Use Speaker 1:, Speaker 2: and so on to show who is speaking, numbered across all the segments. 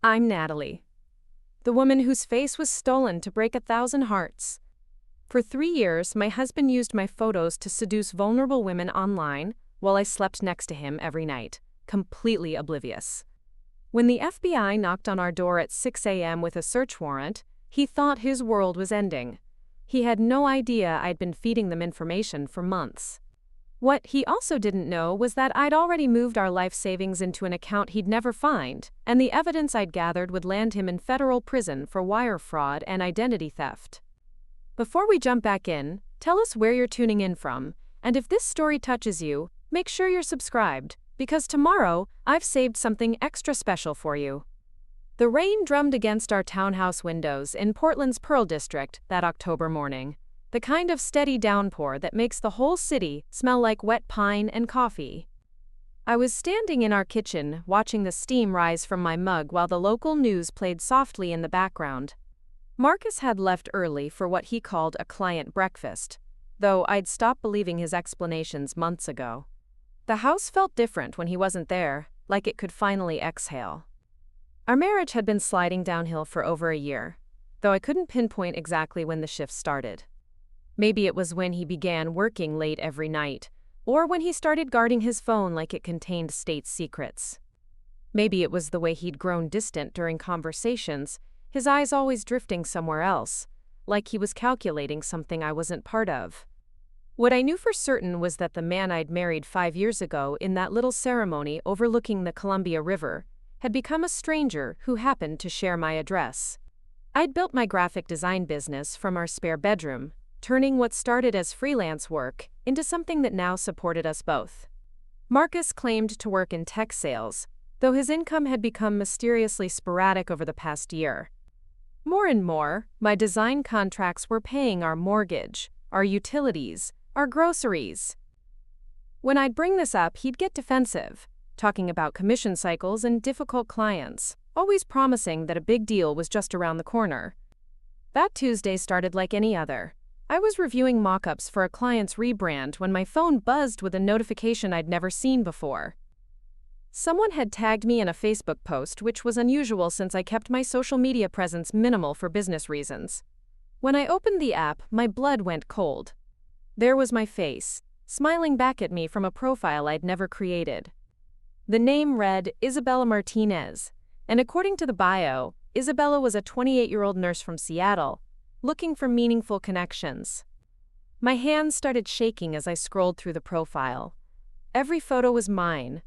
Speaker 1: I'm Natalie, the woman whose face was stolen to break 1,000 hearts. For 3 years, my husband used my photos to seduce vulnerable women online while I slept next to him every night, completely oblivious. When the FBI knocked on our door at 6 a.m. with a search warrant, he thought his world was ending. He had no idea I'd been feeding them information for months. What he also didn't know was that I'd already moved our life savings into an account he'd never find, and the evidence I'd gathered would land him in federal prison for wire fraud and identity theft. Before we jump back in, tell us where you're tuning in from, and if this story touches you, make sure you're subscribed, because tomorrow, I've saved something extra special for you. The rain drummed against our townhouse windows in Portland's Pearl District that October morning. The kind of steady downpour that makes the whole city smell like wet pine and coffee. I was standing in our kitchen watching the steam rise from my mug while the local news played softly in the background. Marcus had left early for what he called a client breakfast, though I'd stopped believing his explanations months ago. The house felt different when he wasn't there, like it could finally exhale. Our marriage had been sliding downhill for over a year, though I couldn't pinpoint exactly when the shift started. Maybe it was when he began working late every night, or when he started guarding his phone like it contained state secrets. Maybe it was the way he'd grown distant during conversations, his eyes always drifting somewhere else, like he was calculating something I wasn't part of. What I knew for certain was that the man I'd married 5 years ago in that little ceremony overlooking the Columbia River had become a stranger who happened to share my address. I'd built my graphic design business from our spare bedroom, turning what started as freelance work into something that now supported us both. Marcus claimed to work in tech sales, though his income had become mysteriously sporadic over the past year. More and more, my design contracts were paying our mortgage, our utilities, our groceries. When I'd bring this up, he'd get defensive, talking about commission cycles and difficult clients, always promising that a big deal was just around the corner. That Tuesday started like any other. I was reviewing mock-ups for a client's rebrand when my phone buzzed with a notification I'd never seen before. Someone had tagged me in a Facebook post, which was unusual since I kept my social media presence minimal for business reasons. When I opened the app, my blood went cold. There was my face, smiling back at me from a profile I'd never created. The name read Isabella Martinez, and according to the bio, Isabella was a 28-year-old nurse from Seattle, looking for meaningful connections. My hands started shaking as I scrolled through the profile. Every photo was mine.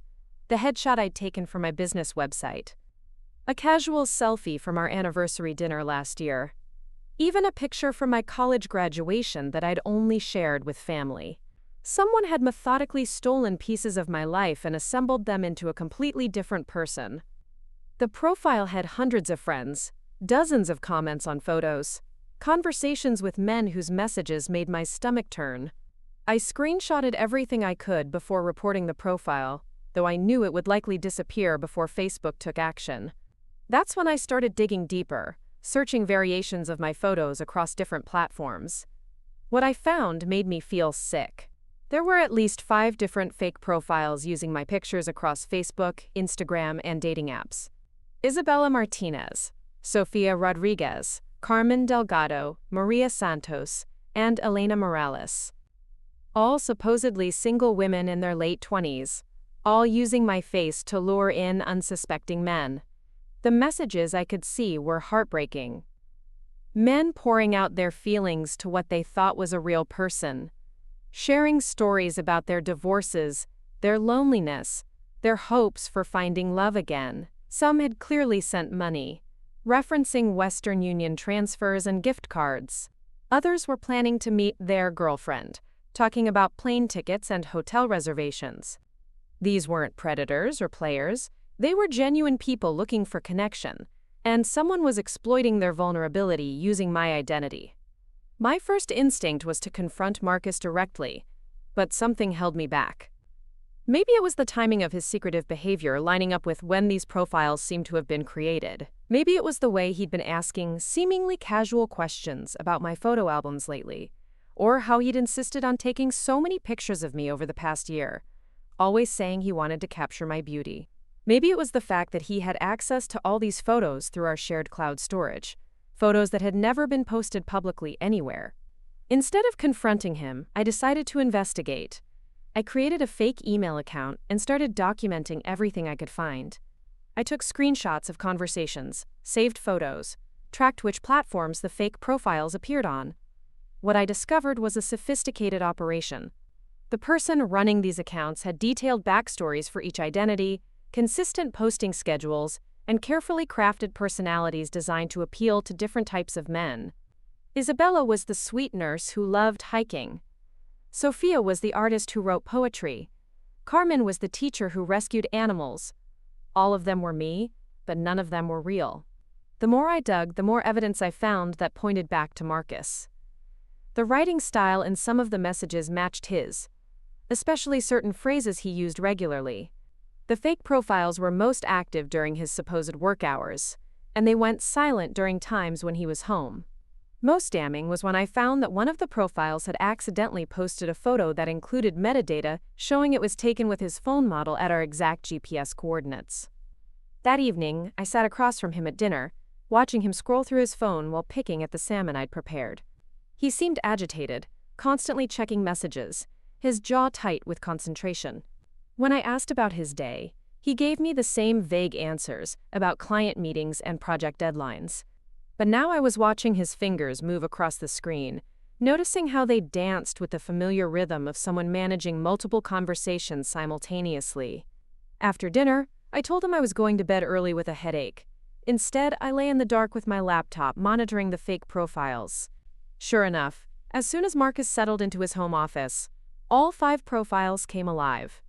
Speaker 1: The headshot I'd taken for my business website. A casual selfie from our anniversary dinner last year. Even a picture from my college graduation that I'd only shared with family. Someone had methodically stolen pieces of my life and assembled them into a completely different person. The profile had hundreds of friends, dozens of comments on photos, conversations with men whose messages made my stomach turn. I screenshotted everything I could before reporting the profile, though I knew it would likely disappear before Facebook took action. That's when I started digging deeper, searching variations of my photos across different platforms. What I found made me feel sick. There were at least 5 different fake profiles using my pictures across Facebook, Instagram, and dating apps. Isabella Martinez, Sofia Rodriguez, Carmen Delgado, Maria Santos, and Elena Morales. All supposedly single women in their late 20s, all using my face to lure in unsuspecting men. The messages I could see were heartbreaking. Men pouring out their feelings to what they thought was a real person, sharing stories about their divorces, their loneliness, their hopes for finding love again. Some had clearly sent money, referencing Western Union transfers and gift cards. Others were planning to meet their girlfriend, talking about plane tickets and hotel reservations. These weren't predators or players, they were genuine people looking for connection, and someone was exploiting their vulnerability using my identity. My first instinct was to confront Marcus directly, but something held me back. Maybe it was the timing of his secretive behavior lining up with when these profiles seemed to have been created. Maybe it was the way he'd been asking seemingly casual questions about my photo albums lately, or how he'd insisted on taking so many pictures of me over the past year, always saying he wanted to capture my beauty. Maybe it was the fact that he had access to all these photos through our shared cloud storage, photos that had never been posted publicly anywhere. Instead of confronting him, I decided to investigate. I created a fake email account and started documenting everything I could find. I took screenshots of conversations, saved photos, tracked which platforms the fake profiles appeared on. What I discovered was a sophisticated operation. The person running these accounts had detailed backstories for each identity, consistent posting schedules, and carefully crafted personalities designed to appeal to different types of men. Isabella was the sweet nurse who loved hiking. Sophia was the artist who wrote poetry. Carmen was the teacher who rescued animals. All of them were me, but none of them were real. The more I dug, the more evidence I found that pointed back to Marcus. The writing style in some of the messages matched his, especially certain phrases he used regularly. The fake profiles were most active during his supposed work hours, and they went silent during times when he was home. Most damning was when I found that one of the profiles had accidentally posted a photo that included metadata showing it was taken with his phone model at our exact GPS coordinates. That evening, I sat across from him at dinner, watching him scroll through his phone while picking at the salmon I'd prepared. He seemed agitated, constantly checking messages, his jaw tight with concentration. When I asked about his day, he gave me the same vague answers about client meetings and project deadlines. But now I was watching his fingers move across the screen, noticing how they danced with the familiar rhythm of someone managing multiple conversations simultaneously. After dinner, I told him I was going to bed early with a headache. Instead, I lay in the dark with my laptop, monitoring the fake profiles. Sure enough, as soon as Marcus settled into his home office, all 5 profiles came alive.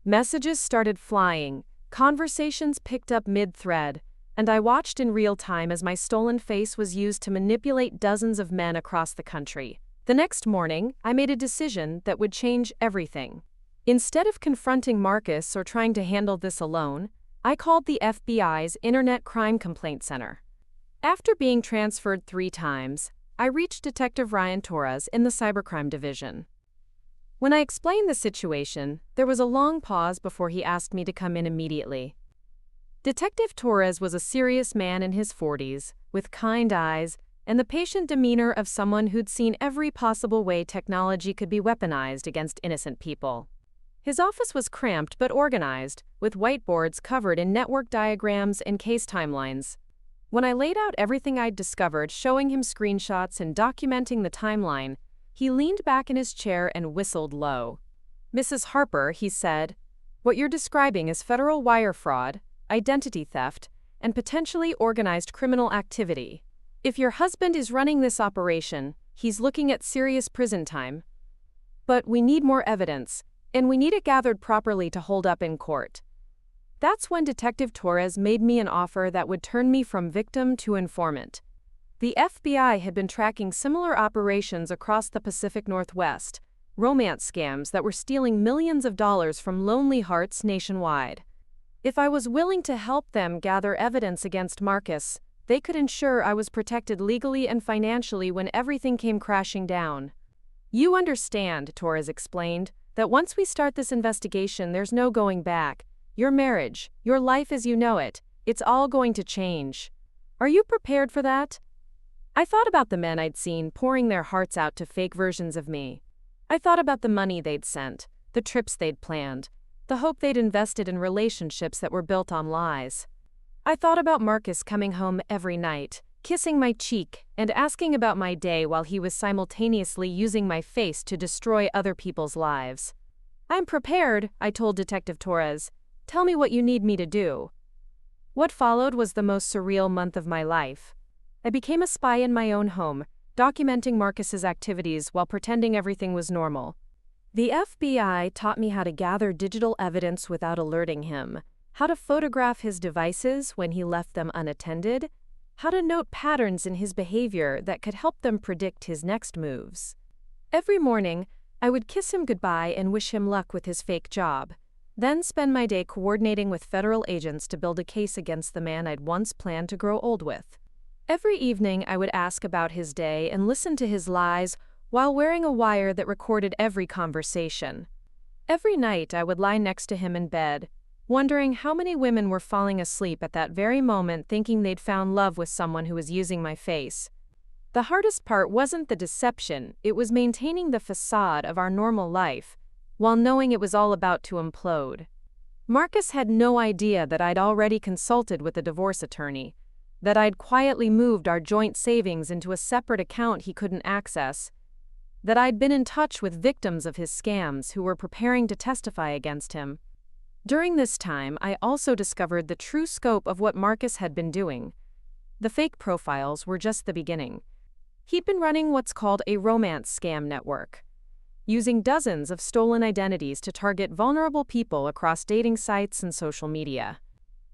Speaker 1: Messages started flying, conversations picked up mid-thread, and I watched in real time as my stolen face was used to manipulate dozens of men across the country. The next morning, I made a decision that would change everything. Instead of confronting Marcus or trying to handle this alone, I called the FBI's Internet Crime Complaint Center. After being transferred 3 times, I reached Detective Ryan Torres in the Cybercrime Division. When I explained the situation, there was a long pause before he asked me to come in immediately. Detective Torres was a serious man in his 40s, with kind eyes and the patient demeanor of someone who'd seen every possible way technology could be weaponized against innocent people. His office was cramped but organized, with whiteboards covered in network diagrams and case timelines. When I laid out everything I'd discovered, showing him screenshots and documenting the timeline, he leaned back in his chair and whistled low. "Mrs. Harper," he said, "what you're describing is federal wire fraud, identity theft, and potentially organized criminal activity. If your husband is running this operation, he's looking at serious prison time. But we need more evidence, and we need it gathered properly to hold up in court." That's when Detective Torres made me an offer that would turn me from victim to informant. The FBI had been tracking similar operations across the Pacific Northwest, romance scams that were stealing millions of dollars from lonely hearts nationwide. If I was willing to help them gather evidence against Marcus, they could ensure I was protected legally and financially when everything came crashing down. "You understand," Torres explained, "that once we start this investigation, there's no going back. Your marriage, your life as you know it, it's all going to change. Are you prepared for that?" I thought about the men I'd seen pouring their hearts out to fake versions of me. I thought about the money they'd sent, the trips they'd planned, the hope they'd invested in relationships that were built on lies. I thought about Marcus coming home every night, kissing my cheek, and asking about my day while he was simultaneously using my face to destroy other people's lives. "I'm prepared," I told Detective Torres. "Tell me what you need me to do." What followed was the most surreal month of my life. I became a spy in my own home, documenting Marcus's activities while pretending everything was normal. The FBI taught me how to gather digital evidence without alerting him, how to photograph his devices when he left them unattended, how to note patterns in his behavior that could help them predict his next moves. Every morning, I would kiss him goodbye and wish him luck with his fake job, then spend my day coordinating with federal agents to build a case against the man I'd once planned to grow old with. Every evening, I would ask about his day and listen to his lies while wearing a wire that recorded every conversation. Every night, I would lie next to him in bed, wondering how many women were falling asleep at that very moment thinking they'd found love with someone who was using my face. The hardest part wasn't the deception, it was maintaining the facade of our normal life, while knowing it was all about to implode. Marcus had no idea that I'd already consulted with a divorce attorney, that I'd quietly moved our joint savings into a separate account he couldn't access, that I'd been in touch with victims of his scams who were preparing to testify against him. During this time, I also discovered the true scope of what Marcus had been doing. The fake profiles were just the beginning. He'd been running what's called a romance scam network, using dozens of stolen identities to target vulnerable people across dating sites and social media.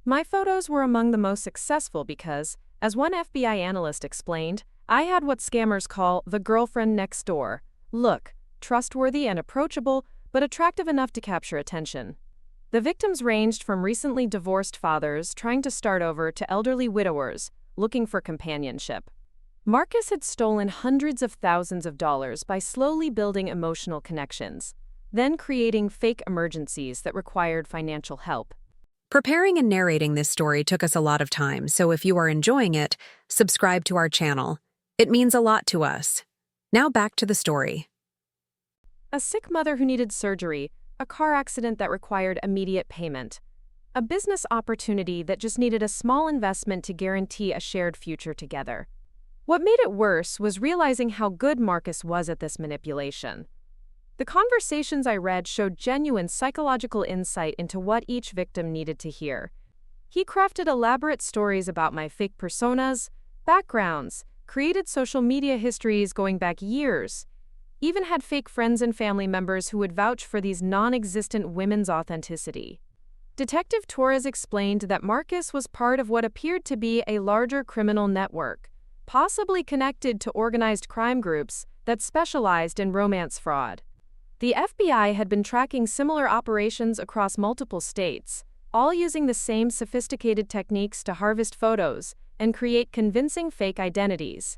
Speaker 1: My photos were among the most successful because, as one FBI analyst explained, I had what scammers call the girlfriend next door look, trustworthy and approachable, but attractive enough to capture attention. The victims ranged from recently divorced fathers trying to start over to elderly widowers looking for companionship. Marcus had stolen hundreds of thousands of dollars by slowly building emotional connections, then creating fake emergencies that required financial help.
Speaker 2: Preparing and narrating this story took us a lot of time, so if you are enjoying it, subscribe to our channel. It means a lot to us. Now back to the story.
Speaker 1: A sick mother who needed surgery, a car accident that required immediate payment, a business opportunity that just needed a small investment to guarantee a shared future together. What made it worse was realizing how good Marcus was at this manipulation. The conversations I read showed genuine psychological insight into what each victim needed to hear. He crafted elaborate stories about my fake personas, backgrounds, created social media histories going back years, even had fake friends and family members who would vouch for these non-existent women's authenticity. Detective Torres explained that Marcus was part of what appeared to be a larger criminal network, possibly connected to organized crime groups that specialized in romance fraud. The FBI had been tracking similar operations across multiple states, all using the same sophisticated techniques to harvest photos and create convincing fake identities.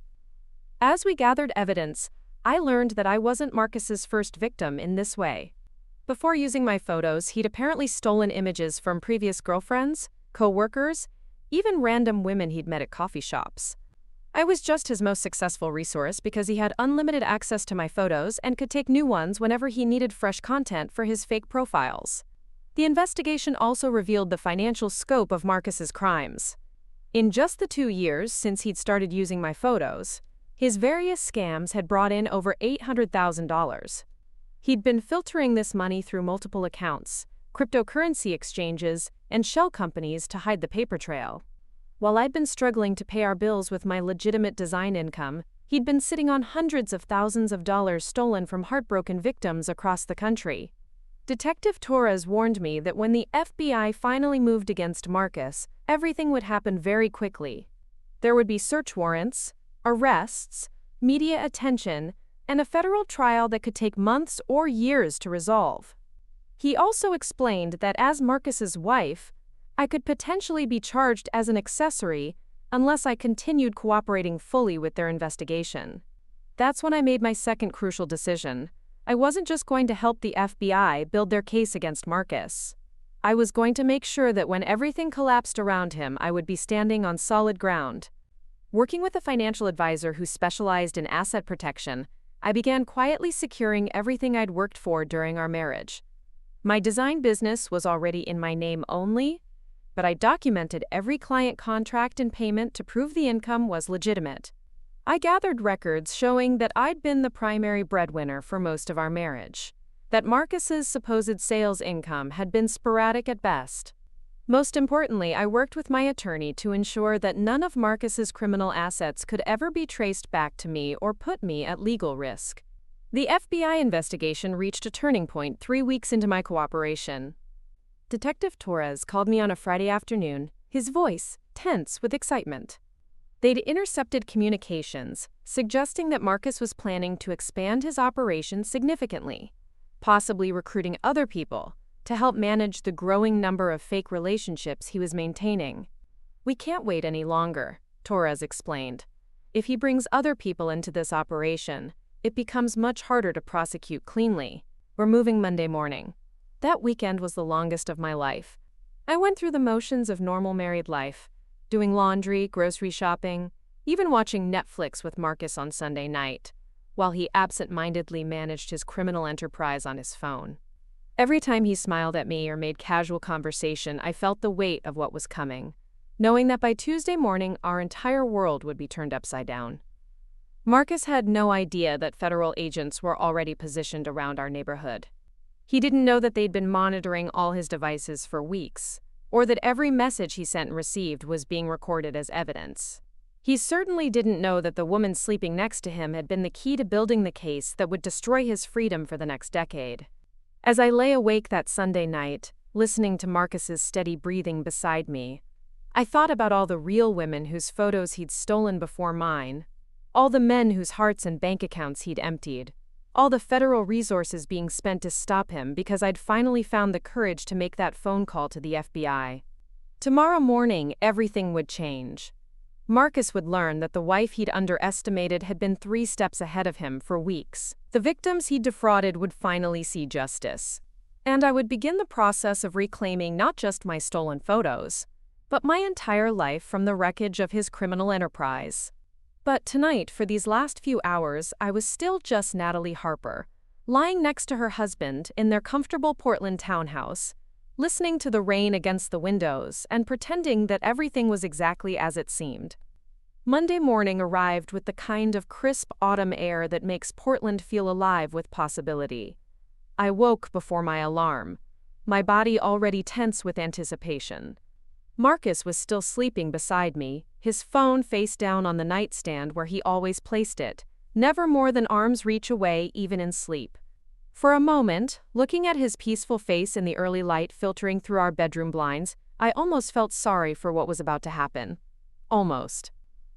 Speaker 1: As we gathered evidence, I learned that I wasn't Marcus's first victim in this way. Before using my photos, he'd apparently stolen images from previous girlfriends, co-workers, even random women he'd met at coffee shops. I was just his most successful resource because he had unlimited access to my photos and could take new ones whenever he needed fresh content for his fake profiles. The investigation also revealed the financial scope of Marcus's crimes. In just the 2 years since he'd started using my photos, his various scams had brought in over $800,000. He'd been filtering this money through multiple accounts, cryptocurrency exchanges, and shell companies to hide the paper trail. While I'd been struggling to pay our bills with my legitimate design income, he'd been sitting on hundreds of thousands of dollars stolen from heartbroken victims across the country. Detective Torres warned me that when the FBI finally moved against Marcus, everything would happen very quickly. There would be search warrants, arrests, media attention, and a federal trial that could take months or years to resolve. He also explained that as Marcus's wife, I could potentially be charged as an accessory unless I continued cooperating fully with their investigation. That's when I made my second crucial decision. I wasn't just going to help the FBI build their case against Marcus. I was going to make sure that when everything collapsed around him, I would be standing on solid ground. Working with a financial advisor who specialized in asset protection, I began quietly securing everything I'd worked for during our marriage. My design business was already in my name only, but I documented every client contract and payment to prove the income was legitimate. I gathered records showing that I'd been the primary breadwinner for most of our marriage, that Marcus's supposed sales income had been sporadic at best. Most importantly, I worked with my attorney to ensure that none of Marcus's criminal assets could ever be traced back to me or put me at legal risk. The FBI investigation reached a turning point 3 weeks into my cooperation. Detective Torres called me on a Friday afternoon, his voice tense with excitement. They'd intercepted communications, suggesting that Marcus was planning to expand his operation significantly, possibly recruiting other people to help manage the growing number of fake relationships he was maintaining. "We can't wait any longer," Torres explained. "If he brings other people into this operation, it becomes much harder to prosecute cleanly. We're moving Monday morning." That weekend was the longest of my life. I went through the motions of normal married life, doing laundry, grocery shopping, even watching Netflix with Marcus on Sunday night, while he absent-mindedly managed his criminal enterprise on his phone. Every time he smiled at me or made casual conversation, I felt the weight of what was coming, knowing that by Tuesday morning our entire world would be turned upside down. Marcus had no idea that federal agents were already positioned around our neighborhood. He didn't know that they'd been monitoring all his devices for weeks, or that every message he sent and received was being recorded as evidence. He certainly didn't know that the woman sleeping next to him had been the key to building the case that would destroy his freedom for the next decade. As I lay awake that Sunday night, listening to Marcus's steady breathing beside me, I thought about all the real women whose photos he'd stolen before mine, all the men whose hearts and bank accounts he'd emptied, all the federal resources being spent to stop him because I'd finally found the courage to make that phone call to the FBI. Tomorrow morning, everything would change. Marcus would learn that the wife he'd underestimated had been 3 steps ahead of him for weeks. The victims he'd defrauded would finally see justice. And I would begin the process of reclaiming not just my stolen photos, but my entire life from the wreckage of his criminal enterprise. But tonight, for these last few hours, I was still just Natalie Harper, lying next to her husband in their comfortable Portland townhouse, listening to the rain against the windows and pretending that everything was exactly as it seemed. Monday morning arrived with the kind of crisp autumn air that makes Portland feel alive with possibility. I woke before my alarm, my body already tense with anticipation. Marcus was still sleeping beside me, his phone face down on the nightstand where he always placed it, never more than arm's reach away even in sleep. For a moment, looking at his peaceful face in the early light filtering through our bedroom blinds, I almost felt sorry for what was about to happen. Almost.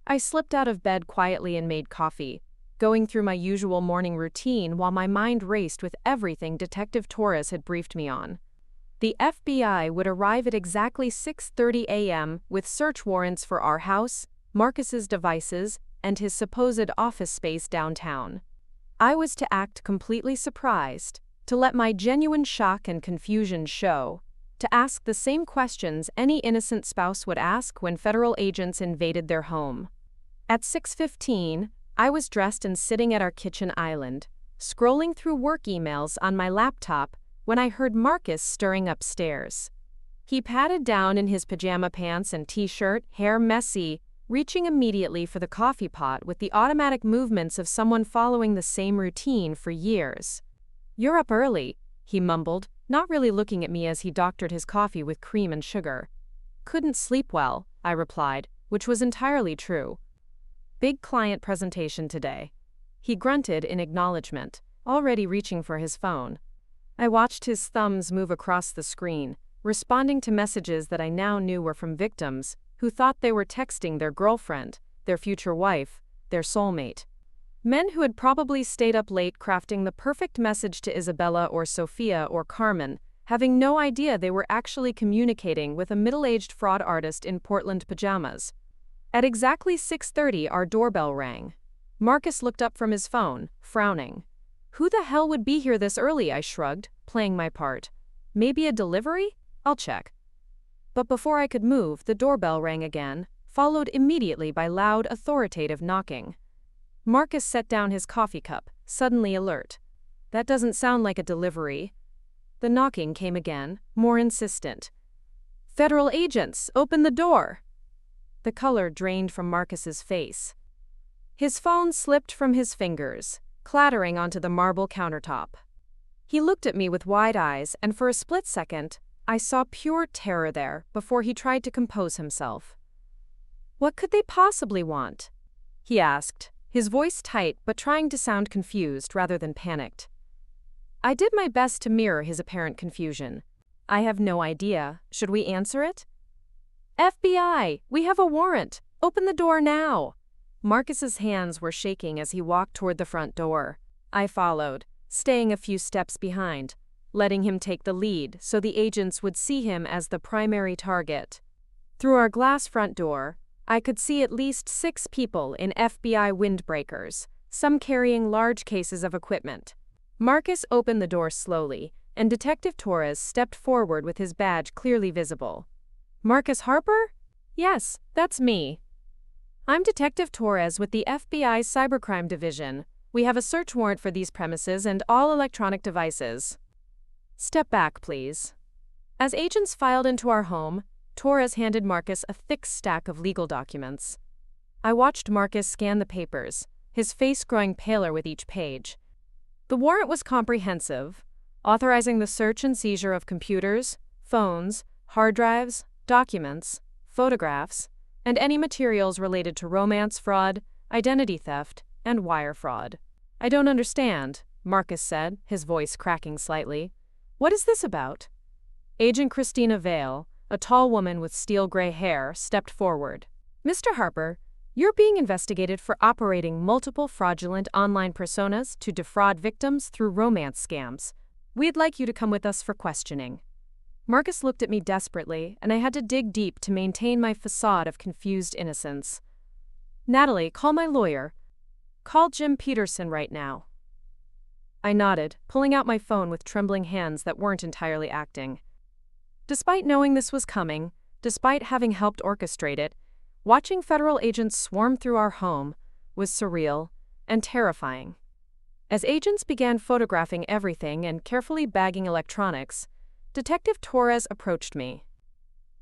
Speaker 1: I slipped out of bed quietly and made coffee, going through my usual morning routine while my mind raced with everything Detective Torres had briefed me on. The FBI would arrive at exactly 6:30 a.m. with search warrants for our house, Marcus's devices, and his supposed office space downtown. I was to act completely surprised, to let my genuine shock and confusion show, to ask the same questions any innocent spouse would ask when federal agents invaded their home. At 6:15, I was dressed and sitting at our kitchen island, scrolling through work emails on my laptop when I heard Marcus stirring upstairs. He patted down in his pajama pants and t-shirt, hair messy, reaching immediately for the coffee pot with the automatic movements of someone following the same routine for years. "You're up early," he mumbled, not really looking at me as he doctored his coffee with cream and sugar. "Couldn't sleep well," I replied, which was entirely true. "Big client presentation today." He grunted in acknowledgement, already reaching for his phone. I watched his thumbs move across the screen, responding to messages that I now knew were from victims who thought they were texting their girlfriend, their future wife, their soulmate. Men who had probably stayed up late crafting the perfect message to Isabella or Sophia or Carmen, having no idea they were actually communicating with a middle-aged fraud artist in Portland pajamas. At exactly 6:30, our doorbell rang. Marcus looked up from his phone, frowning. "Who the hell would be here this early?" I shrugged, playing my part. "Maybe a delivery? I'll check." But before I could move, the doorbell rang again, followed immediately by loud, authoritative knocking. Marcus set down his coffee cup, suddenly alert. "That doesn't sound like a delivery." The knocking came again, more insistent. "Federal agents, open the door!" The color drained from Marcus's face. His phone slipped from his fingers, clattering onto the marble countertop. He looked at me with wide eyes, and for a split second, I saw pure terror there before he tried to compose himself. "What could they possibly want?" he asked, his voice tight but trying to sound confused rather than panicked. I did my best to mirror his apparent confusion. "I have no idea. Should we answer it?" "FBI, we have a warrant. Open the door now." Marcus's hands were shaking as he walked toward the front door. I followed, staying a few steps behind, letting him take the lead so the agents would see him as the primary target. Through our glass front door, I could see at least 6 people in FBI windbreakers, some carrying large cases of equipment. Marcus opened the door slowly, and Detective Torres stepped forward with his badge clearly visible. Marcus Harper? Yes, that's me. I'm Detective Torres with the FBI's Cybercrime Division. We have a search warrant for these premises and all electronic devices. Step back, please. As agents filed into our home, Torres handed Marcus a thick stack of legal documents. I watched Marcus scan the papers, his face growing paler with each page. The warrant was comprehensive, authorizing the search and seizure of computers, phones, hard drives, documents, photographs, and any materials related to romance fraud, identity theft, and wire fraud. I don't understand, Marcus said, his voice cracking slightly. What is this about? Agent Christina Vale, a tall woman with steel gray hair, stepped forward. Mr. Harper, you're being investigated for operating multiple fraudulent online personas to defraud victims through romance scams. We'd like you to come with us for questioning. Marcus looked at me desperately, and I had to dig deep to maintain my facade of confused innocence. Natalie, call my lawyer. Call Jim Peterson right now. I nodded, pulling out my phone with trembling hands that weren't entirely acting. Despite knowing this was coming, despite having helped orchestrate it, watching federal agents swarm through our home was surreal and terrifying. As agents began photographing everything and carefully bagging electronics, Detective Torres approached me.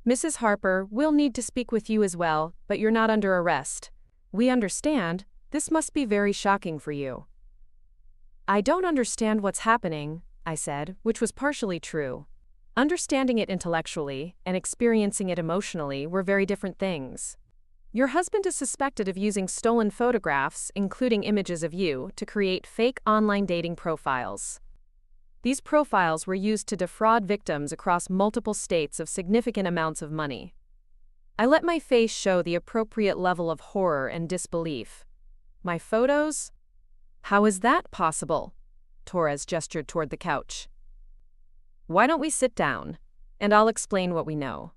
Speaker 1: Mrs. Harper, we'll need to speak with you as well, but you're not under arrest. We understand. This must be very shocking for you. I don't understand what's happening, I said, which was partially true. Understanding it intellectually and experiencing it emotionally were very different things. Your husband is suspected of using stolen photographs, including images of you, to create fake online dating profiles. These profiles were used to defraud victims across multiple states of significant amounts of money. I let my face show the appropriate level of horror and disbelief. My photos? How is that possible? Torres gestured toward the couch. Why don't we sit down, and I'll explain what we know.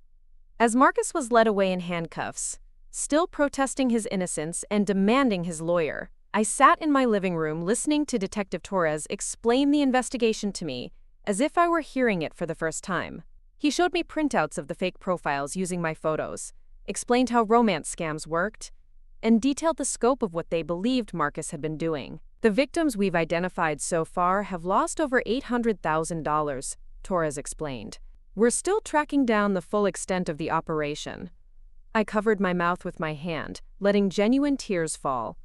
Speaker 1: As Marcus was led away in handcuffs, still protesting his innocence and demanding his lawyer, I sat in my living room listening to Detective Torres explain the investigation to me as if I were hearing it for the first time. He showed me printouts of the fake profiles using my photos, explained how romance scams worked, and detailed the scope of what they believed Marcus had been doing. The victims we've identified so far have lost over $800,000, Torres explained. We're still tracking down the full extent of the operation. I covered my mouth with my hand, letting genuine tears fall.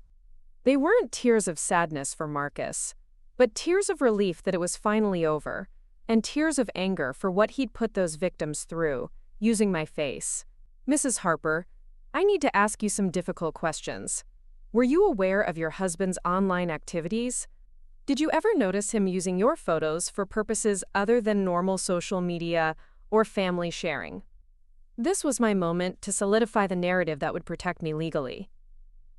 Speaker 1: They weren't tears of sadness for Marcus, but tears of relief that it was finally over, and tears of anger for what he'd put those victims through, using my face. Mrs. Harper, I need to ask you some difficult questions. Were you aware of your husband's online activities? Did you ever notice him using your photos for purposes other than normal social media or family sharing? This was my moment to solidify the narrative that would protect me legally.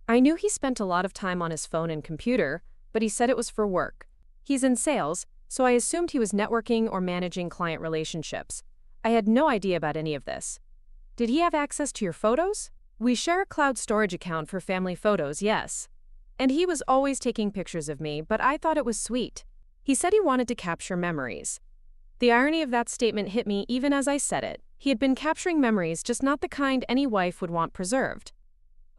Speaker 1: I knew he spent a lot of time on his phone and computer, but he said it was for work. He's in sales, so I assumed he was networking or managing client relationships. I had no idea about any of this. Did he have access to your photos? We share a cloud storage account for family photos, yes. And he was always taking pictures of me, but I thought it was sweet. He said he wanted to capture memories. The irony of that statement hit me even as I said it. He had been capturing memories, just not the kind any wife would want preserved.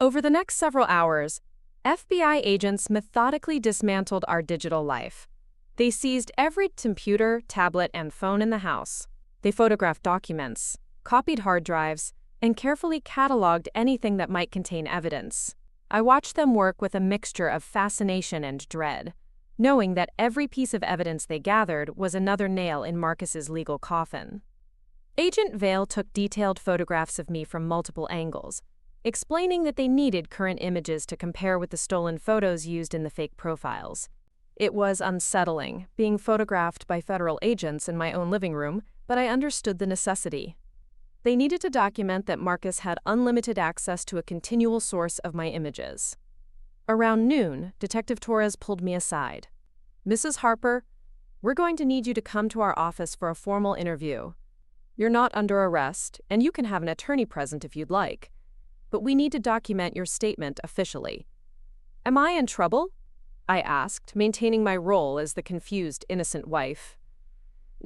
Speaker 1: Over the next several hours, FBI agents methodically dismantled our digital life. They seized every computer, tablet, and phone in the house. They photographed documents, copied hard drives, and carefully cataloged anything that might contain evidence. I watched them work with a mixture of fascination and dread, knowing that every piece of evidence they gathered was another nail in Marcus's legal coffin. Agent Vale took detailed photographs of me from multiple angles, explaining that they needed current images to compare with the stolen photos used in the fake profiles. It was unsettling, being photographed by federal agents in my own living room, but I understood the necessity. They needed to document that Marcus had unlimited access to a continual source of my images. Around noon, Detective Torres pulled me aside. Mrs. Harper, we're going to need you to come to our office for a formal interview. You're not under arrest, and you can have an attorney present if you'd like. But we need to document your statement officially. Am I in trouble? I asked, maintaining my role as the confused, innocent wife.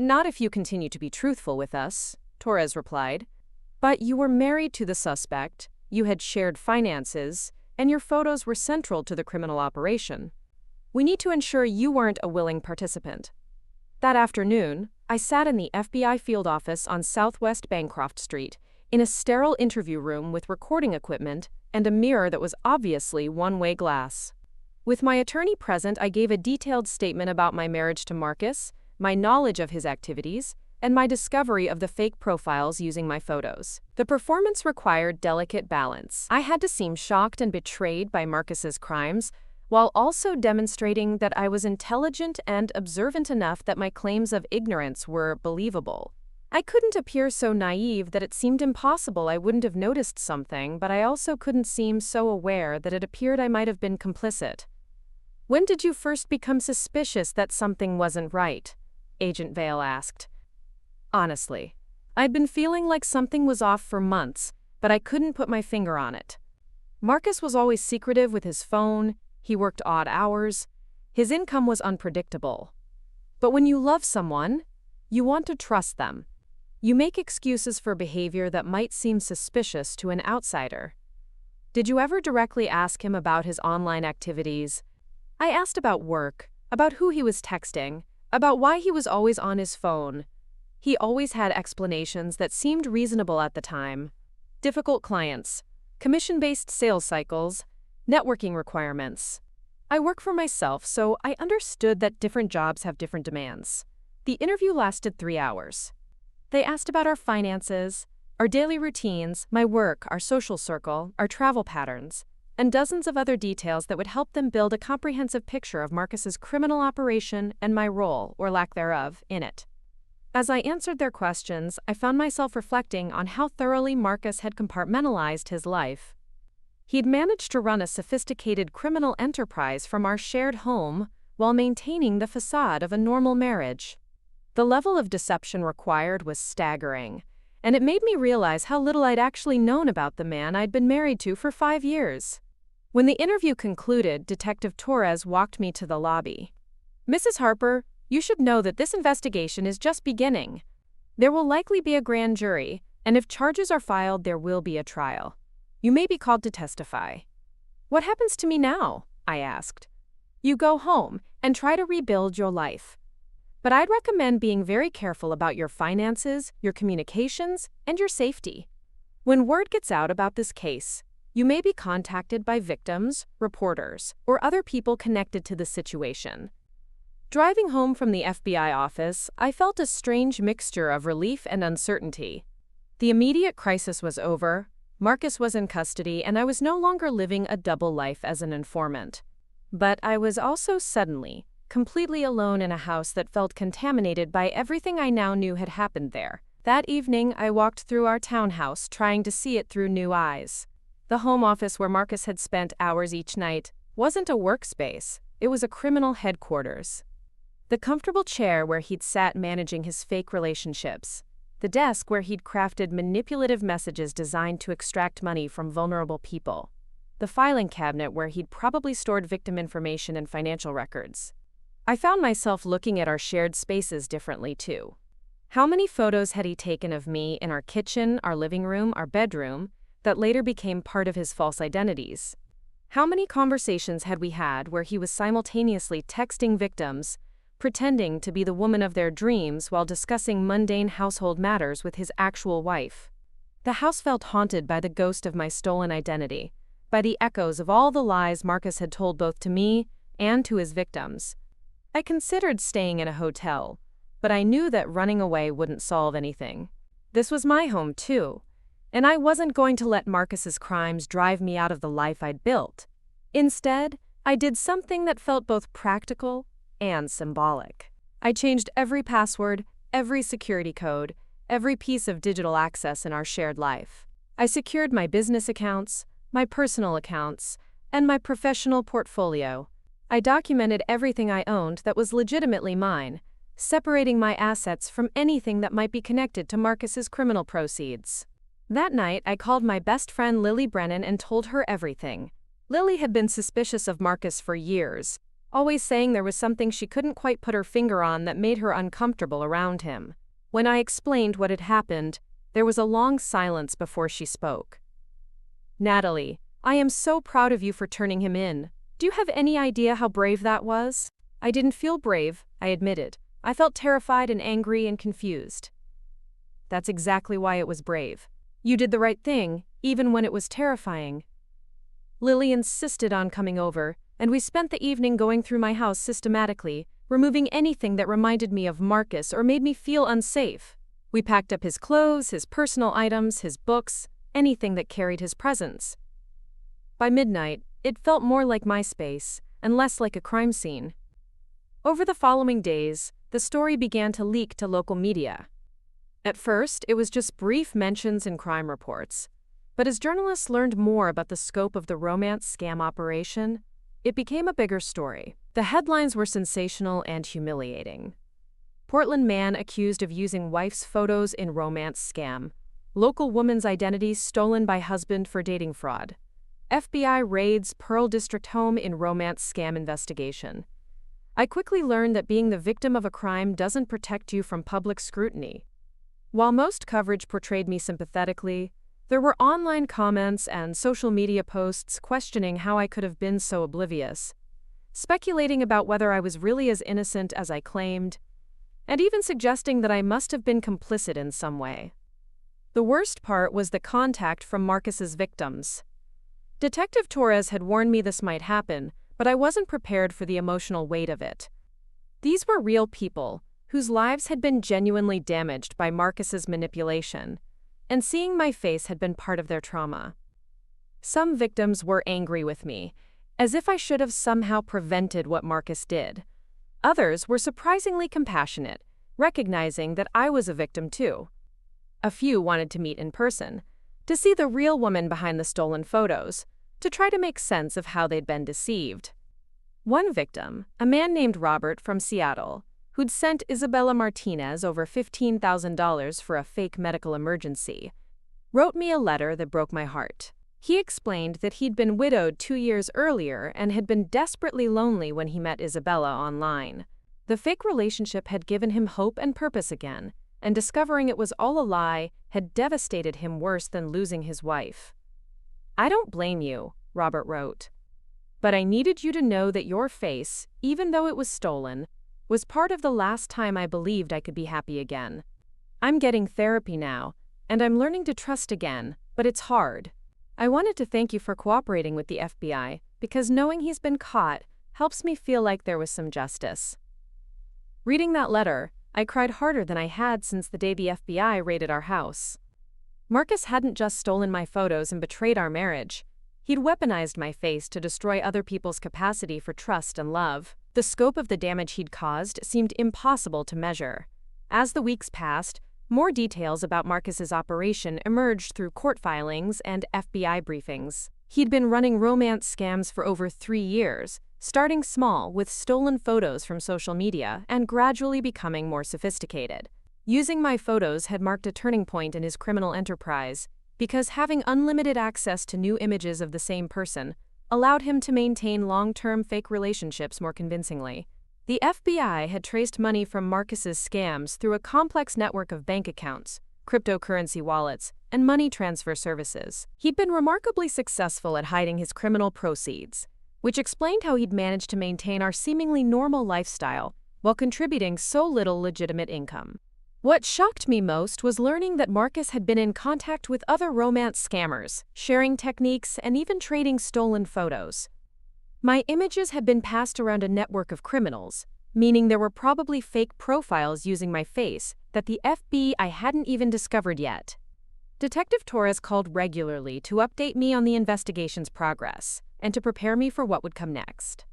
Speaker 1: Not if you continue to be truthful with us, Torres replied. But you were married to the suspect, you had shared finances, and your photos were central to the criminal operation. We need to ensure you weren't a willing participant. That afternoon, I sat in the FBI field office on Southwest Bancroft Street, in a sterile interview room with recording equipment and a mirror that was obviously one-way glass. With my attorney present, I gave a detailed statement about my marriage to Marcus, my knowledge of his activities, and my discovery of the fake profiles using my photos. The performance required delicate balance. I had to seem shocked and betrayed by Marcus's crimes, while also demonstrating that I was intelligent and observant enough that my claims of ignorance were believable. I couldn't appear so naive that it seemed impossible I wouldn't have noticed something, but I also couldn't seem so aware that it appeared I might have been complicit. When did you first become suspicious that something wasn't right? Agent Vale asked. Honestly, I'd been feeling like something was off for months, but I couldn't put my finger on it. Marcus was always secretive with his phone, he worked odd hours, his income was unpredictable. But when you love someone, you want to trust them. You make excuses for behavior that might seem suspicious to an outsider. Did you ever directly ask him about his online activities? I asked about work, about who he was texting, about why he was always on his phone. He always had explanations that seemed reasonable at the time. Difficult clients, commission-based sales cycles, networking requirements. I work for myself, so I understood that different jobs have different demands. The interview lasted 3 hours. They asked about our finances, our daily routines, my work, our social circle, our travel patterns, and dozens of other details that would help them build a comprehensive picture of Marcus's criminal operation and my role, or lack thereof, in it. As I answered their questions, I found myself reflecting on how thoroughly Marcus had compartmentalized his life. He'd managed to run a sophisticated criminal enterprise from our shared home while maintaining the facade of a normal marriage. The level of deception required was staggering, and it made me realize how little I'd actually known about the man I'd been married to for 5 years. When the interview concluded, Detective Torres walked me to the lobby. Mrs. Harper, you should know that this investigation is just beginning. There will likely be a grand jury, and if charges are filed, there will be a trial. You may be called to testify. What happens to me now? I asked. You go home and try to rebuild your life. But I'd recommend being very careful about your finances, your communications, and your safety. When word gets out about this case, you may be contacted by victims, reporters, or other people connected to the situation. Driving home from the FBI office, I felt a strange mixture of relief and uncertainty. The immediate crisis was over, Marcus was in custody, and I was no longer living a double life as an informant. But I was also suddenly completely alone in a house that felt contaminated by everything I now knew had happened there. That evening, I walked through our townhouse, trying to see it through new eyes. The home office where Marcus had spent hours each night wasn't a workspace, it was a criminal headquarters. The comfortable chair where he'd sat managing his fake relationships. The desk where he'd crafted manipulative messages designed to extract money from vulnerable people. The filing cabinet where he'd probably stored victim information and financial records. I found myself looking at our shared spaces differently too. How many photos had he taken of me in our kitchen, our living room, our bedroom, that later became part of his false identities? How many conversations had we had where he was simultaneously texting victims, pretending to be the woman of their dreams while discussing mundane household matters with his actual wife? The house felt haunted by the ghost of my stolen identity, by the echoes of all the lies Marcus had told both to me and to his victims. I considered staying in a hotel, but I knew that running away wouldn't solve anything. This was my home too, and I wasn't going to let Marcus's crimes drive me out of the life I'd built. Instead, I did something that felt both practical and symbolic. I changed every password, every security code, every piece of digital access in our shared life. I secured my business accounts, my personal accounts, and my professional portfolio. I documented everything I owned that was legitimately mine, separating my assets from anything that might be connected to Marcus's criminal proceeds. That night, I called my best friend Lily Brennan and told her everything. Lily had been suspicious of Marcus for years, always saying there was something she couldn't quite put her finger on that made her uncomfortable around him. When I explained what had happened, there was a long silence before she spoke. "Natalie, I am so proud of you for turning him in. Do you have any idea how brave that was?" "I didn't feel brave," I admitted. "I felt terrified and angry and confused." "That's exactly why it was brave. You did the right thing, even when it was terrifying." Lily insisted on coming over, and we spent the evening going through my house systematically, removing anything that reminded me of Marcus or made me feel unsafe. We packed up his clothes, his personal items, his books, anything that carried his presence. By midnight, it felt more like my space and less like a crime scene. Over the following days, the story began to leak to local media. At first, it was just brief mentions in crime reports. But as journalists learned more about the scope of the romance scam operation, it became a bigger story. The headlines were sensational and humiliating. Portland man accused of using wife's photos in romance scam. Local woman's identity stolen by husband for dating fraud. FBI raids Pearl District home in romance scam investigation. I quickly learned that being the victim of a crime doesn't protect you from public scrutiny. While most coverage portrayed me sympathetically, there were online comments and social media posts questioning how I could have been so oblivious, speculating about whether I was really as innocent as I claimed, and even suggesting that I must have been complicit in some way. The worst part was the contact from Marcus's victims. Detective Torres had warned me this might happen, but I wasn't prepared for the emotional weight of it. These were real people, whose lives had been genuinely damaged by Marcus's manipulation, and seeing my face had been part of their trauma. Some victims were angry with me, as if I should have somehow prevented what Marcus did. Others were surprisingly compassionate, recognizing that I was a victim too. A few wanted to meet in person, to see the real woman behind the stolen photos, to try to make sense of how they'd been deceived. One victim, a man named Robert from Seattle, who'd sent Isabella Martinez over $15,000 for a fake medical emergency, wrote me a letter that broke my heart. He explained that he'd been widowed 2 years earlier and had been desperately lonely when he met Isabella online. The fake relationship had given him hope and purpose again, and discovering it was all a lie had devastated him worse than losing his wife. "I don't blame you," Robert wrote. "But I needed you to know that your face, even though it was stolen, was part of the last time I believed I could be happy again. I'm getting therapy now, and I'm learning to trust again, but it's hard. I wanted to thank you for cooperating with the FBI, because knowing he's been caught helps me feel like there was some justice." Reading that letter, I cried harder than I had since the day the FBI raided our house. Marcus hadn't just stolen my photos and betrayed our marriage. He'd weaponized my face to destroy other people's capacity for trust and love. The scope of the damage he'd caused seemed impossible to measure. As the weeks passed, more details about Marcus's operation emerged through court filings and FBI briefings. He'd been running romance scams for over 3 years, starting small with stolen photos from social media and gradually becoming more sophisticated. Using my photos had marked a turning point in his criminal enterprise, because having unlimited access to new images of the same person allowed him to maintain long-term fake relationships more convincingly. The FBI had traced money from Marcus's scams through a complex network of bank accounts, cryptocurrency wallets, and money transfer services. He'd been remarkably successful at hiding his criminal proceeds, which explained how he'd managed to maintain our seemingly normal lifestyle while contributing so little legitimate income. What shocked me most was learning that Marcus had been in contact with other romance scammers, sharing techniques and even trading stolen photos. My images had been passed around a network of criminals, meaning there were probably fake profiles using my face that the FBI hadn't even discovered yet. Detective Torres called regularly to update me on the investigation's progress and to prepare me for what would come next.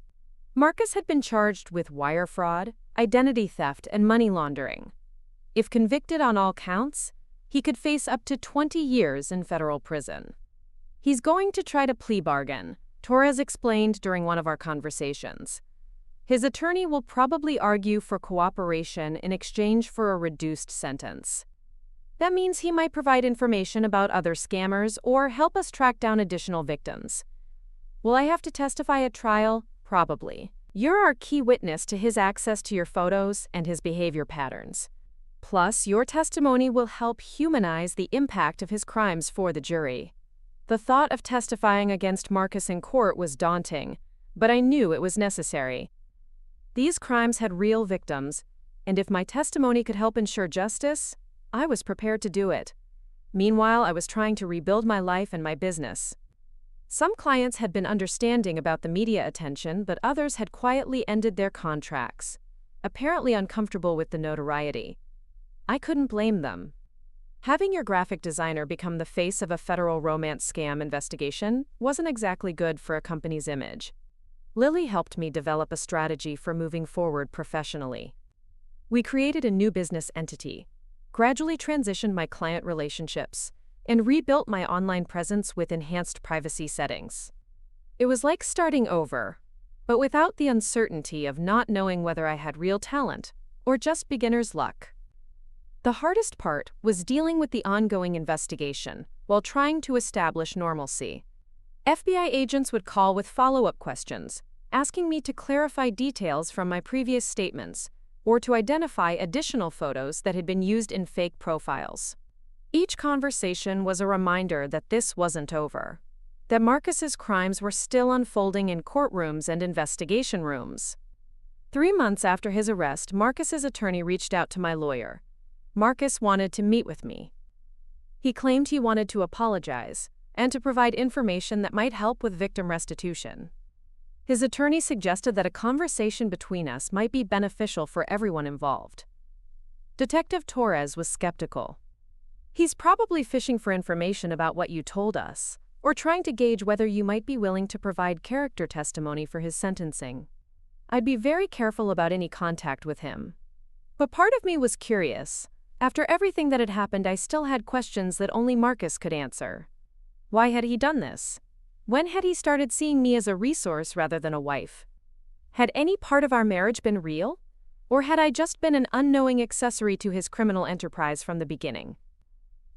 Speaker 1: Marcus had been charged with wire fraud, identity theft, and money laundering. If convicted on all counts, he could face up to 20 years in federal prison. "He's going to try to plea bargain," Torres explained during one of our conversations. "His attorney will probably argue for cooperation in exchange for a reduced sentence. That means he might provide information about other scammers or help us track down additional victims. Will I have to testify at trial? Probably. You're our key witness to his access to your photos and his behavior patterns. Plus, your testimony will help humanize the impact of his crimes for the jury. The thought of testifying against Marcus in court was daunting, but I knew it was necessary. These crimes had real victims, and if my testimony could help ensure justice, I was prepared to do it. Meanwhile, I was trying to rebuild my life and my business. Some clients had been understanding about the media attention, but others had quietly ended their contracts, apparently uncomfortable with the notoriety. I couldn't blame them. Having your graphic designer become the face of a federal romance scam investigation wasn't exactly good for a company's image. Lily helped me develop a strategy for moving forward professionally. We created a new business entity, gradually transitioned my client relationships, and rebuilt my online presence with enhanced privacy settings. It was like starting over, but without the uncertainty of not knowing whether I had real talent or just beginner's luck. The hardest part was dealing with the ongoing investigation while trying to establish normalcy. FBI agents would call with follow-up questions, asking me to clarify details from my previous statements or to identify additional photos that had been used in fake profiles. Each conversation was a reminder that this wasn't over, that Marcus's crimes were still unfolding in courtrooms and investigation rooms. 3 months after his arrest, Marcus's attorney reached out to my lawyer. Marcus wanted to meet with me. He claimed he wanted to apologize and to provide information that might help with victim restitution. His attorney suggested that a conversation between us might be beneficial for everyone involved. Detective Torres was skeptical. He's probably fishing for information about what you told us, or trying to gauge whether you might be willing to provide character testimony for his sentencing. I'd be very careful about any contact with him. But part of me was curious. After everything that had happened, I still had questions that only Marcus could answer. Why had he done this? When had he started seeing me as a resource rather than a wife? Had any part of our marriage been real? Or had I just been an unknowing accessory to his criminal enterprise from the beginning?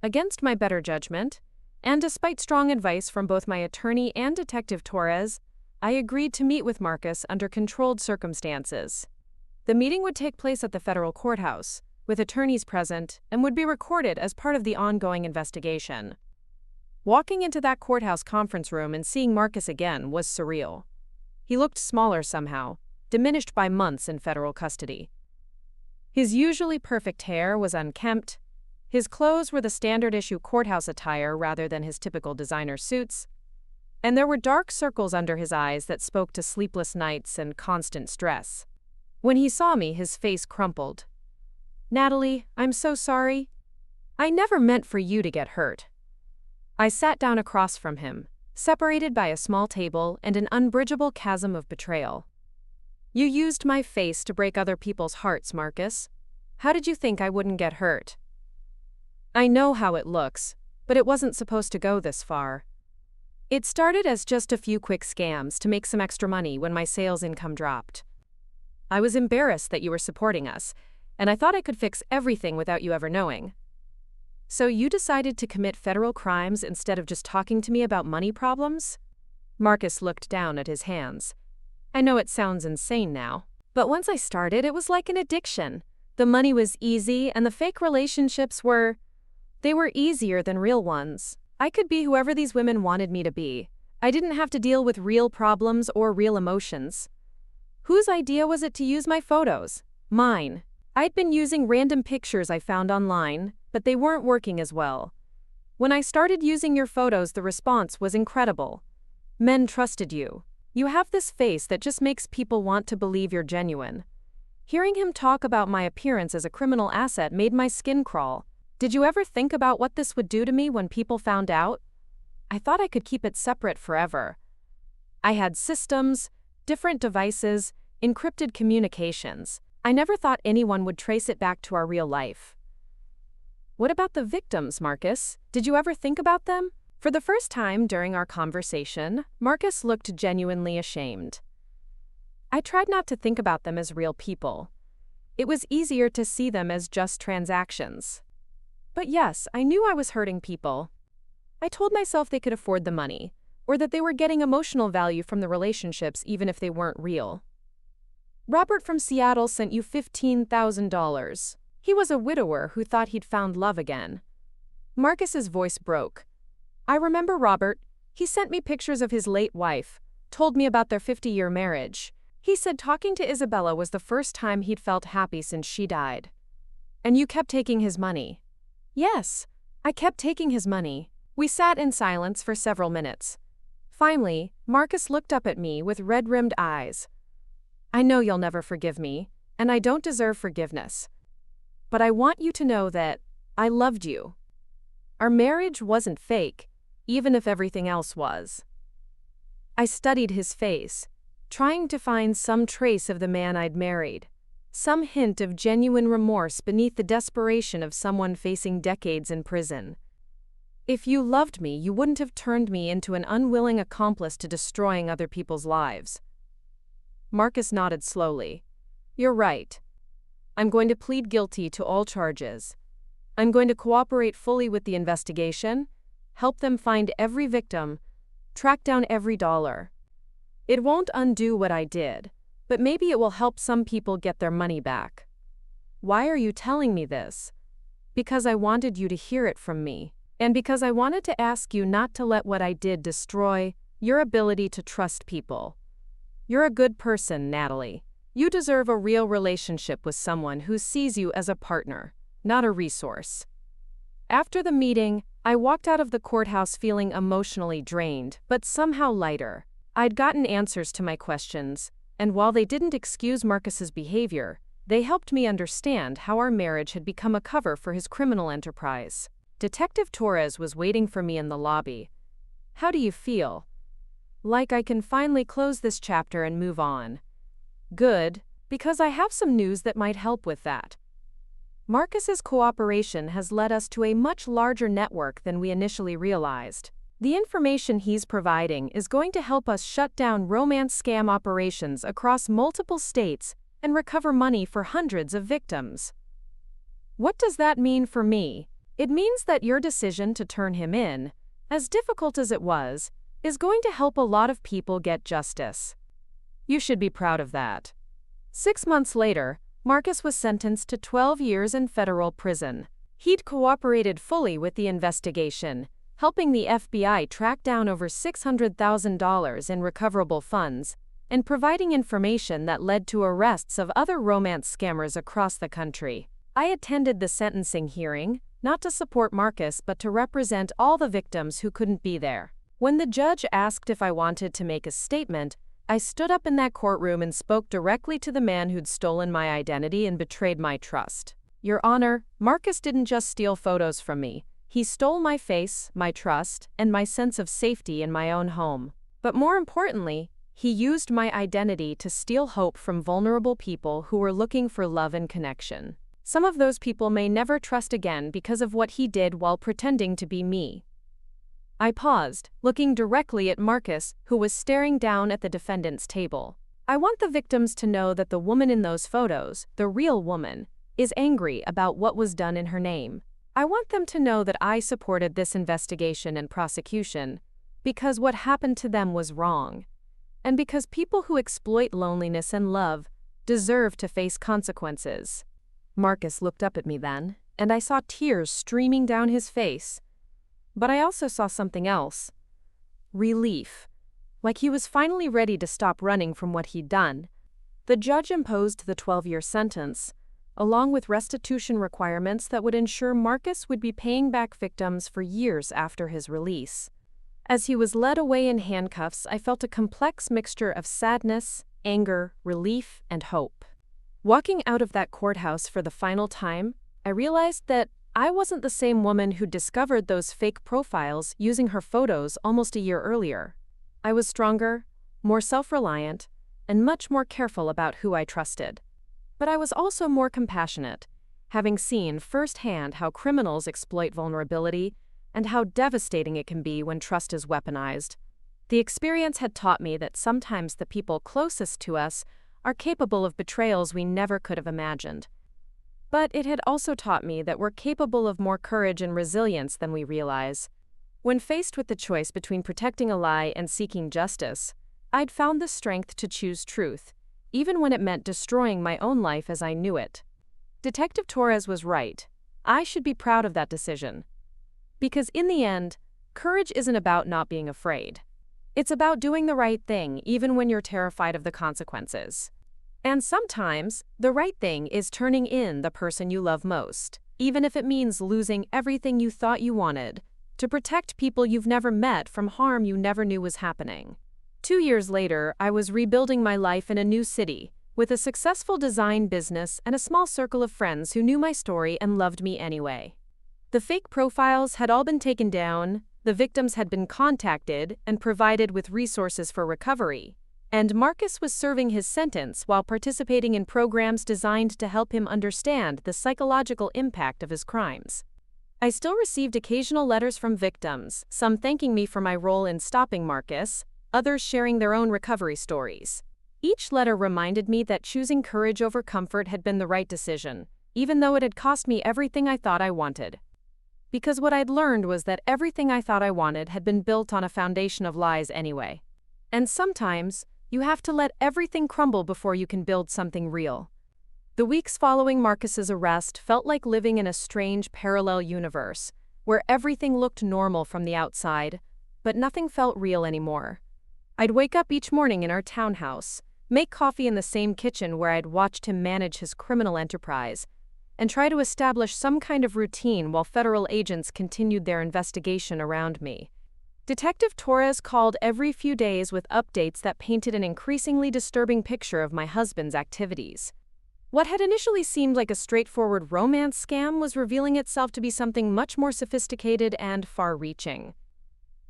Speaker 1: Against my better judgment, and despite strong advice from both my attorney and Detective Torres, I agreed to meet with Marcus under controlled circumstances. The meeting would take place at the federal courthouse, with attorneys present, and would be recorded as part of the ongoing investigation. Walking into that courthouse conference room and seeing Marcus again was surreal. He looked smaller somehow, diminished by months in federal custody. His usually perfect hair was unkempt. His clothes were the standard-issue courthouse attire rather than his typical designer suits, and there were dark circles under his eyes that spoke to sleepless nights and constant stress. When he saw me, his face crumpled. "Natalie, I'm so sorry. I never meant for you to get hurt." I sat down across from him, separated by a small table and an unbridgeable chasm of betrayal. "You used my face to break other people's hearts, Marcus. How did you think I wouldn't get hurt? I know how it looks, but it wasn't supposed to go this far. It started as just a few quick scams to make some extra money when my sales income dropped. I was embarrassed that you were supporting us, and I thought I could fix everything without you ever knowing. So you decided to commit federal crimes instead of just talking to me about money problems?" Marcus looked down at his hands. "I know it sounds insane now, but once I started, it was like an addiction. The money was easy, and the fake relationships were easier than real ones. I could be whoever these women wanted me to be. I didn't have to deal with real problems or real emotions. Whose idea was it to use my photos? Mine. I'd been using random pictures I found online, but they weren't working as well. When I started using your photos, the response was incredible. Men trusted you. You have this face that just makes people want to believe you're genuine." Hearing him talk about my appearance as a criminal asset made my skin crawl. "Did you ever think about what this would do to me when people found out? I thought I could keep it separate forever. I had systems, different devices, encrypted communications. I never thought anyone would trace it back to our real life." "What about the victims, Marcus? Did you ever think about them?" For the first time during our conversation, Marcus looked genuinely ashamed. I tried not to think about them as real people. It was easier to see them as just transactions. But yes, I knew I was hurting people. I told myself they could afford the money, or that they were getting emotional value from the relationships even if they weren't real. Robert from Seattle sent you $15,000. He was a widower who thought he'd found love again. Marcus's voice broke. I remember Robert. He sent me pictures of his late wife, told me about their 50-year marriage. He said talking to Isabella was the first time he'd felt happy since she died. And you kept taking his money. Yes, I kept taking his money. We sat in silence for several minutes. Finally, Marcus looked up at me with red-rimmed eyes. I know you'll never forgive me, and I don't deserve forgiveness. But I want you to know that I loved you. Our marriage wasn't fake, even if everything else was. I studied his face, trying to find some trace of the man I'd married, some hint of genuine remorse beneath the desperation of someone facing decades in prison. If you loved me, you wouldn't have turned me into an unwilling accomplice to destroying other people's lives. Marcus nodded slowly. You're right. I'm going to plead guilty to all charges. I'm going to cooperate fully with the investigation, help them find every victim, track down every dollar. It won't undo what I did, but maybe it will help some people get their money back. Why are you telling me this? Because I wanted you to hear it from me, and because I wanted to ask you not to let what I did destroy your ability to trust people. You're a good person, Natalie. You deserve a real relationship with someone who sees you as a partner, not a resource. After the meeting, I walked out of the courthouse feeling emotionally drained, but somehow lighter. I'd gotten answers to my questions, and while they didn't excuse Marcus's behavior, they helped me understand how our marriage had become a cover for his criminal enterprise. Detective Torres was waiting for me in the lobby. How do you feel? Like I can finally close this chapter and move on. Good, because I have some news that might help with that. Marcus's cooperation has led us to a much larger network than we initially realized. The information he's providing is going to help us shut down romance scam operations across multiple states and recover money for hundreds of victims. What does that mean for me? It means that your decision to turn him in, as difficult as it was, is going to help a lot of people get justice. You should be proud of that. 6 months later, Marcus was sentenced to 12 years in federal prison. He'd cooperated fully with the investigation, helping the FBI track down over $600,000 in recoverable funds, and providing information that led to arrests of other romance scammers across the country. I attended the sentencing hearing, not to support Marcus but to represent all the victims who couldn't be there. When the judge asked if I wanted to make a statement, I stood up in that courtroom and spoke directly to the man who'd stolen my identity and betrayed my trust. Your Honor, Marcus didn't just steal photos from me. He stole my face, my trust, and my sense of safety in my own home. But more importantly, he used my identity to steal hope from vulnerable people who were looking for love and connection. Some of those people may never trust again because of what he did while pretending to be me. I paused, looking directly at Marcus, who was staring down at the defendant's table. I want the victims to know that the woman in those photos, the real woman, is angry about what was done in her name. I want them to know that I supported this investigation and prosecution because what happened to them was wrong, and because people who exploit loneliness and love deserve to face consequences. Marcus looked up at me then, and I saw tears streaming down his face. But I also saw something else. Relief. Like he was finally ready to stop running from what he'd done. The judge imposed the 12-year sentence, along with restitution requirements that would ensure Marcus would be paying back victims for years after his release. As he was led away in handcuffs, I felt a complex mixture of sadness, anger, relief, and hope. Walking out of that courthouse for the final time, I realized that I wasn't the same woman who discovered those fake profiles using her photos almost a year earlier. I was stronger, more self-reliant, and much more careful about who I trusted. But I was also more compassionate, having seen firsthand how criminals exploit vulnerability and how devastating it can be when trust is weaponized. The experience had taught me that sometimes the people closest to us are capable of betrayals we never could have imagined. But it had also taught me that we're capable of more courage and resilience than we realize. When faced with the choice between protecting a lie and seeking justice, I'd found the strength to choose truth, even when it meant destroying my own life as I knew it. Detective Torres was right. I should be proud of that decision. Because in the end, courage isn't about not being afraid. It's about doing the right thing even when you're terrified of the consequences. And sometimes, the right thing is turning in the person you love most, even if it means losing everything you thought you wanted, to protect people you've never met from harm you never knew was happening. 2 years later, I was rebuilding my life in a new city, with a successful design business and a small circle of friends who knew my story and loved me anyway. The fake profiles had all been taken down, the victims had been contacted and provided with resources for recovery, and Marcus was serving his sentence while participating in programs designed to help him understand the psychological impact of his crimes. I still received occasional letters from victims, some thanking me for my role in stopping Marcus, others sharing their own recovery stories. Each letter reminded me that choosing courage over comfort had been the right decision, even though it had cost me everything I thought I wanted. Because what I'd learned was that everything I thought I wanted had been built on a foundation of lies anyway. And sometimes, you have to let everything crumble before you can build something real. The weeks following Marcus's arrest felt like living in a strange parallel universe, where everything looked normal from the outside, but nothing felt real anymore. I'd wake up each morning in our townhouse, make coffee in the same kitchen where I'd watched him manage his criminal enterprise, and try to establish some kind of routine while federal agents continued their investigation around me. Detective Torres called every few days with updates that painted an increasingly disturbing picture of my husband's activities. What had initially seemed like a straightforward romance scam was revealing itself to be something much more sophisticated and far-reaching.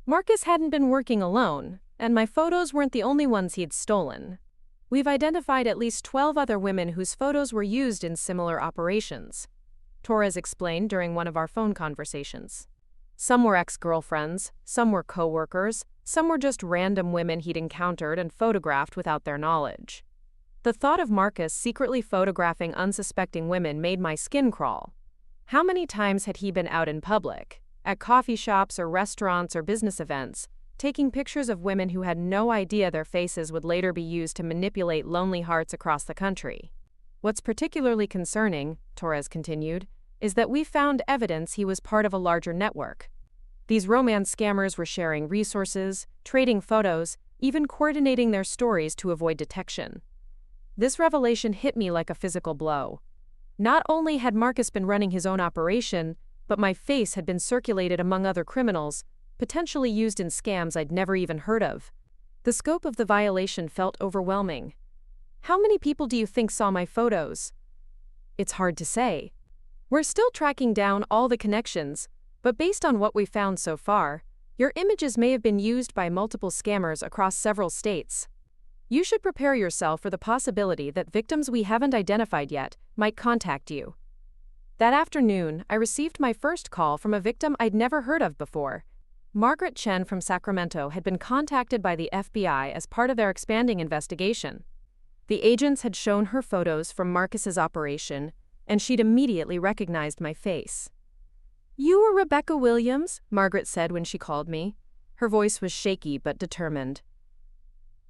Speaker 1: Marcus hadn't been working alone, and my photos weren't the only ones he'd stolen. We've identified at least 12 other women whose photos were used in similar operations, Torres explained during one of our phone conversations. Some were ex-girlfriends, some were co-workers, some were just random women he'd encountered and photographed without their knowledge. The thought of Marcus secretly photographing unsuspecting women made my skin crawl. How many times had he been out in public, at coffee shops or restaurants or business events, taking pictures of women who had no idea their faces would later be used to manipulate lonely hearts across the country? What's particularly concerning, Torres continued, is that we found evidence he was part of a larger network. These romance scammers were sharing resources, trading photos, even coordinating their stories to avoid detection. This revelation hit me like a physical blow. Not only had Marcus been running his own operation, but my face had been circulated among other criminals, potentially used in scams I'd never even heard of. The scope of the violation felt overwhelming. How many people do you think saw my photos? It's hard to say. We're still tracking down all the connections, but based on what we found so far, your images may have been used by multiple scammers across several states. You should prepare yourself for the possibility that victims we haven't identified yet might contact you. That afternoon, I received my first call from a victim I'd never heard of before. Margaret Chen from Sacramento had been contacted by the FBI as part of their expanding investigation. The agents had shown her photos from Marcus's operation, and she'd immediately recognized my face. "You were Rebecca Williams," Margaret said when she called me. Her voice was shaky but determined.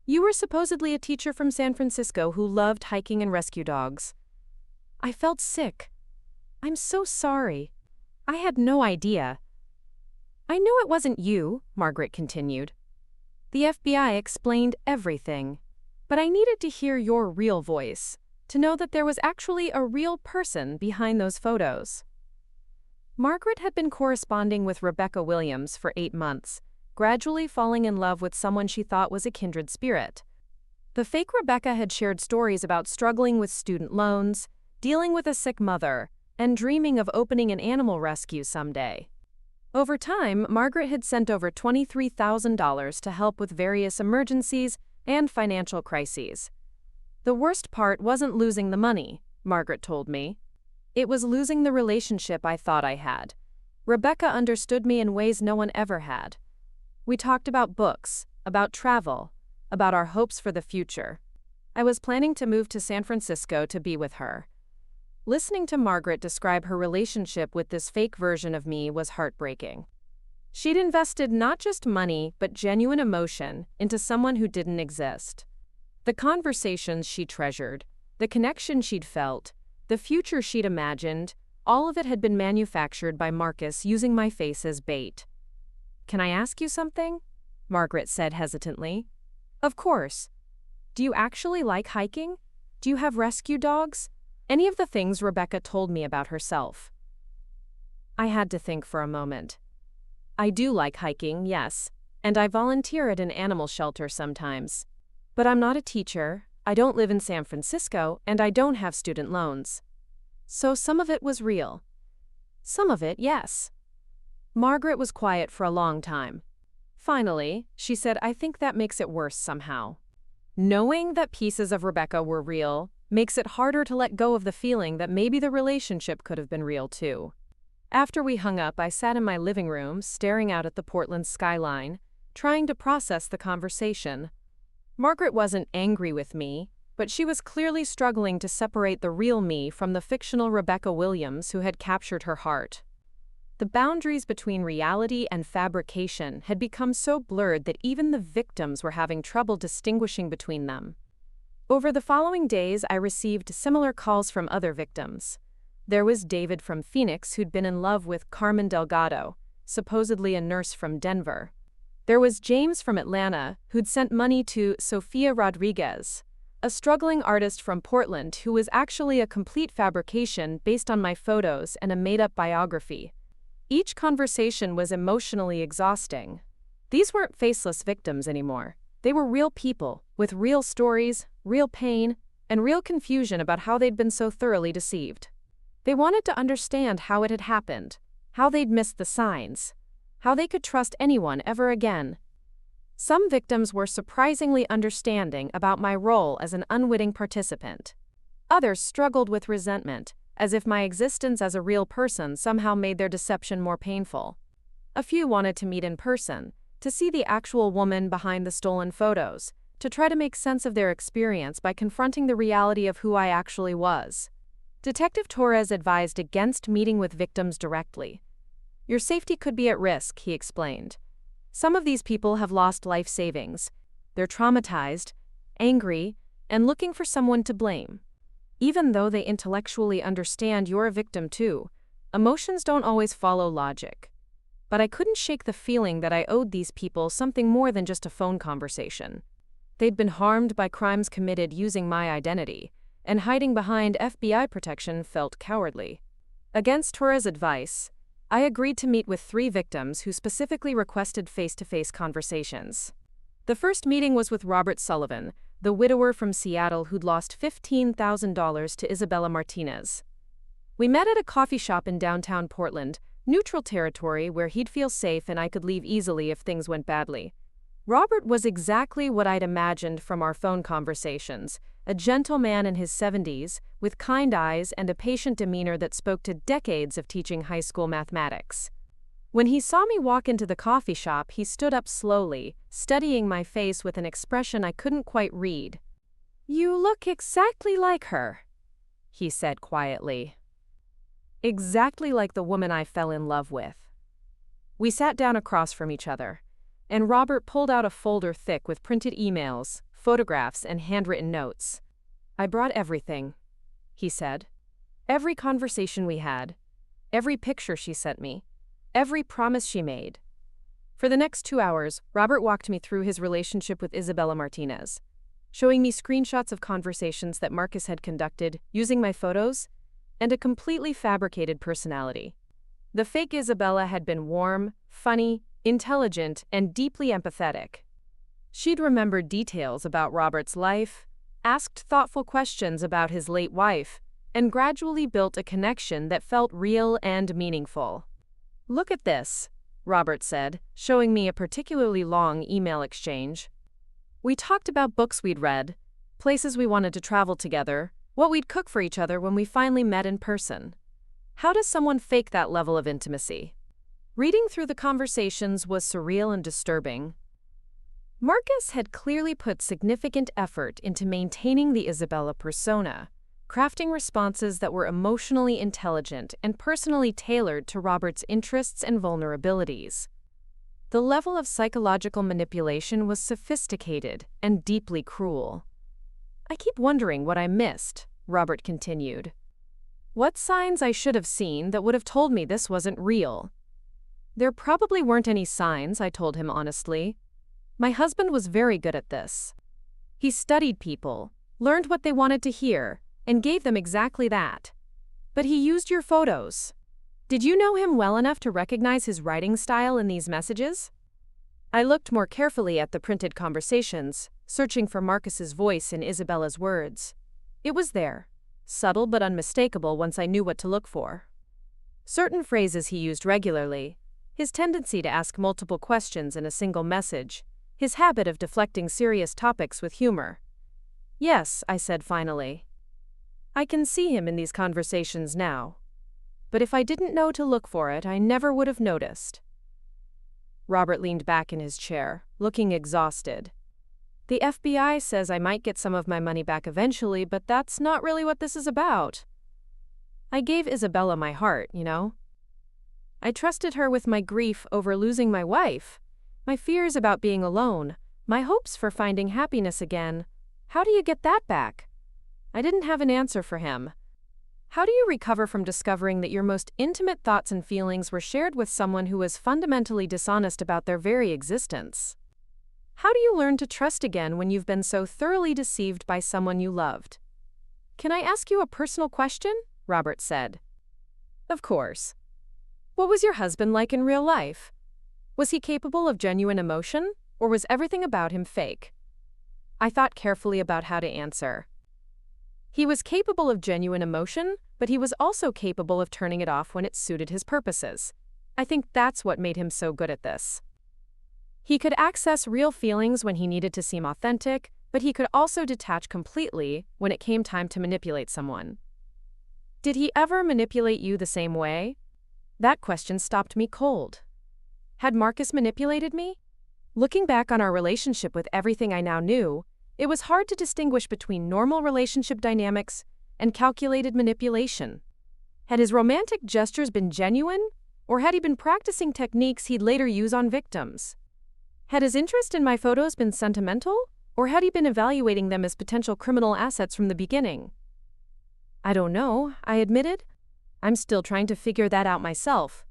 Speaker 1: "You were supposedly a teacher from San Francisco who loved hiking and rescue dogs." I felt sick. "I'm so sorry. I had no idea." "I knew it wasn't you," Margaret continued. "The FBI explained everything. But I needed to hear your real voice, to know that there was actually a real person behind those photos." Margaret had been corresponding with Rebecca Williams for 8 months, gradually falling in love with someone she thought was a kindred spirit. The fake Rebecca had shared stories about struggling with student loans, dealing with a sick mother, and dreaming of opening an animal rescue someday. Over time, Margaret had sent over $23,000 to help with various emergencies and financial crises. The worst part wasn't losing the money, Margaret told me. It was losing the relationship I thought I had. Rebecca understood me in ways no one ever had. We talked about books, about travel, about our hopes for the future. I was planning to move to San Francisco to be with her. Listening to Margaret describe her relationship with this fake version of me was heartbreaking. She'd invested not just money, but genuine emotion into someone who didn't exist. The conversations she treasured, the connection she'd felt, the future she'd imagined, all of it had been manufactured by Marcus using my face as bait. "Can I ask you something?" Margaret said hesitantly. "Of course. Do you actually like hiking? Do you have rescue dogs? Any of the things Rebecca told me about herself." I had to think for a moment. "I do like hiking, yes, and I volunteer at an animal shelter sometimes. But I'm not a teacher, I don't live in San Francisco, and I don't have student loans. So some of it was real. Some of it, yes." Margaret was quiet for a long time. Finally, she said, "I think that makes it worse somehow. Knowing that pieces of Rebecca were real makes it harder to let go of the feeling that maybe the relationship could have been real too." After we hung up, I sat in my living room, staring out at the Portland skyline, trying to process the conversation. Margaret wasn't angry with me, but she was clearly struggling to separate the real me from the fictional Rebecca Williams who had captured her heart. The boundaries between reality and fabrication had become so blurred that even the victims were having trouble distinguishing between them. Over the following days, I received similar calls from other victims. There was David from Phoenix who'd been in love with Carmen Delgado, supposedly a nurse from Denver. There was James from Atlanta who'd sent money to Sofia Rodriguez, a struggling artist from Portland who was actually a complete fabrication based on my photos and a made-up biography. Each conversation was emotionally exhausting. These weren't faceless victims anymore. They were real people, with real stories, real pain, and real confusion about how they'd been so thoroughly deceived. They wanted to understand how it had happened, how they'd missed the signs, how they could trust anyone ever again. Some victims were surprisingly understanding about my role as an unwitting participant. Others struggled with resentment, as if my existence as a real person somehow made their deception more painful. A few wanted to meet in person, to see the actual woman behind the stolen photos, to try to make sense of their experience by confronting the reality of who I actually was. Detective Torres advised against meeting with victims directly. "Your safety could be at risk," he explained. "Some of these people have lost life savings. They're traumatized, angry, and looking for someone to blame. Even though they intellectually understand you're a victim too, emotions don't always follow logic." But I couldn't shake the feeling that I owed these people something more than just a phone conversation. They'd been harmed by crimes committed using my identity, and hiding behind FBI protection felt cowardly. Against Torres' advice, I agreed to meet with 3 victims who specifically requested face-to-face conversations. The first meeting was with Robert Sullivan, the widower from Seattle who'd lost $15,000 to Isabella Martinez. We met at a coffee shop in downtown Portland, neutral territory where he'd feel safe and I could leave easily if things went badly. Robert was exactly what I'd imagined from our phone conversations, a gentle man in his 70s, with kind eyes and a patient demeanor that spoke to decades of teaching high school mathematics. When he saw me walk into the coffee shop, he stood up slowly, studying my face with an expression I couldn't quite read. "You look exactly like her," he said quietly. Exactly like the woman I fell in love with. We sat down across from each other, and Robert pulled out a folder thick with printed emails, photographs, and handwritten notes. "I brought everything," he said. "Every conversation we had, every picture she sent me, every promise she made." For the next 2 hours, Robert walked me through his relationship with Isabella Martinez, showing me screenshots of conversations that Marcus had conducted using my photos and a completely fabricated personality. The fake Isabella had been warm, funny, intelligent, and deeply empathetic. She'd remembered details about Robert's life, asked thoughtful questions about his late wife, and gradually built a connection that felt real and meaningful. "Look at this," Robert said, showing me a particularly long email exchange. "We talked about books we'd read, places we wanted to travel together, what we'd cook for each other when we finally met in person. How does someone fake that level of intimacy?" Reading through the conversations was surreal and disturbing. Marcus had clearly put significant effort into maintaining the Isabella persona, crafting responses that were emotionally intelligent and personally tailored to Robert's interests and vulnerabilities. The level of psychological manipulation was sophisticated and deeply cruel. I keep wondering what I missed, Robert continued. What signs I should have seen that would have told me this wasn't real? There probably weren't any signs, I told him honestly. My husband was very good at this. He studied people, learned what they wanted to hear, and gave them exactly that. But he used your photos. Did you know him well enough to recognize his writing style in these messages? I looked more carefully at the printed conversations, searching for Marcus's voice in Isabella's words. It was there, subtle but unmistakable once I knew what to look for. Certain phrases he used regularly, his tendency to ask multiple questions in a single message, his habit of deflecting serious topics with humor. Yes, I said finally. I can see him in these conversations now. But if I didn't know to look for it, I never would have noticed. Robert leaned back in his chair, looking exhausted. The FBI says I might get some of my money back eventually, but that's not really what this is about. I gave Isabella my heart, you know. I trusted her with my grief over losing my wife, my fears about being alone, my hopes for finding happiness again. How do you get that back? I didn't have an answer for him. How do you recover from discovering that your most intimate thoughts and feelings were shared with someone who was fundamentally dishonest about their very existence? How do you learn to trust again when you've been so thoroughly deceived by someone you loved? Can I ask you a personal question? Robert said. Of course. What was your husband like in real life? Was he capable of genuine emotion, or was everything about him fake? I thought carefully about how to answer. He was capable of genuine emotion, but he was also capable of turning it off when it suited his purposes. I think that's what made him so good at this. He could access real feelings when he needed to seem authentic, but he could also detach completely when it came time to manipulate someone. Did he ever manipulate you the same way? That question stopped me cold. Had Marcus manipulated me? Looking back on our relationship with everything I now knew, it was hard to distinguish between normal relationship dynamics and calculated manipulation. Had his romantic gestures been genuine, or had he been practicing techniques he'd later use on victims? Had his interest in my photos been sentimental, or had he been evaluating them as potential criminal assets from the beginning? I don't know, I admitted. I'm still trying to figure that out myself.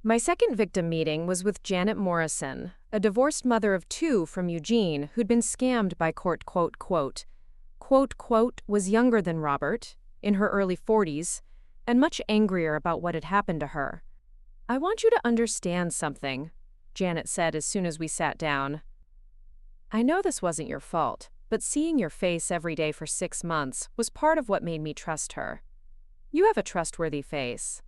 Speaker 1: My second victim meeting was with Janet Morrison, a divorced mother of two from Eugene who'd been scammed by was younger than Robert, in her early 40s, and much angrier about what had happened to her. I want you to understand something, Janet said as soon as we sat down. I know this wasn't your fault, but seeing your face every day for 6 months was part of what made me trust her. You have a trustworthy face.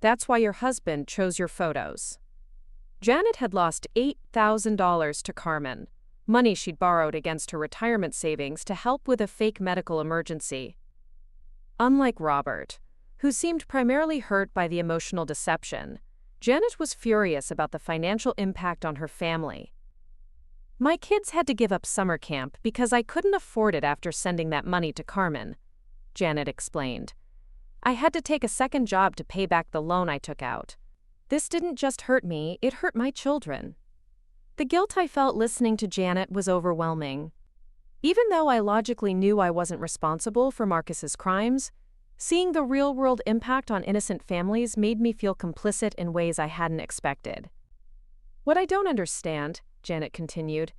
Speaker 1: That's why your husband chose your photos. Janet had lost $8,000 to Carmen, money she'd borrowed against her retirement savings to help with a fake medical emergency. Unlike Robert, who seemed primarily hurt by the emotional deception, Janet was furious about the financial impact on her family. My kids had to give up summer camp because I couldn't afford it after sending that money to Carmen, Janet explained. I had to take a second job to pay back the loan I took out. This didn't just hurt me, it hurt my children. The guilt I felt listening to Janet was overwhelming. Even though I logically knew I wasn't responsible for Marcus's crimes, seeing the real-world impact on innocent families made me feel complicit in ways I hadn't expected. What I don't understand, Janet continued,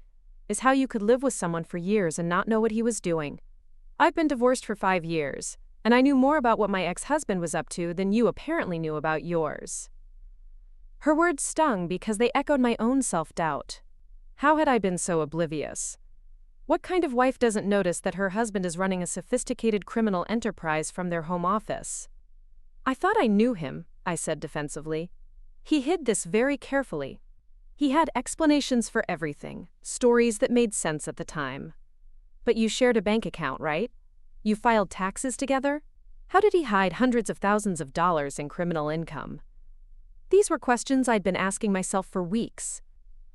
Speaker 1: is how you could live with someone for years and not know what he was doing. I've been divorced for 5 years, and I knew more about what my ex-husband was up to than you apparently knew about yours. Her words stung because they echoed my own self-doubt. How had I been so oblivious? What kind of wife doesn't notice that her husband is running a sophisticated criminal enterprise from their home office? I thought I knew him, I said defensively. He hid this very carefully. He had explanations for everything, stories that made sense at the time. But you shared a bank account, right? You filed taxes together? How did he hide hundreds of thousands of dollars in criminal income? These were questions I'd been asking myself for weeks.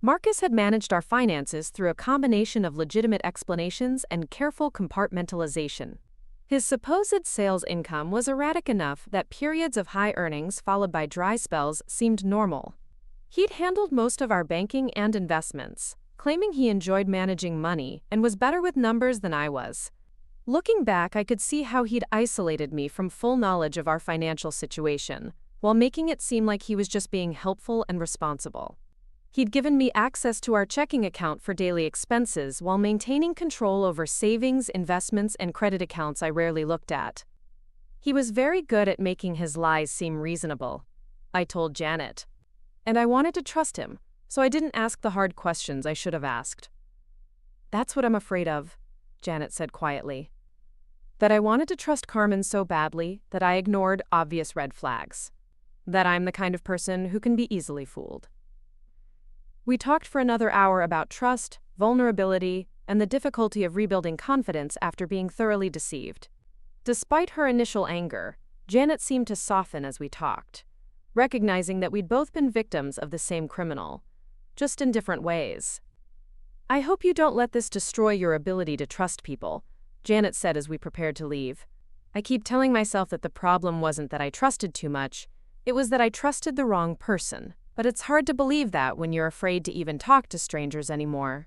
Speaker 1: Marcus had managed our finances through a combination of legitimate explanations and careful compartmentalization. His supposed sales income was erratic enough that periods of high earnings followed by dry spells seemed normal. He'd handled most of our banking and investments, claiming he enjoyed managing money and was better with numbers than I was. Looking back, I could see how he'd isolated me from full knowledge of our financial situation, while making it seem like he was just being helpful and responsible. He'd given me access to our checking account for daily expenses while maintaining control over savings, investments, and credit accounts I rarely looked at. He was very good at making his lies seem reasonable, I told Janet. And I wanted to trust him, so I didn't ask the hard questions I should have asked. That's what I'm afraid of, Janet said quietly. That I wanted to trust Carmen so badly that I ignored obvious red flags. That I'm the kind of person who can be easily fooled. We talked for another hour about trust, vulnerability, and the difficulty of rebuilding confidence after being thoroughly deceived. Despite her initial anger, Janet seemed to soften as we talked, recognizing that we'd both been victims of the same criminal, just in different ways. I hope you don't let this destroy your ability to trust people, Janet said as we prepared to leave. I keep telling myself that the problem wasn't that I trusted too much, it was that I trusted the wrong person. But it's hard to believe that when you're afraid to even talk to strangers anymore.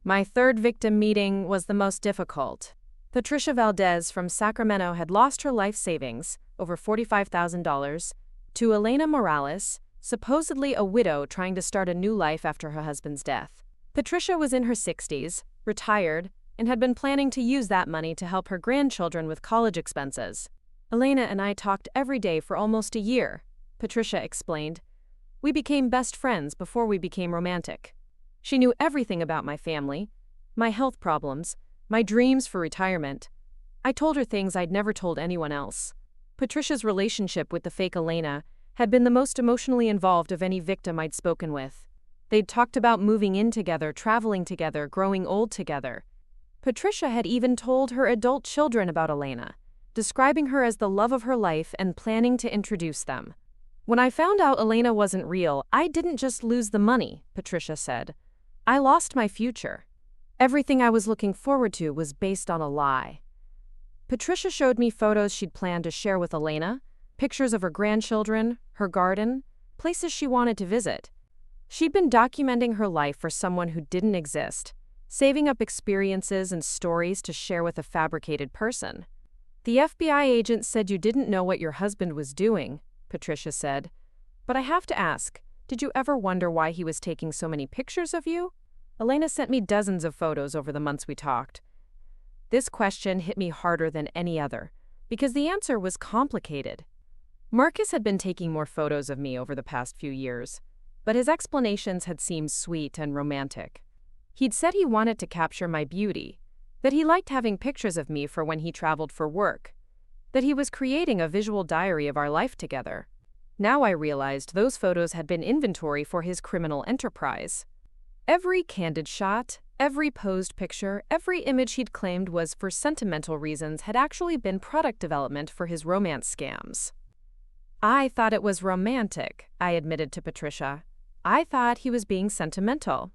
Speaker 1: My third victim meeting was the most difficult. Patricia Valdez from Sacramento had lost her life savings, over $45,000, to Elena Morales, supposedly a widow trying to start a new life after her husband's death. Patricia was in her 60s, retired, and had been planning to use that money to help her grandchildren with college expenses. Elena and I talked every day for almost a year, Patricia explained. We became best friends before we became romantic. She knew everything about my family, my health problems, my dreams for retirement. I told her things I'd never told anyone else. Patricia's relationship with the fake Elena had been the most emotionally involved of any victim I'd spoken with. They'd talked about moving in together, traveling together, growing old together. Patricia had even told her adult children about Elena, describing her as the love of her life and planning to introduce them. When I found out Elena wasn't real, I didn't just lose the money, Patricia said. I lost my future. Everything I was looking forward to was based on a lie. Patricia showed me photos she'd planned to share with Elena, pictures of her grandchildren, her garden, places she wanted to visit. She'd been documenting her life for someone who didn't exist, saving up experiences and stories to share with a fabricated person. The FBI agent said you didn't know what your husband was doing, Patricia said. But I have to ask, did you ever wonder why he was taking so many pictures of you? Elena sent me dozens of photos over the months we talked. This question hit me harder than any other, because the answer was complicated. Marcus had been taking more photos of me over the past few years, but his explanations had seemed sweet and romantic. He'd said he wanted to capture my beauty, that he liked having pictures of me for when he traveled for work, that he was creating a visual diary of our life together. Now I realized those photos had been inventory for his criminal enterprise. Every candid shot, every posed picture, every image he'd claimed was for sentimental reasons had actually been product development for his romance scams. I thought it was romantic, I admitted to Patricia. I thought he was being sentimental.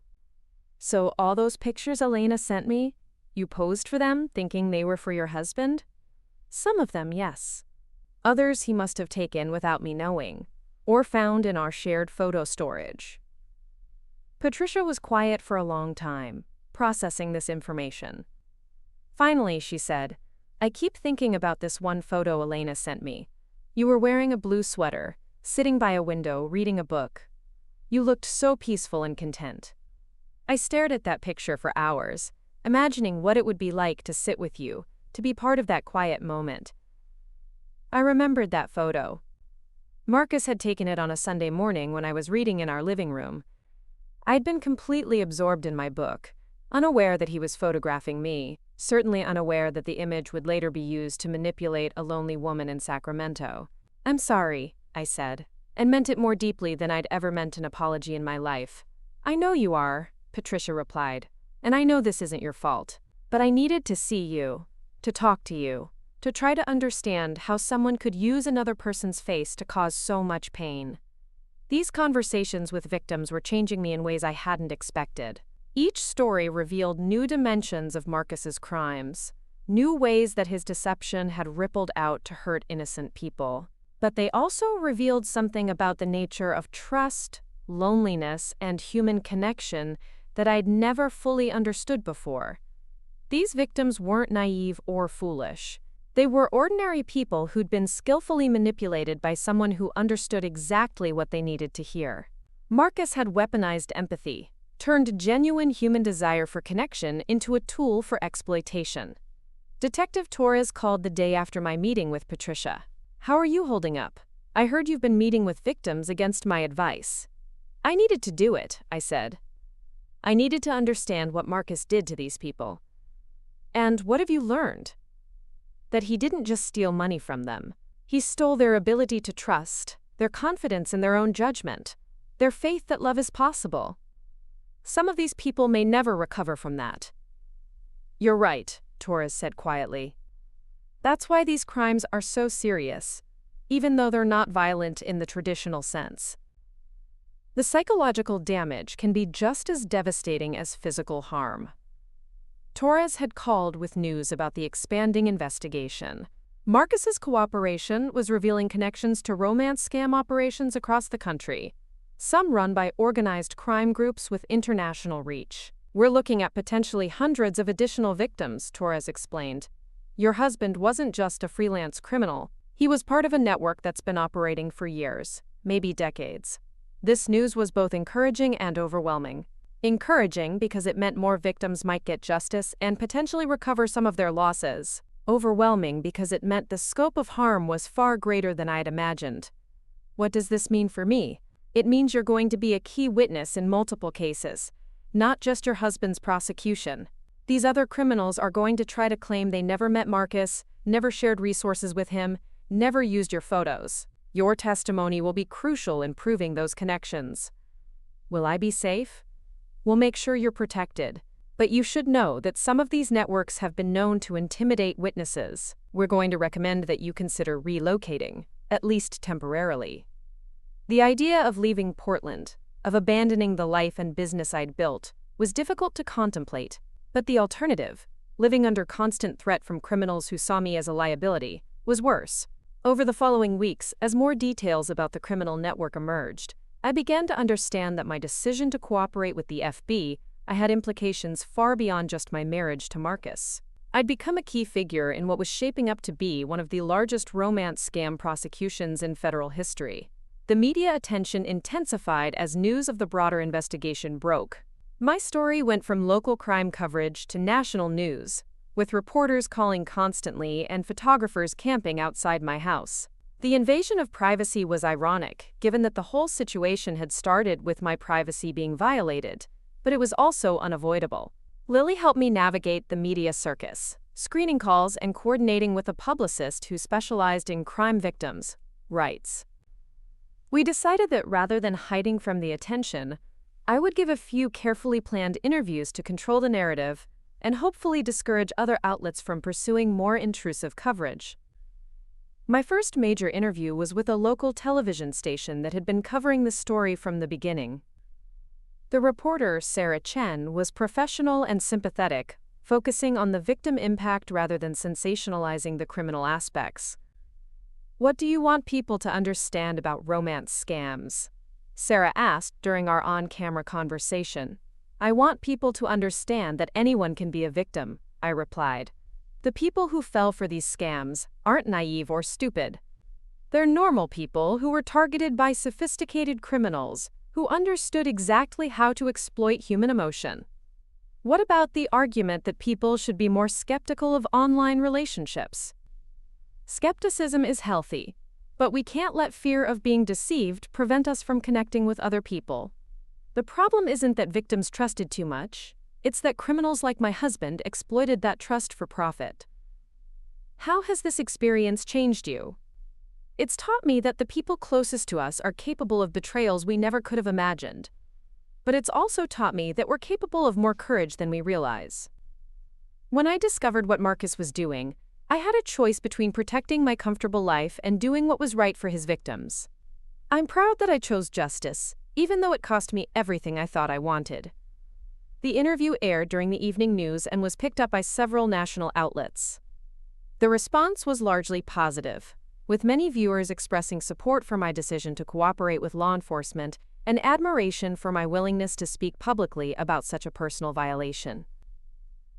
Speaker 1: So all those pictures Elena sent me, you posed for them thinking they were for your husband? Some of them, yes. Others he must have taken without me knowing, or found in our shared photo storage. Patricia was quiet for a long time, processing this information. Finally, she said, I keep thinking about this one photo Elena sent me. You were wearing a blue sweater, sitting by a window, reading a book. You looked so peaceful and content. I stared at that picture for hours, imagining what it would be like to sit with you, to be part of that quiet moment. I remembered that photo. Marcus had taken it on a Sunday morning when I was reading in our living room. I'd been completely absorbed in my book, unaware that he was photographing me, certainly unaware that the image would later be used to manipulate a lonely woman in Sacramento. I'm sorry, I said, and meant it more deeply than I'd ever meant an apology in my life. I know you are, Patricia replied, and I know this isn't your fault, but I needed to see you, to talk to you, to try to understand how someone could use another person's face to cause so much pain. These conversations with victims were changing me in ways I hadn't expected. Each story revealed new dimensions of Marcus's crimes, new ways that his deception had rippled out to hurt innocent people. But they also revealed something about the nature of trust, loneliness, and human connection that I'd never fully understood before. These victims weren't naive or foolish. They were ordinary people who'd been skillfully manipulated by someone who understood exactly what they needed to hear. Marcus had weaponized empathy, turned genuine human desire for connection into a tool for exploitation. Detective Torres called the day after my meeting with Patricia. "How are you holding up? I heard you've been meeting with victims against my advice." "I needed to do it," I said. "I needed to understand what Marcus did to these people." "And what have you learned?" "That he didn't just steal money from them. He stole their ability to trust, their confidence in their own judgment, their faith that love is possible. Some of these people may never recover from that." "You're right," Torres said quietly. "That's why these crimes are so serious, even though they're not violent in the traditional sense. The psychological damage can be just as devastating as physical harm." Torres had called with news about the expanding investigation. Marcus's cooperation was revealing connections to romance scam operations across the country, some run by organized crime groups with international reach. "We're looking at potentially hundreds of additional victims," Torres explained. "Your husband wasn't just a freelance criminal. He was part of a network that's been operating for years, maybe decades." This news was both encouraging and overwhelming. Encouraging because it meant more victims might get justice and potentially recover some of their losses. Overwhelming because it meant the scope of harm was far greater than I'd imagined. "What does this mean for me?" "It means you're going to be a key witness in multiple cases, not just your husband's prosecution. These other criminals are going to try to claim they never met Marcus, never shared resources with him, never used your photos. Your testimony will be crucial in proving those connections." "Will I be safe?" "We'll make sure you're protected. But you should know that some of these networks have been known to intimidate witnesses. We're going to recommend that you consider relocating, at least temporarily." The idea of leaving Portland, of abandoning the life and business I'd built, was difficult to contemplate. But the alternative, living under constant threat from criminals who saw me as a liability, was worse. Over the following weeks, as more details about the criminal network emerged, I began to understand that my decision to cooperate with the FB had implications far beyond just my marriage to Marcus. I'd become a key figure in what was shaping up to be one of the largest romance scam prosecutions in federal history. The media attention intensified as news of the broader investigation broke. My story went from local crime coverage to national news, with reporters calling constantly and photographers camping outside my house. The invasion of privacy was ironic, given that the whole situation had started with my privacy being violated, but it was also unavoidable. Lily helped me navigate the media circus, screening calls and coordinating with a publicist who specialized in crime victims' rights. We decided that rather than hiding from the attention, I would give a few carefully planned interviews to control the narrative and hopefully discourage other outlets from pursuing more intrusive coverage. My first major interview was with a local television station that had been covering the story from the beginning. The reporter, Sarah Chen, was professional and sympathetic, focusing on the victim impact rather than sensationalizing the criminal aspects. "What do you want people to understand about romance scams?" Sarah asked during our on-camera conversation. "I want people to understand that anyone can be a victim," I replied. "The people who fell for these scams aren't naive or stupid. They're normal people who were targeted by sophisticated criminals who understood exactly how to exploit human emotion." What about the argument that people should be more skeptical of online relationships? Skepticism is healthy, but we can't let fear of being deceived prevent us from connecting with other people. The problem isn't that victims trusted too much, it's that criminals like my husband exploited that trust for profit. How has this experience changed you? It's taught me that the people closest to us are capable of betrayals we never could have imagined. But it's also taught me that we're capable of more courage than we realize. When I discovered what Marcus was doing, I had a choice between protecting my comfortable life and doing what was right for his victims. I'm proud that I chose justice, even though it cost me everything I thought I wanted. The interview aired during the evening news and was picked up by several national outlets. The response was largely positive, with many viewers expressing support for my decision to cooperate with law enforcement and admiration for my willingness to speak publicly about such a personal violation.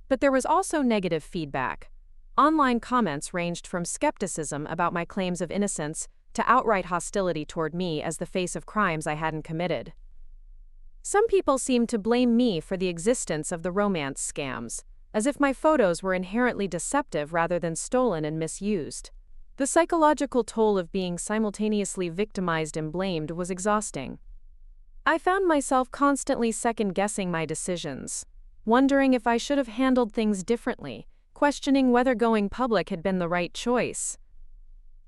Speaker 1: But there was also negative feedback. Online comments ranged from skepticism about my claims of innocence to outright hostility toward me as the face of crimes I hadn't committed. Some people seemed to blame me for the existence of the romance scams, as if my photos were inherently deceptive rather than stolen and misused. The psychological toll of being simultaneously victimized and blamed was exhausting. I found myself constantly second-guessing my decisions, wondering if I should have handled things differently, questioning whether going public had been the right choice.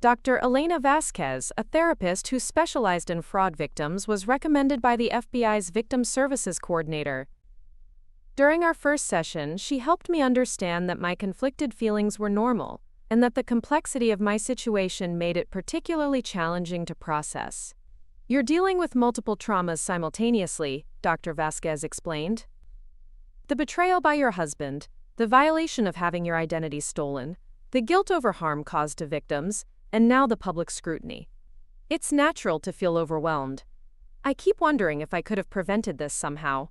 Speaker 1: Dr. Elena Vasquez, a therapist who specialized in fraud victims, was recommended by the FBI's Victim Services Coordinator. During our first session, she helped me understand that my conflicted feelings were normal, and that the complexity of my situation made it particularly challenging to process. "You're dealing with multiple traumas simultaneously," Dr. Vasquez explained. "The betrayal by your husband, the violation of having your identity stolen, the guilt over harm caused to victims, and now the public scrutiny. It's natural to feel overwhelmed. I keep wondering if I could have prevented this somehow.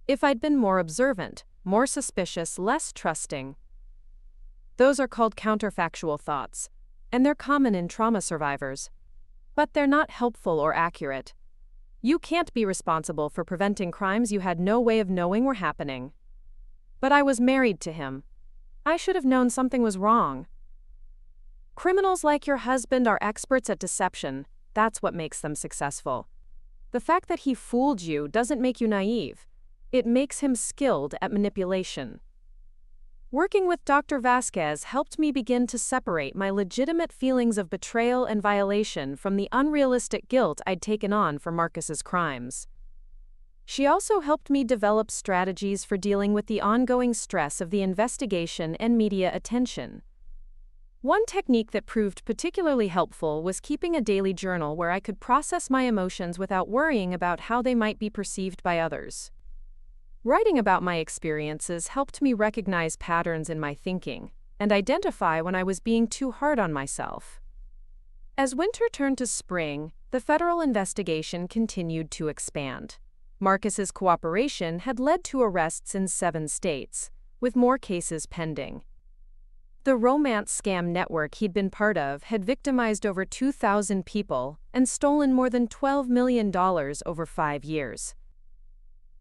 Speaker 1: If I'd been more observant, more suspicious, less trusting." Those are called counterfactual thoughts, and they're common in trauma survivors. But they're not helpful or accurate. You can't be responsible for preventing crimes you had no way of knowing were happening. But I was married to him. I should have known something was wrong. Criminals like your husband are experts at deception. That's what makes them successful. The fact that he fooled you doesn't make you naive. It makes him skilled at manipulation. Working with Dr. Vasquez helped me begin to separate my legitimate feelings of betrayal and violation from the unrealistic guilt I'd taken on for Marcus's crimes. She also helped me develop strategies for dealing with the ongoing stress of the investigation and media attention. One technique that proved particularly helpful was keeping a daily journal where I could process my emotions without worrying about how they might be perceived by others. Writing about my experiences helped me recognize patterns in my thinking and identify when I was being too hard on myself. As winter turned to spring, the federal investigation continued to expand. Marcus's cooperation had led to arrests in 7 states, with more cases pending. The romance scam network he'd been part of had victimized over 2,000 people and stolen more than $12 million over 5 years.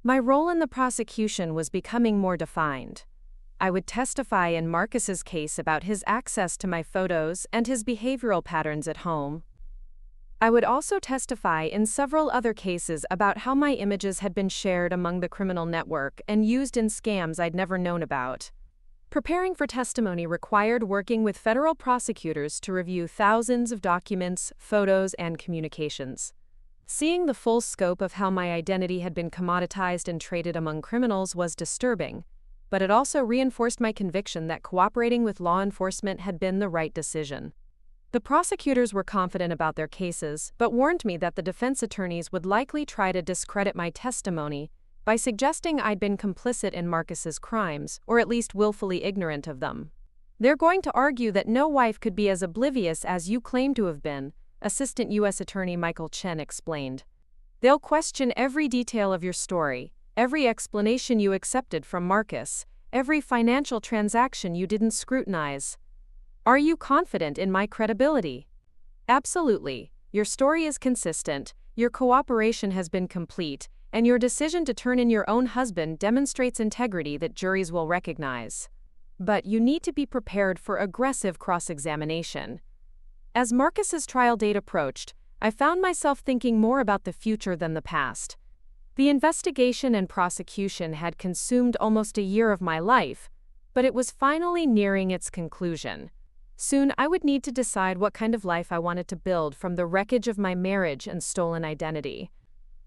Speaker 1: My role in the prosecution was becoming more defined. I would testify in Marcus's case about his access to my photos and his behavioral patterns at home. I would also testify in several other cases about how my images had been shared among the criminal network and used in scams I'd never known about. Preparing for testimony required working with federal prosecutors to review thousands of documents, photos, and communications. Seeing the full scope of how my identity had been commoditized and traded among criminals was disturbing, but it also reinforced my conviction that cooperating with law enforcement had been the right decision. The prosecutors were confident about their cases, but warned me that the defense attorneys would likely try to discredit my testimony by suggesting I'd been complicit in Marcus's crimes, or at least willfully ignorant of them. "They're going to argue that no wife could be as oblivious as you claim to have been," Assistant U.S. Attorney Michael Chen explained. "They'll question every detail of your story, every explanation you accepted from Marcus, every financial transaction you didn't scrutinize. Are you confident in my credibility?" "Absolutely. Your story is consistent, your cooperation has been complete, and your decision to turn in your own husband demonstrates integrity that juries will recognize. But you need to be prepared for aggressive cross-examination." As Marcus's trial date approached, I found myself thinking more about the future than the past. The investigation and prosecution had consumed almost a year of my life, but it was finally nearing its conclusion. Soon I would need to decide what kind of life I wanted to build from the wreckage of my marriage and stolen identity.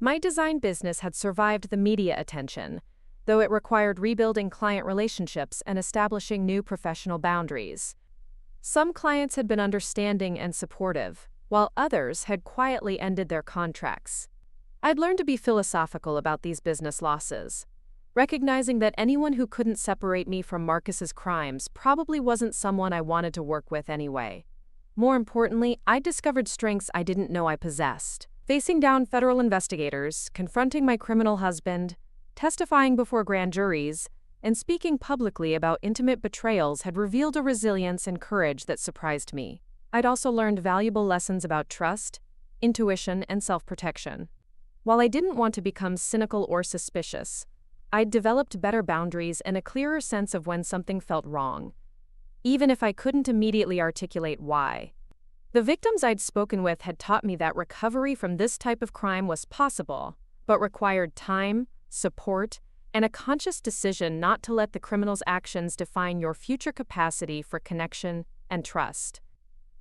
Speaker 1: My design business had survived the media attention, though it required rebuilding client relationships and establishing new professional boundaries. Some clients had been understanding and supportive, while others had quietly ended their contracts. I'd learned to be philosophical about these business losses, recognizing that anyone who couldn't separate me from Marcus's crimes probably wasn't someone I wanted to work with anyway. More importantly, I discovered strengths I didn't know I possessed: Facing down federal investigators, confronting my criminal husband, testifying before grand juries, and speaking publicly about intimate betrayals had revealed a resilience and courage that surprised me. I'd also learned valuable lessons about trust, intuition, and self-protection. While I didn't want to become cynical or suspicious, I'd developed better boundaries and a clearer sense of when something felt wrong, even if I couldn't immediately articulate why. The victims I'd spoken with had taught me that recovery from this type of crime was possible, but required time, support, and a conscious decision not to let the criminal's actions define your future capacity for connection and trust.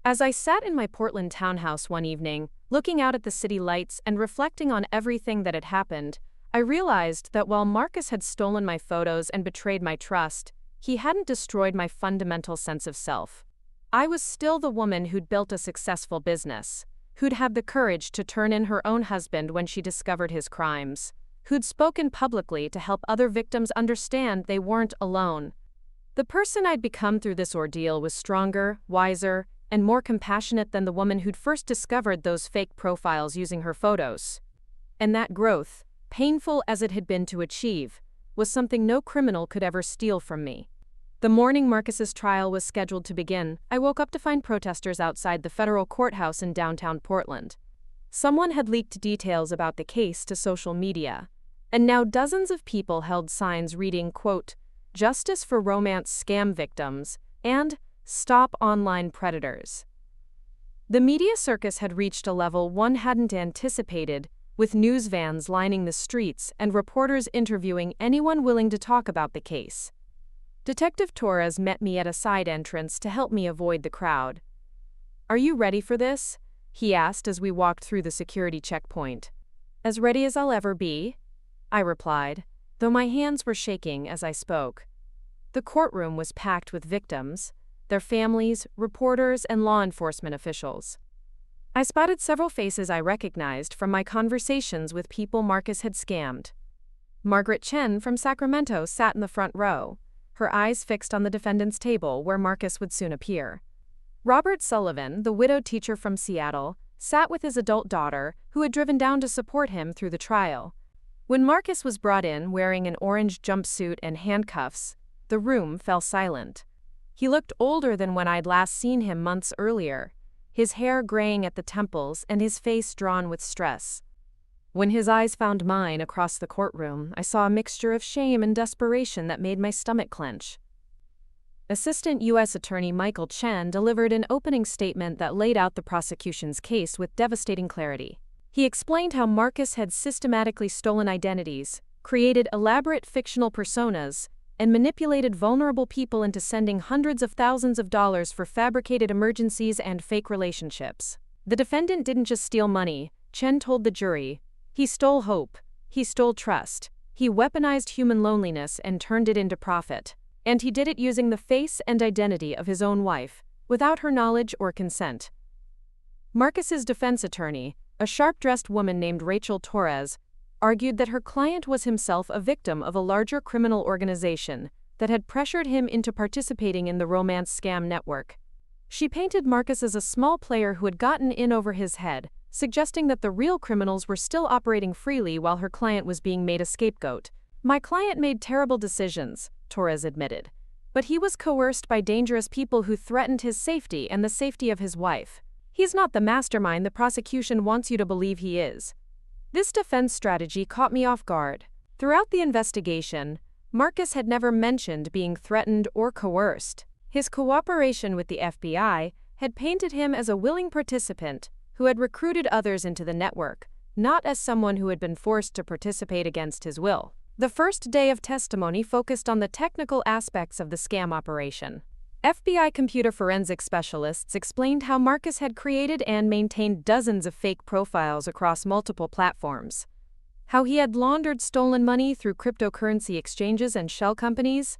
Speaker 1: As I sat in my Portland townhouse one evening, looking out at the city lights and reflecting on everything that had happened, I realized that while Marcus had stolen my photos and betrayed my trust, he hadn't destroyed my fundamental sense of self. I was still the woman who'd built a successful business, who'd had the courage to turn in her own husband when she discovered his crimes, who'd spoken publicly to help other victims understand they weren't alone. The person I'd become through this ordeal was stronger, wiser, and more compassionate than the woman who'd first discovered those fake profiles using her photos. And that growth, painful as it had been to achieve, was something no criminal could ever steal from me. The morning Marcus's trial was scheduled to begin, I woke up to find protesters outside the federal courthouse in downtown Portland. Someone had leaked details about the case to social media, and now dozens of people held signs reading, quote, "Justice for romance scam victims," and "Stop online predators." The media circus had reached a level one hadn't anticipated, with news vans lining the streets and reporters interviewing anyone willing to talk about the case. Detective Torres met me at a side entrance to help me avoid the crowd. "Are you ready for this?" he asked as we walked through the security checkpoint. "As ready as I'll ever be," I replied, though my hands were shaking as I spoke. The courtroom was packed with victims, their families, reporters, and law enforcement officials. I spotted several faces I recognized from my conversations with people Marcus had scammed. Margaret Chen from Sacramento sat in the front row, her eyes fixed on the defendant's table where Marcus would soon appear. Robert Sullivan, the widowed teacher from Seattle, sat with his adult daughter, who had driven down to support him through the trial. When Marcus was brought in wearing an orange jumpsuit and handcuffs, the room fell silent. He looked older than when I'd last seen him months earlier, his hair graying at the temples and his face drawn with stress. When his eyes found mine across the courtroom, I saw a mixture of shame and desperation that made my stomach clench. Assistant U.S. Attorney Michael Chen delivered an opening statement that laid out the prosecution's case with devastating clarity. He explained how Marcus had systematically stolen identities, created elaborate fictional personas, and manipulated vulnerable people into sending hundreds of thousands of dollars for fabricated emergencies and fake relationships. The defendant didn't just steal money, Chen told the jury. He stole hope, he stole trust, he weaponized human loneliness and turned it into profit. And he did it using the face and identity of his own wife, without her knowledge or consent. Marcus's defense attorney, a sharp-dressed woman named Rachel Torres, argued that her client was himself a victim of a larger criminal organization that had pressured him into participating in the romance scam network. She painted Marcus as a small player who had gotten in over his head, suggesting that the real criminals were still operating freely while her client was being made a scapegoat. "My client made terrible decisions," Torres admitted, "but he was coerced by dangerous people who threatened his safety and the safety of his wife. He's not the mastermind the prosecution wants you to believe he is." This defense strategy caught me off guard. Throughout the investigation, Marcus had never mentioned being threatened or coerced. His cooperation with the FBI had painted him as a willing participant who had recruited others into the network, not as someone who had been forced to participate against his will. The first day of testimony focused on the technical aspects of the scam operation. FBI computer forensics specialists explained how Marcus had created and maintained dozens of fake profiles across multiple platforms, how he had laundered stolen money through cryptocurrency exchanges and shell companies,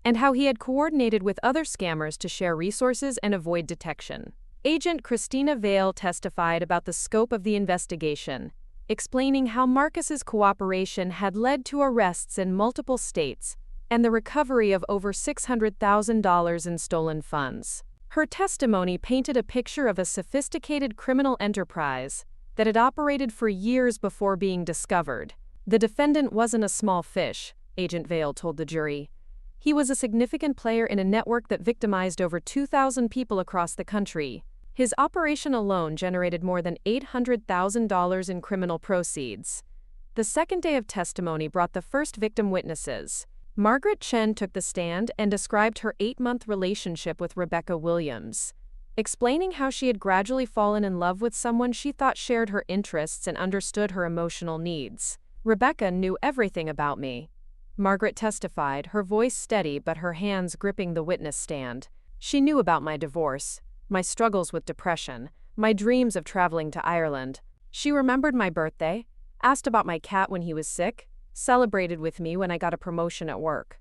Speaker 1: and how he had coordinated with other scammers to share resources and avoid detection. Agent Christina Vale testified about the scope of the investigation, explaining how Marcus's cooperation had led to arrests in multiple states and the recovery of over $600,000 in stolen funds. Her testimony painted a picture of a sophisticated criminal enterprise that it operated for years before being discovered. The defendant wasn't a small fish, Agent Vale told the jury. He was a significant player in a network that victimized over 2,000 people across the country. His operation alone generated more than $800,000 in criminal proceeds. The second day of testimony brought the first victim witnesses. Margaret Chen took the stand and described her 8-month relationship with Rebecca Williams, explaining how she had gradually fallen in love with someone she thought shared her interests and understood her emotional needs. Rebecca knew everything about me, Margaret testified, her voice steady but her hands gripping the witness stand. She knew about my divorce, my struggles with depression, my dreams of traveling to Ireland. She remembered my birthday, asked about my cat when he was sick, celebrated with me when I got a promotion at work.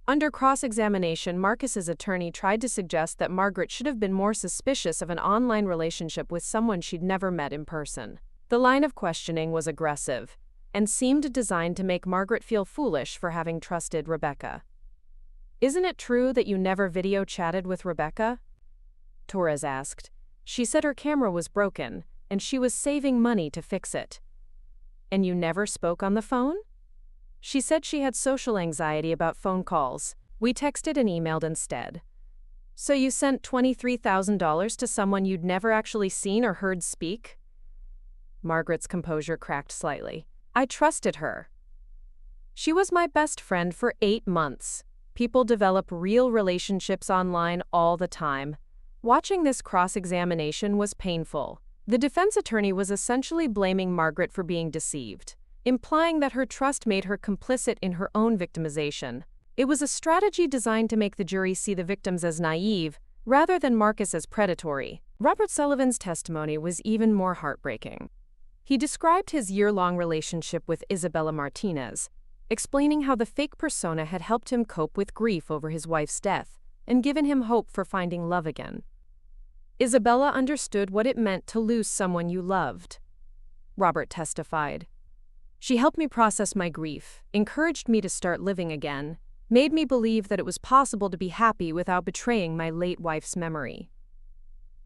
Speaker 1: Under cross-examination, Marcus's attorney tried to suggest that Margaret should have been more suspicious of an online relationship with someone she'd never met in person. The line of questioning was aggressive and seemed designed to make Margaret feel foolish for having trusted Rebecca. "Isn't it true that you never video chatted with Rebecca?" Torres asked. "She said her camera was broken, and she was saving money to fix it." "And you never spoke on the phone?" "She said she had social anxiety about phone calls. We texted and emailed instead." "So you sent $23,000 to someone you'd never actually seen or heard speak?" Margaret's composure cracked slightly. "I trusted her. She was my best friend for 8 months. People develop real relationships online all the time." Watching this cross-examination was painful. The defense attorney was essentially blaming Margaret for being deceived, implying that her trust made her complicit in her own victimization. It was a strategy designed to make the jury see the victims as naive, rather than Marcus as predatory. Robert Sullivan's testimony was even more heartbreaking. He described his year-long relationship with Isabella Martinez, explaining how the fake persona had helped him cope with grief over his wife's death and given him hope for finding love again. "Isabella understood what it meant to lose someone you loved," Robert testified. "She helped me process my grief, encouraged me to start living again, made me believe that it was possible to be happy without betraying my late wife's memory."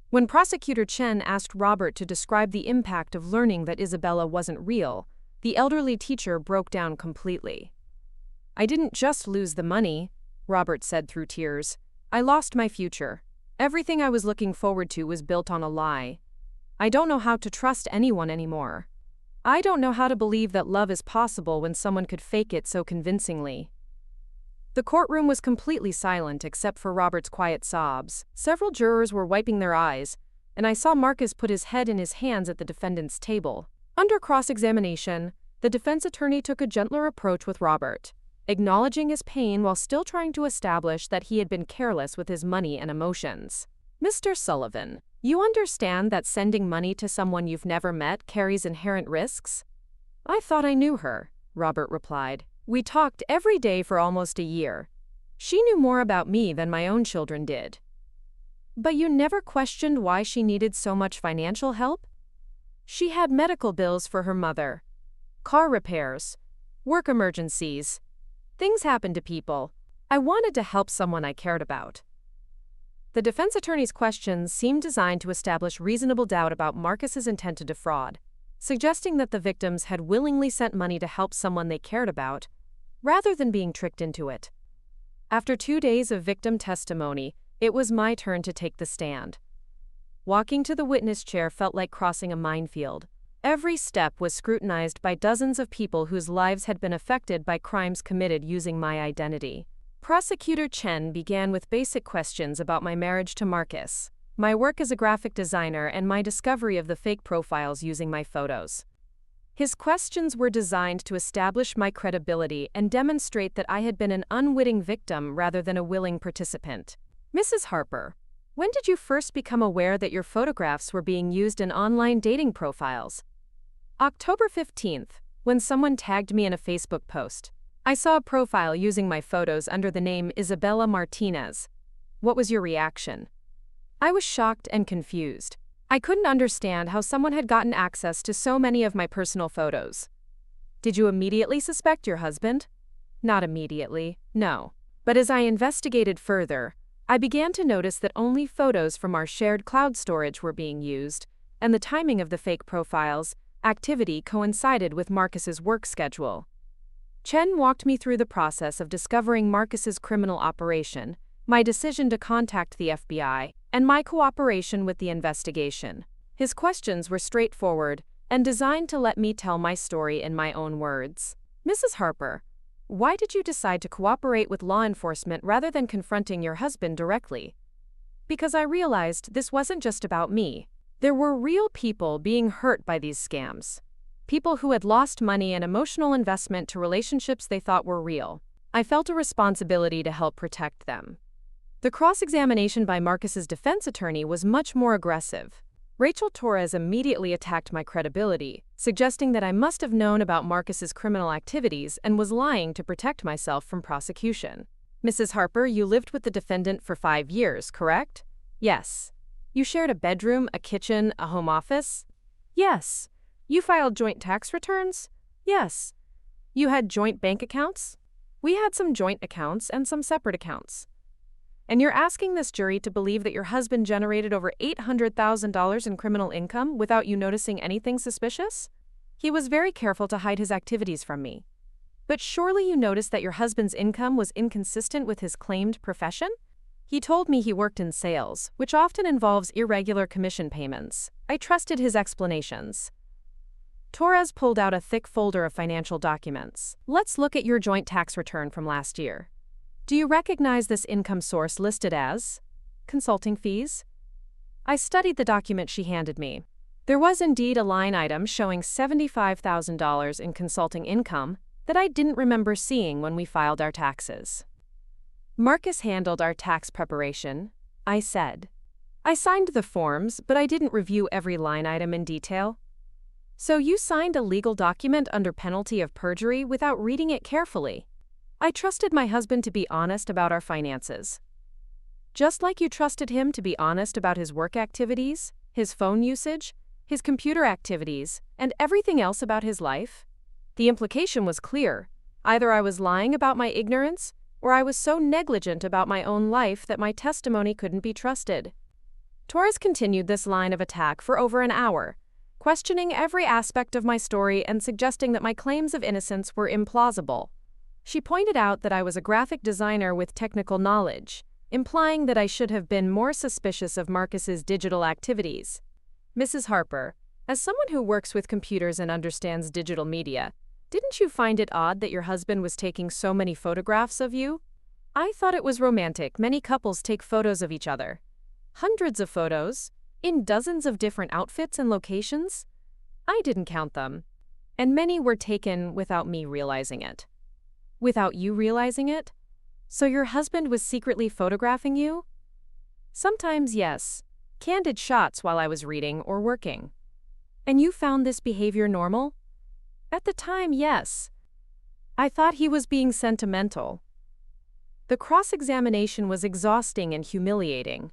Speaker 1: When Prosecutor Chen asked Robert to describe the impact of learning that Isabella wasn't real, the elderly teacher broke down completely. "I didn't just lose the money," Robert said through tears. "I lost my future. Everything I was looking forward to was built on a lie. I don't know how to trust anyone anymore. I don't know how to believe that love is possible when someone could fake it so convincingly." The courtroom was completely silent except for Robert's quiet sobs. Several jurors were wiping their eyes, and I saw Marcus put his head in his hands at the defendant's table. Under cross-examination, the defense attorney took a gentler approach with Robert, acknowledging his pain while still trying to establish that he had been careless with his money and emotions. "Mr. Sullivan, you understand that sending money to someone you've never met carries inherent risks?" "I thought I knew her," Robert replied. "We talked every day for almost a year. She knew more about me than my own children did." "But you never questioned why she needed so much financial help?" "She had medical bills for her mother, car repairs, work emergencies. Things happen to people. I wanted to help someone I cared about." The defense attorney's questions seemed designed to establish reasonable doubt about Marcus's intent to defraud, suggesting that the victims had willingly sent money to help someone they cared about, rather than being tricked into it. After 2 days of victim testimony, it was my turn to take the stand. Walking to the witness chair felt like crossing a minefield. Every step was scrutinized by dozens of people whose lives had been affected by crimes committed using my identity. Prosecutor Chen began with basic questions about my marriage to Marcus, my work as a graphic designer, and my discovery of the fake profiles using my photos. His questions were designed to establish my credibility and demonstrate that I had been an unwitting victim rather than a willing participant. "Mrs. Harper, when did you first become aware that your photographs were being used in online dating profiles?" "October 15th, when someone tagged me in a Facebook post. I saw a profile using my photos under the name Isabella Martinez." "What was your reaction?" "I was shocked and confused. I couldn't understand how someone had gotten access to so many of my personal photos." "Did you immediately suspect your husband?" "Not immediately, no. But as I investigated further, I began to notice that only photos from our shared cloud storage were being used, and the timing of the fake profiles' activity coincided with Marcus's work schedule. Chen walked me through the process of discovering Marcus's criminal operation, my decision to contact the FBI, and my cooperation with the investigation. His questions were straightforward and designed to let me tell my story in my own words. Mrs. Harper, why did you decide to cooperate with law enforcement rather than confronting your husband directly? Because I realized this wasn't just about me. There were real people being hurt by these scams. People who had lost money and emotional investment to relationships they thought were real. I felt a responsibility to help protect them. The cross-examination by Marcus's defense attorney was much more aggressive. Rachel Torres immediately attacked my credibility, suggesting that I must have known about Marcus's criminal activities and was lying to protect myself from prosecution. Mrs. Harper, you lived with the defendant for 5 years, correct? Yes. You shared a bedroom, a kitchen, a home office? Yes. You filed joint tax returns? Yes. You had joint bank accounts? We had some joint accounts and some separate accounts. And you're asking this jury to believe that your husband generated over $800,000 in criminal income without you noticing anything suspicious? He was very careful to hide his activities from me. But surely you noticed that your husband's income was inconsistent with his claimed profession? He told me he worked in sales, which often involves irregular commission payments. I trusted his explanations. Torres pulled out a thick folder of financial documents. Let's look at your joint tax return from last year. Do you recognize this income source listed as consulting fees? I studied the document she handed me. There was indeed a line item showing $75,000 in consulting income that I didn't remember seeing when we filed our taxes. Marcus handled our tax preparation, I said. I signed the forms, but I didn't review every line item in detail. So you signed a legal document under penalty of perjury without reading it carefully. I trusted my husband to be honest about our finances. Just like you trusted him to be honest about his work activities, his phone usage, his computer activities, and everything else about his life. The implication was clear. Either I was lying about my ignorance, or I was so negligent about my own life that my testimony couldn't be trusted. Torres continued this line of attack for over an hour, questioning every aspect of my story and suggesting that my claims of innocence were implausible. She pointed out that I was a graphic designer with technical knowledge, implying that I should have been more suspicious of Marcus's digital activities. Mrs. Harper, as someone who works with computers and understands digital media, didn't you find it odd that your husband was taking so many photographs of you? I thought it was romantic. Many couples take photos of each other. Hundreds of photos, in dozens of different outfits and locations. I didn't count them. And many were taken without me realizing it. Without you realizing it? So your husband was secretly photographing you? Sometimes, yes. Candid shots while I was reading or working. And you found this behavior normal? At the time, yes. I thought he was being sentimental. The cross-examination was exhausting and humiliating.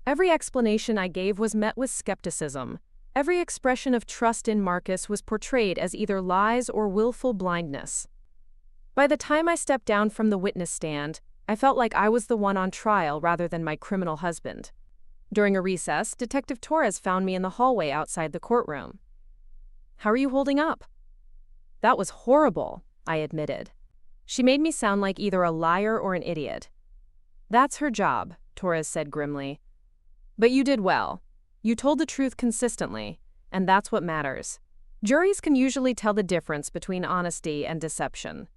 Speaker 1: Every explanation I gave was met with skepticism. Every expression of trust in Marcus was portrayed as either lies or willful blindness. By the time I stepped down from the witness stand, I felt like I was the one on trial rather than my criminal husband. During a recess, Detective Torres found me in the hallway outside the courtroom. How are you holding up? That was horrible, I admitted. She made me sound like either a liar or an idiot. That's her job, Torres said grimly. But you did well. You told the truth consistently, and that's what matters. Juries can usually tell the difference between honesty and deception.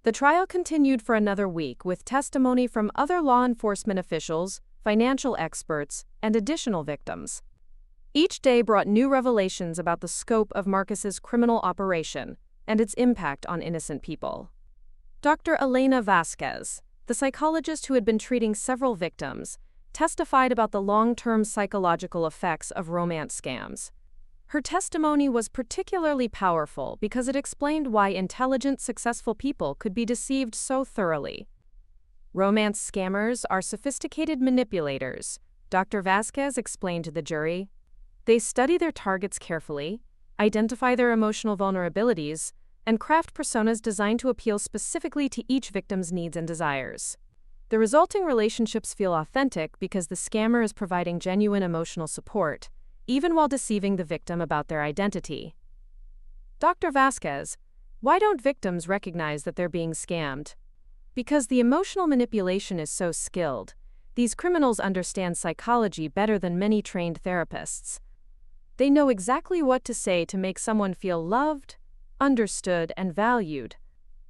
Speaker 1: The trial continued for another week with testimony from other law enforcement officials, financial experts, and additional victims. Each day brought new revelations about the scope of Marcus's criminal operation and its impact on innocent people. Dr. Elena Vasquez, the psychologist who had been treating several victims, testified about the long-term psychological effects of romance scams. Her testimony was particularly powerful because it explained why intelligent, successful people could be deceived so thoroughly. Romance scammers are sophisticated manipulators, Dr. Vasquez explained to the jury. They study their targets carefully, identify their emotional vulnerabilities, and craft personas designed to appeal specifically to each victim's needs and desires. The resulting relationships feel authentic because the scammer is providing genuine emotional support, even while deceiving the victim about their identity. Dr. Vasquez, why don't victims recognize that they're being scammed? Because the emotional manipulation is so skilled. These criminals understand psychology better than many trained therapists. They know exactly what to say to make someone feel loved, understood, and valued.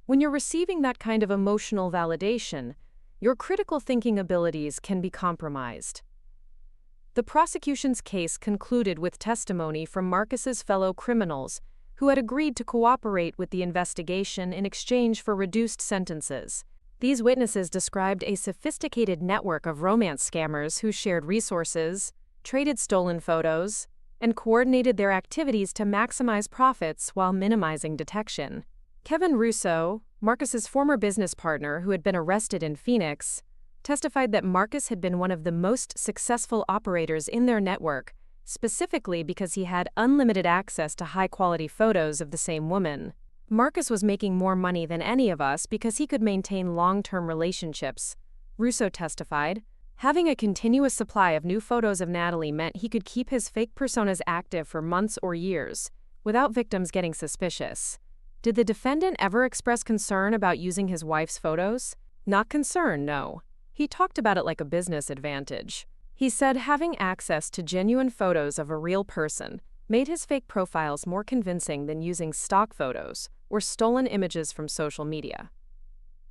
Speaker 1: When you're receiving that kind of emotional validation, your critical thinking abilities can be compromised. The prosecution's case concluded with testimony from Marcus's fellow criminals, who had agreed to cooperate with the investigation in exchange for reduced sentences. These witnesses described a sophisticated network of romance scammers who shared resources, traded stolen photos, and coordinated their activities to maximize profits while minimizing detection. Kevin Russo, Marcus's former business partner who had been arrested in Phoenix, testified that Marcus had been one of the most successful operators in their network, specifically because he had unlimited access to high-quality photos of the same woman. Marcus was making more money than any of us because he could maintain long-term relationships, Russo testified. Having a continuous supply of new photos of Natalie meant he could keep his fake personas active for months or years, without victims getting suspicious. Did the defendant ever express concern about using his wife's photos? Not concern, no. He talked about it like a business advantage. He said having access to genuine photos of a real person made his fake profiles more convincing than using stock photos or stolen images from social media.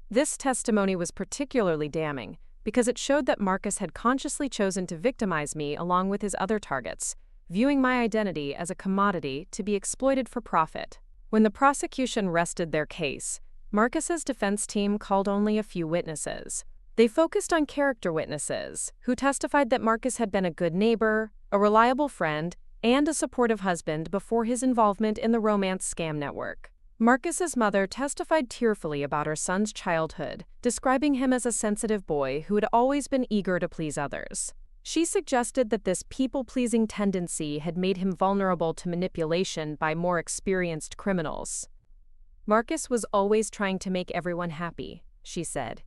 Speaker 1: This testimony was particularly damning because it showed that Marcus had consciously chosen to victimize me along with his other targets, viewing my identity as a commodity to be exploited for profit. When the prosecution rested their case, Marcus's defense team called only a few witnesses. They focused on character witnesses, who testified that Marcus had been a good neighbor, a reliable friend, and a supportive husband before his involvement in the romance scam network. Marcus's mother testified tearfully about her son's childhood, describing him as a sensitive boy who had always been eager to please others. She suggested that this people-pleasing tendency had made him vulnerable to manipulation by more experienced criminals. Marcus was always trying to make everyone happy, she said.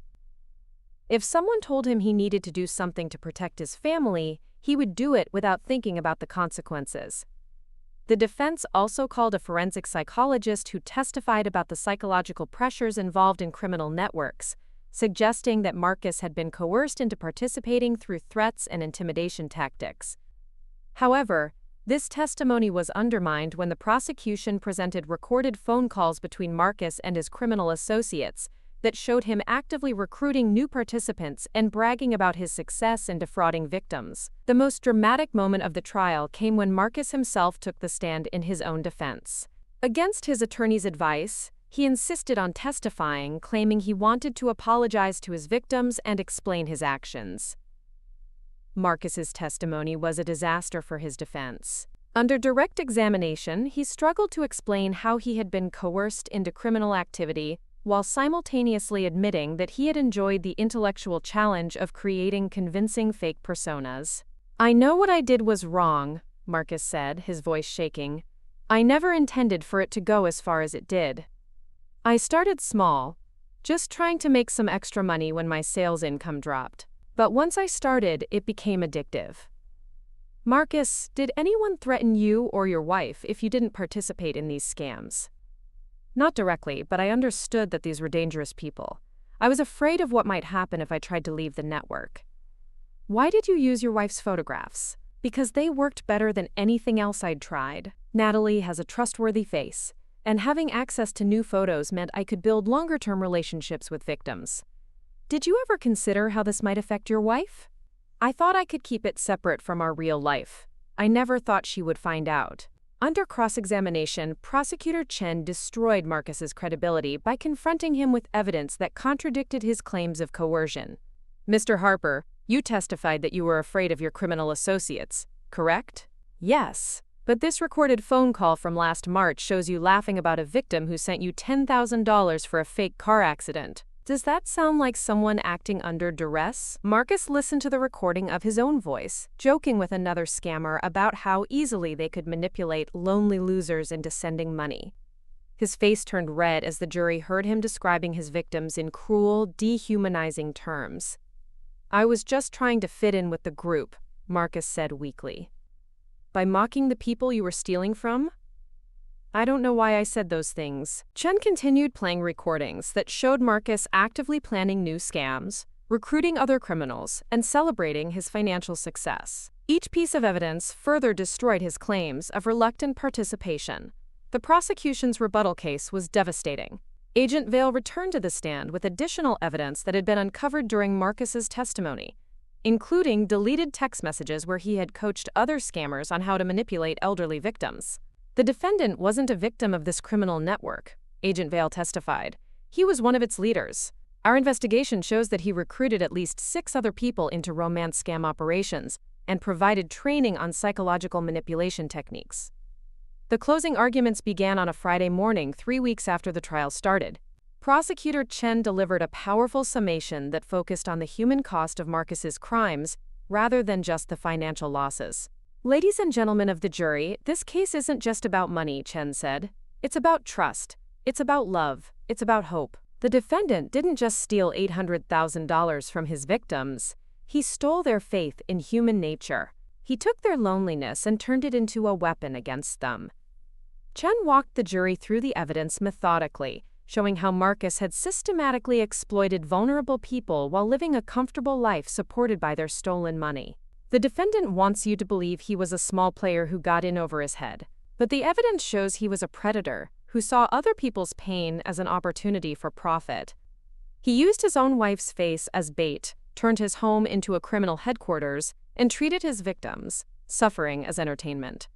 Speaker 1: If someone told him he needed to do something to protect his family, he would do it without thinking about the consequences. The defense also called a forensic psychologist who testified about the psychological pressures involved in criminal networks, suggesting that Marcus had been coerced into participating through threats and intimidation tactics. However, this testimony was undermined when the prosecution presented recorded phone calls between Marcus and his criminal associates that showed him actively recruiting new participants and bragging about his success in defrauding victims. The most dramatic moment of the trial came when Marcus himself took the stand in his own defense. Against his attorney's advice, he insisted on testifying, claiming he wanted to apologize to his victims and explain his actions. Marcus's testimony was a disaster for his defense. Under direct examination, he struggled to explain how he had been coerced into criminal activity while simultaneously admitting that he had enjoyed the intellectual challenge of creating convincing fake personas. "I know what I did was wrong," Marcus said, his voice shaking. "I never intended for it to go as far as it did. I started small, just trying to make some extra money when my sales income dropped. But once I started, it became addictive." Marcus, did anyone threaten you or your wife if you didn't participate in these scams? Not directly, but I understood that these were dangerous people. I was afraid of what might happen if I tried to leave the network. Why did you use your wife's photographs? Because they worked better than anything else I'd tried. Natalie has a trustworthy face, and having access to new photos meant I could build longer-term relationships with victims. Did you ever consider how this might affect your wife? I thought I could keep it separate from our real life. I never thought she would find out. Under cross-examination, Prosecutor Chen destroyed Marcus's credibility by confronting him with evidence that contradicted his claims of coercion. "Mr. Harper, you testified that you were afraid of your criminal associates, correct?" "Yes, but this recorded phone call from last March shows you laughing about a victim who sent you $10,000 for a fake car accident. Does that sound like someone acting under duress?" Marcus listened to the recording of his own voice, joking with another scammer about how easily they could manipulate lonely losers into sending money. His face turned red as the jury heard him describing his victims in cruel, dehumanizing terms. "I was just trying to fit in with the group," Marcus said weakly. by mocking the people you were stealing from? I don't know why I said those things. Chen continued playing recordings that showed Marcus actively planning new scams, recruiting other criminals, and celebrating his financial success. Each piece of evidence further destroyed his claims of reluctant participation. The prosecution's rebuttal case was devastating. Agent Vale returned to the stand with additional evidence that had been uncovered during Marcus's testimony, including deleted text messages where he had coached other scammers on how to manipulate elderly victims. The defendant wasn't a victim of this criminal network, Agent Vale testified. He was one of its leaders. Our investigation shows that he recruited at least 6 other people into romance scam operations and provided training on psychological manipulation techniques. The closing arguments began on a Friday morning 3 weeks after the trial started. Prosecutor Chen delivered a powerful summation that focused on the human cost of Marcus's crimes rather than just the financial losses. Ladies and gentlemen of the jury, this case isn't just about money, Chen said. It's about trust. It's about love. It's about hope. The defendant didn't just steal $800,000 from his victims. He stole their faith in human nature. He took their loneliness and turned it into a weapon against them. Chen walked the jury through the evidence methodically, showing how Marcus had systematically exploited vulnerable people while living a comfortable life supported by their stolen money. The defendant wants you to believe he was a small player who got in over his head, but the evidence shows he was a predator who saw other people's pain as an opportunity for profit. He used his own wife's face as bait, turned his home into a criminal headquarters, and treated his victims' suffering as entertainment.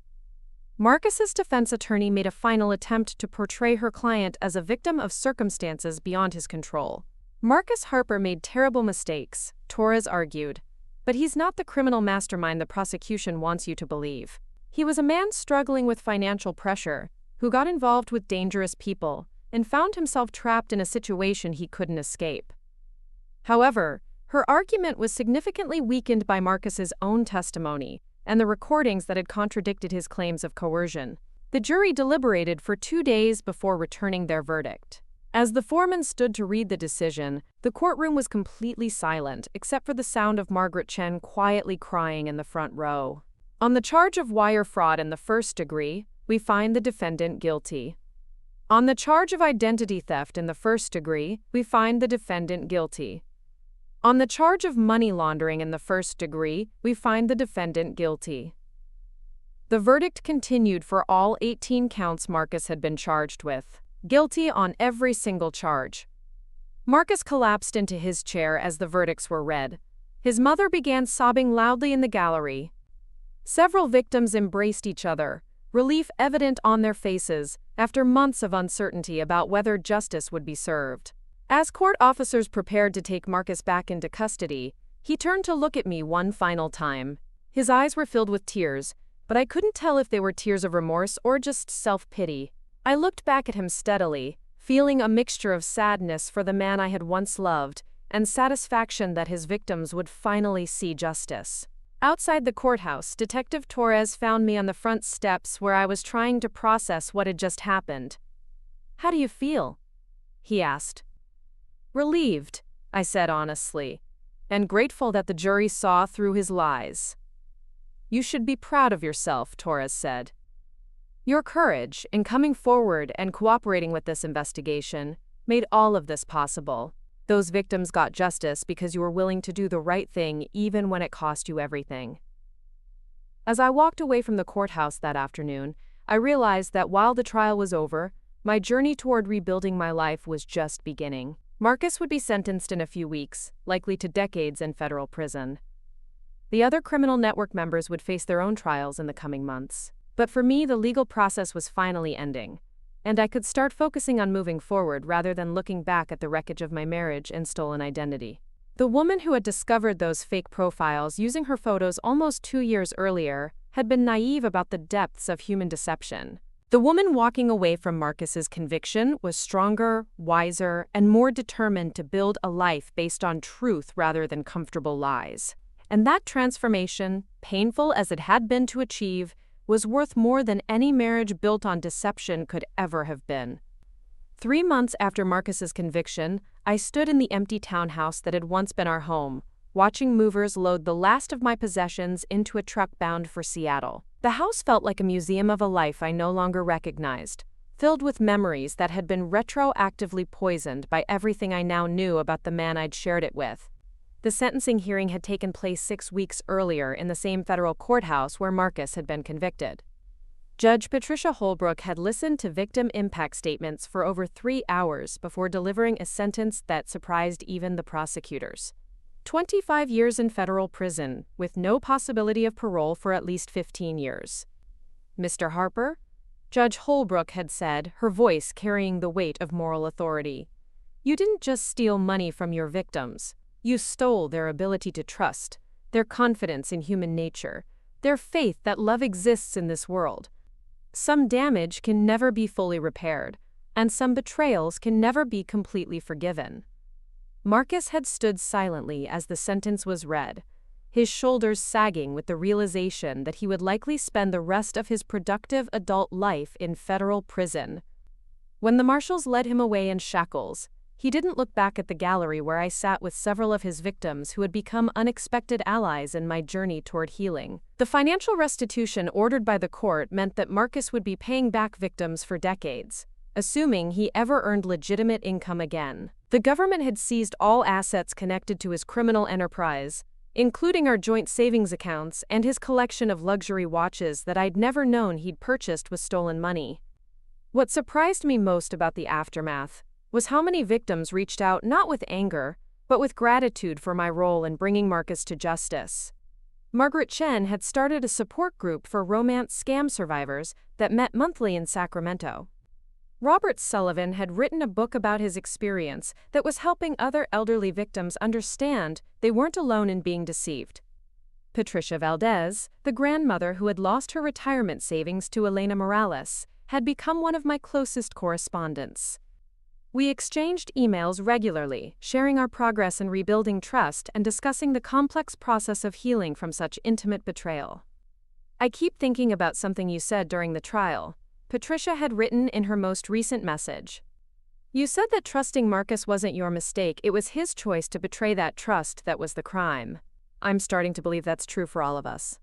Speaker 1: Marcus's defense attorney made a final attempt to portray her client as a victim of circumstances beyond his control. Marcus Harper made terrible mistakes, Torres argued, but he's not the criminal mastermind the prosecution wants you to believe. He was a man struggling with financial pressure, who got involved with dangerous people and found himself trapped in a situation he couldn't escape. However, her argument was significantly weakened by Marcus's own testimony and the recordings that had contradicted his claims of coercion. The jury deliberated for 2 days before returning their verdict. As the foreman stood to read the decision, the courtroom was completely silent except for the sound of Margaret Chen quietly crying in the front row. On the charge of wire fraud in the first degree, we find the defendant guilty. On the charge of identity theft in the first degree, we find the defendant guilty. On the charge of money laundering in the first degree, we find the defendant guilty. The verdict continued for all 18 counts Marcus had been charged with. Guilty on every single charge. Marcus collapsed into his chair as the verdicts were read. His mother began sobbing loudly in the gallery. Several victims embraced each other, relief evident on their faces after months of uncertainty about whether justice would be served. As court officers prepared to take Marcus back into custody, he turned to look at me one final time. His eyes were filled with tears, but I couldn't tell if they were tears of remorse or just self-pity. I looked back at him steadily, feeling a mixture of sadness for the man I had once loved and satisfaction that his victims would finally see justice. Outside the courthouse, Detective Torres found me on the front steps where I was trying to process what had just happened. "How do you feel?" he asked. "Relieved," I said honestly, and grateful that the jury saw through his lies. "You should be proud of yourself," Torres said. "Your courage in coming forward and cooperating with this investigation made all of this possible. Those victims got justice because you were willing to do the right thing even when it cost you everything." As I walked away from the courthouse that afternoon, I realized that while the trial was over, my journey toward rebuilding my life was just beginning. Marcus would be sentenced in a few weeks, likely to decades in federal prison. The other criminal network members would face their own trials in the coming months. But for me, the legal process was finally ending, and I could start focusing on moving forward rather than looking back at the wreckage of my marriage and stolen identity. The woman who had discovered those fake profiles using her photos almost 2 years earlier had been naive about the depths of human deception. The woman walking away from Marcus's conviction was stronger, wiser, and more determined to build a life based on truth rather than comfortable lies. And that transformation, painful as it had been to achieve, was worth more than any marriage built on deception could ever have been. 3 months after Marcus's conviction, I stood in the empty townhouse that had once been our home, watching movers load the last of my possessions into a truck bound for Seattle. The house felt like a museum of a life I no longer recognized, filled with memories that had been retroactively poisoned by everything I now knew about the man I'd shared it with. The sentencing hearing had taken place 6 weeks earlier in the same federal courthouse where Marcus had been convicted. Judge Patricia Holbrook had listened to victim impact statements for over 3 hours before delivering a sentence that surprised even the prosecutors. 25 years in federal prison, with no possibility of parole for at least 15 years. Mr. Harper? Judge Holbrook had said, her voice carrying the weight of moral authority. You didn't just steal money from your victims. You stole their ability to trust, their confidence in human nature, their faith that love exists in this world. Some damage can never be fully repaired, and some betrayals can never be completely forgiven. Marcus had stood silently as the sentence was read, his shoulders sagging with the realization that he would likely spend the rest of his productive adult life in federal prison. When the marshals led him away in shackles, he didn't look back at the gallery where I sat with several of his victims who had become unexpected allies in my journey toward healing. The financial restitution ordered by the court meant that Marcus would be paying back victims for decades, assuming he ever earned legitimate income again. The government had seized all assets connected to his criminal enterprise, including our joint savings accounts and his collection of luxury watches that I'd never known he'd purchased with stolen money. What surprised me most about the aftermath was how many victims reached out not with anger, but with gratitude for my role in bringing Marcus to justice. Margaret Chen had started a support group for romance scam survivors that met monthly in Sacramento. Robert Sullivan had written a book about his experience that was helping other elderly victims understand they weren't alone in being deceived. Patricia Valdez, the grandmother who had lost her retirement savings to Elena Morales, had become one of my closest correspondents. We exchanged emails regularly, sharing our progress in rebuilding trust and discussing the complex process of healing from such intimate betrayal. I keep thinking about something you said during the trial, Patricia had written in her most recent message. You said that trusting Marcus wasn't your mistake, it was his choice to betray that trust that was the crime. I'm starting to believe that's true for all of us.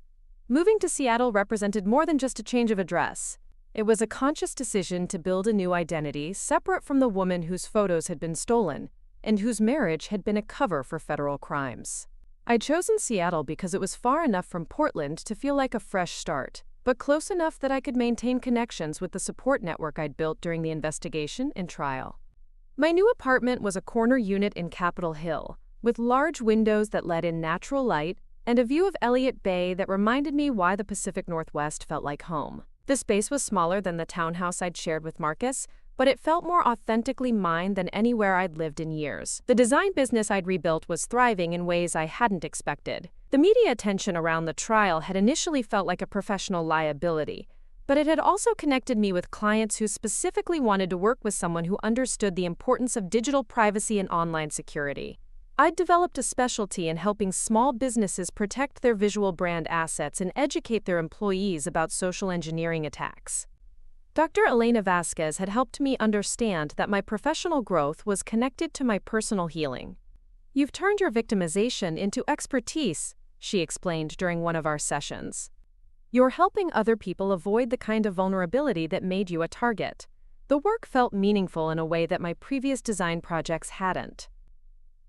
Speaker 1: Moving to Seattle represented more than just a change of address. It was a conscious decision to build a new identity separate from the woman whose photos had been stolen and whose marriage had been a cover for federal crimes. I'd chosen Seattle because it was far enough from Portland to feel like a fresh start, but close enough that I could maintain connections with the support network I'd built during the investigation and trial. My new apartment was a corner unit in Capitol Hill, with large windows that let in natural light and a view of Elliott Bay that reminded me why the Pacific Northwest felt like home. The space was smaller than the townhouse I'd shared with Marcus, but it felt more authentically mine than anywhere I'd lived in years. The design business I'd rebuilt was thriving in ways I hadn't expected. The media attention around the trial had initially felt like a professional liability, but it had also connected me with clients who specifically wanted to work with someone who understood the importance of digital privacy and online security. I'd developed a specialty in helping small businesses protect their visual brand assets and educate their employees about social engineering attacks. Dr. Elena Vasquez had helped me understand that my professional growth was connected to my personal healing. You've turned your victimization into expertise, she explained during one of our sessions. You're helping other people avoid the kind of vulnerability that made you a target. The work felt meaningful in a way that my previous design projects hadn't.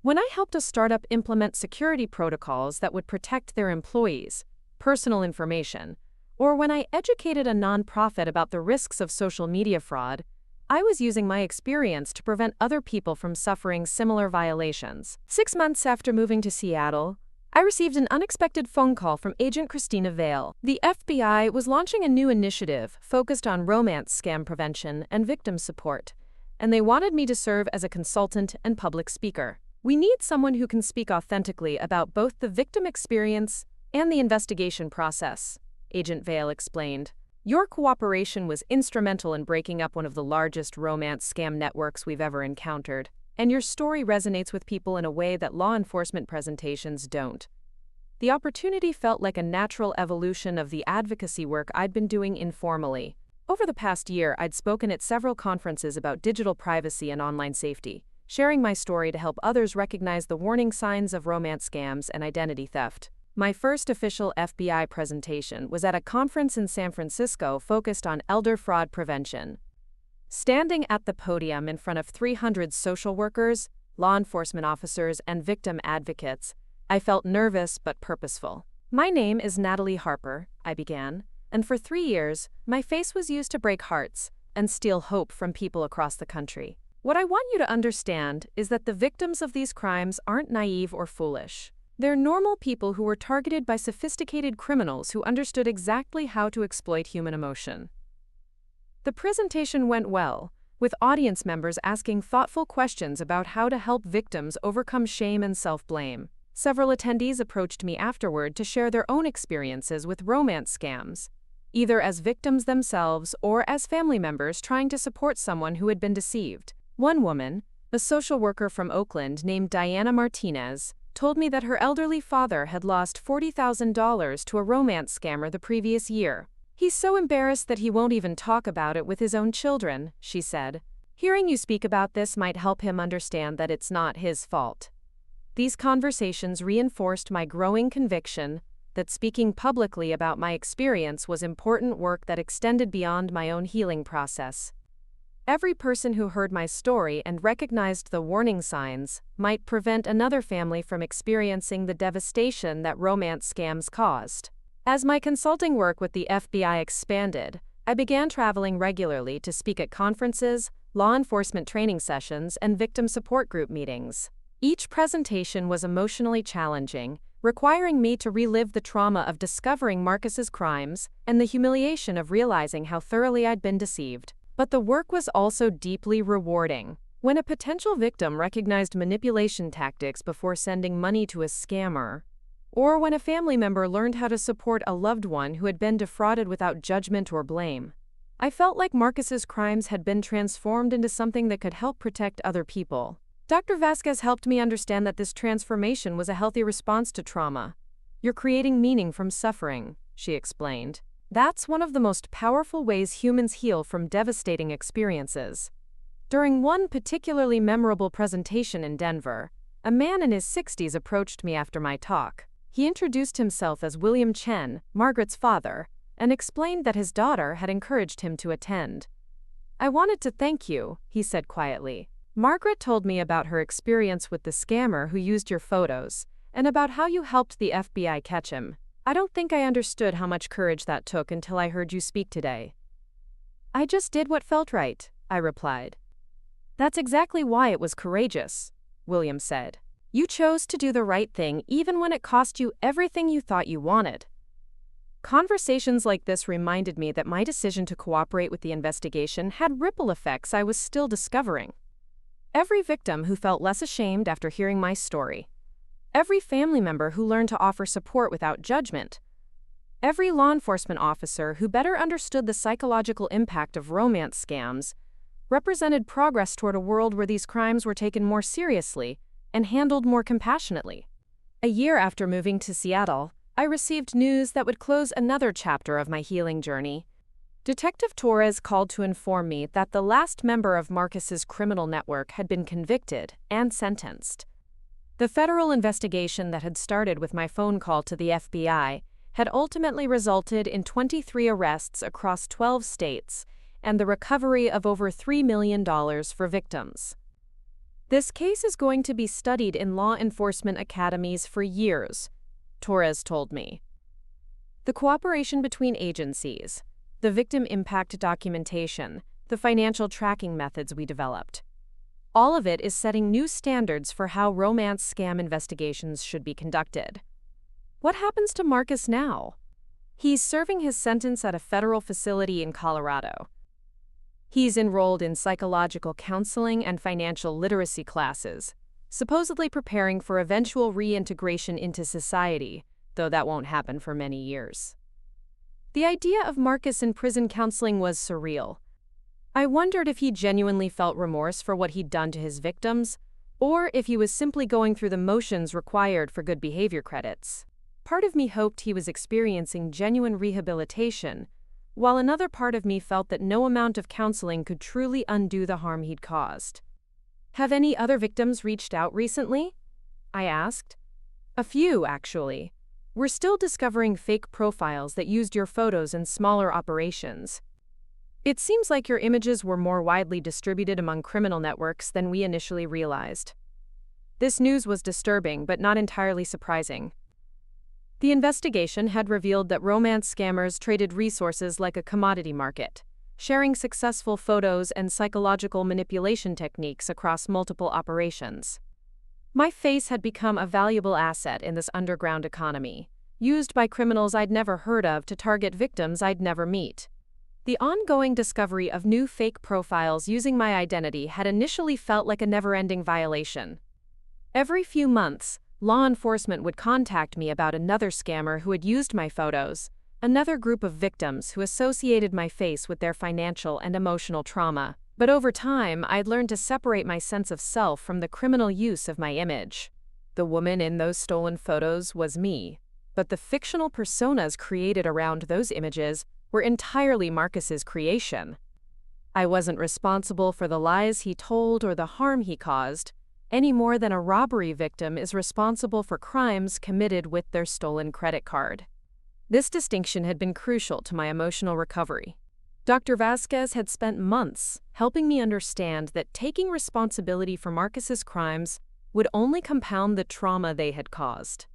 Speaker 1: When I helped a startup implement security protocols that would protect their employees' personal information, or when I educated a nonprofit about the risks of social media fraud, I was using my experience to prevent other people from suffering similar violations. 6 months after moving to Seattle, I received an unexpected phone call from Agent Christina Vale. The FBI was launching a new initiative focused on romance scam prevention and victim support, and they wanted me to serve as a consultant and public speaker. We need someone who can speak authentically about both the victim experience and the investigation process, Agent Vale explained. Your cooperation was instrumental in breaking up one of the largest romance scam networks we've ever encountered, and your story resonates with people in a way that law enforcement presentations don't. The opportunity felt like a natural evolution of the advocacy work I'd been doing informally. Over the past year, I'd spoken at several conferences about digital privacy and online safety, sharing my story to help others recognize the warning signs of romance scams and identity theft. My first official FBI presentation was at a conference in San Francisco focused on elder fraud prevention. Standing at the podium in front of 300 social workers, law enforcement officers, and victim advocates, I felt nervous but purposeful. "My name is Natalie Harper," I began, "and for 3 years, my face was used to break hearts and steal hope from people across the country. What I want you to understand is that the victims of these crimes aren't naive or foolish. They're normal people who were targeted by sophisticated criminals who understood exactly how to exploit human emotion." The presentation went well, with audience members asking thoughtful questions about how to help victims overcome shame and self-blame. Several attendees approached me afterward to share their own experiences with romance scams, either as victims themselves or as family members trying to support someone who had been deceived. One woman, a social worker from Oakland named Diana Martinez, told me that her elderly father had lost $40,000 to a romance scammer the previous year. "He's so embarrassed that he won't even talk about it with his own children," she said. "Hearing you speak about this might help him understand that it's not his fault." These conversations reinforced my growing conviction that speaking publicly about my experience was important work that extended beyond my own healing process. Every person who heard my story and recognized the warning signs might prevent another family from experiencing the devastation that romance scams caused. As my consulting work with the FBI expanded, I began traveling regularly to speak at conferences, law enforcement training sessions, and victim support group meetings. Each presentation was emotionally challenging, requiring me to relive the trauma of discovering Marcus's crimes and the humiliation of realizing how thoroughly I'd been deceived. But the work was also deeply rewarding. When a potential victim recognized manipulation tactics before sending money to a scammer, or when a family member learned how to support a loved one who had been defrauded without judgment or blame, I felt like Marcus's crimes had been transformed into something that could help protect other people. Dr. Vasquez helped me understand that this transformation was a healthy response to trauma. "You're creating meaning from suffering," she explained. "That's one of the most powerful ways humans heal from devastating experiences." During one particularly memorable presentation in Denver, a man in his 60s approached me after my talk. He introduced himself as William Chen, Margaret's father, and explained that his daughter had encouraged him to attend. "I wanted to thank you," he said quietly. "Margaret told me about her experience with the scammer who used your photos, and about how you helped the FBI catch him. I don't think I understood how much courage that took until I heard you speak today." "I just did what felt right," I replied. "That's exactly why it was courageous," William said. "You chose to do the right thing even when it cost you everything you thought you wanted." Conversations like this reminded me that my decision to cooperate with the investigation had ripple effects I was still discovering. Every victim who felt less ashamed after hearing my story, every family member who learned to offer support without judgment, every law enforcement officer who better understood the psychological impact of romance scams represented progress toward a world where these crimes were taken more seriously and handled more compassionately. A year after moving to Seattle, I received news that would close another chapter of my healing journey. Detective Torres called to inform me that the last member of Marcus's criminal network had been convicted and sentenced. The federal investigation that had started with my phone call to the FBI had ultimately resulted in 23 arrests across 12 states and the recovery of over $3 million for victims. "This case is going to be studied in law enforcement academies for years," Torres told me. "The cooperation between agencies, the victim impact documentation, the financial tracking methods we developed, all of it is setting new standards for how romance scam investigations should be conducted." "What happens to Marcus now?" "He's serving his sentence at a federal facility in Colorado. He's enrolled in psychological counseling and financial literacy classes, supposedly preparing for eventual reintegration into society, though that won't happen for many years." The idea of Marcus in prison counseling was surreal. I wondered if he genuinely felt remorse for what he'd done to his victims, or if he was simply going through the motions required for good behavior credits. Part of me hoped he was experiencing genuine rehabilitation, while another part of me felt that no amount of counseling could truly undo the harm he'd caused. Have any other victims reached out recently? I asked. A few, actually. We're still discovering fake profiles that used your photos in smaller operations. It seems like your images were more widely distributed among criminal networks than we initially realized. This news was disturbing, but not entirely surprising. The investigation had revealed that romance scammers traded resources like a commodity market, sharing successful photos and psychological manipulation techniques across multiple operations. My face had become a valuable asset in this underground economy, used by criminals I'd never heard of to target victims I'd never meet. The ongoing discovery of new fake profiles using my identity had initially felt like a never-ending violation. Every few months, law enforcement would contact me about another scammer who had used my photos, another group of victims who associated my face with their financial and emotional trauma. But over time, I'd learned to separate my sense of self from the criminal use of my image. The woman in those stolen photos was me, but the fictional personas created around those images were entirely Marcus's creation. I wasn't responsible for the lies he told or the harm he caused, any more than a robbery victim is responsible for crimes committed with their stolen credit card. This distinction had been crucial to my emotional recovery. Dr. Vasquez had spent months helping me understand that taking responsibility for Marcus's crimes would only compound the trauma they had caused.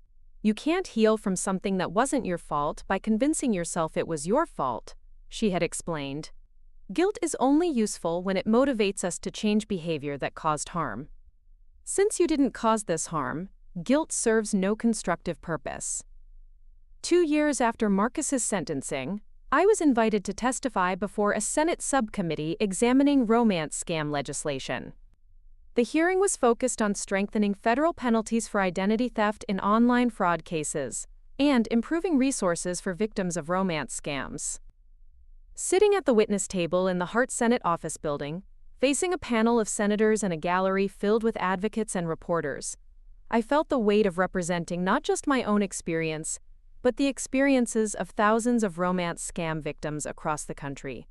Speaker 1: You can't heal from something that wasn't your fault by convincing yourself it was your fault, she had explained. Guilt is only useful when it motivates us to change behavior that caused harm. Since you didn't cause this harm, guilt serves no constructive purpose. 2 years after Marcus's sentencing, I was invited to testify before a Senate subcommittee examining romance scam legislation. The hearing was focused on strengthening federal penalties for identity theft in online fraud cases and improving resources for victims of romance scams. Sitting at the witness table in the Hart Senate office building, facing a panel of senators and a gallery filled with advocates and reporters, I felt the weight of representing not just my own experience, but the experiences of thousands of romance scam victims across the country.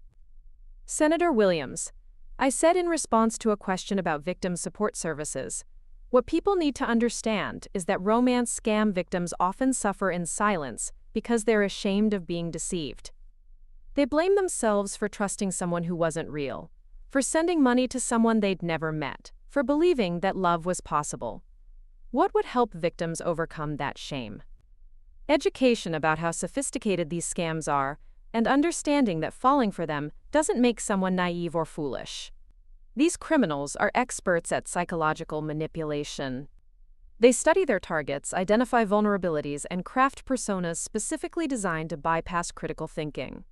Speaker 1: Senator Williams, I said in response to a question about victim support services, what people need to understand is that romance scam victims often suffer in silence because they're ashamed of being deceived. They blame themselves for trusting someone who wasn't real, for sending money to someone they'd never met, for believing that love was possible. What would help victims overcome that shame? Education about how sophisticated these scams are, and understanding that falling for them doesn't make someone naive or foolish. These criminals are experts at psychological manipulation. They study their targets, identify vulnerabilities, and craft personas specifically designed to bypass critical thinking.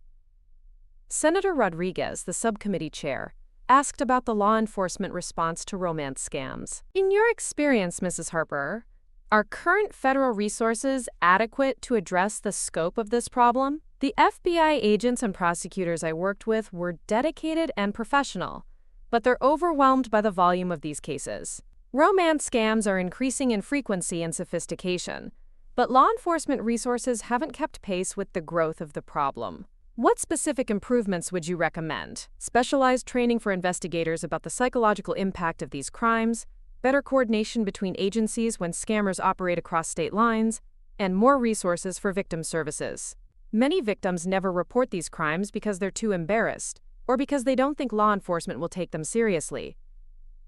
Speaker 1: Senator Rodriguez, the subcommittee chair, asked about the law enforcement response to romance scams. In your experience, Mrs. Harper, are current federal resources adequate to address the scope of this problem? The FBI agents and prosecutors I worked with were dedicated and professional, but they're overwhelmed by the volume of these cases. Romance scams are increasing in frequency and sophistication, but law enforcement resources haven't kept pace with the growth of the problem. What specific improvements would you recommend? Specialized training for investigators about the psychological impact of these crimes, better coordination between agencies when scammers operate across state lines, and more resources for victim services. Many victims never report these crimes because they're too embarrassed, or because they don't think law enforcement will take them seriously.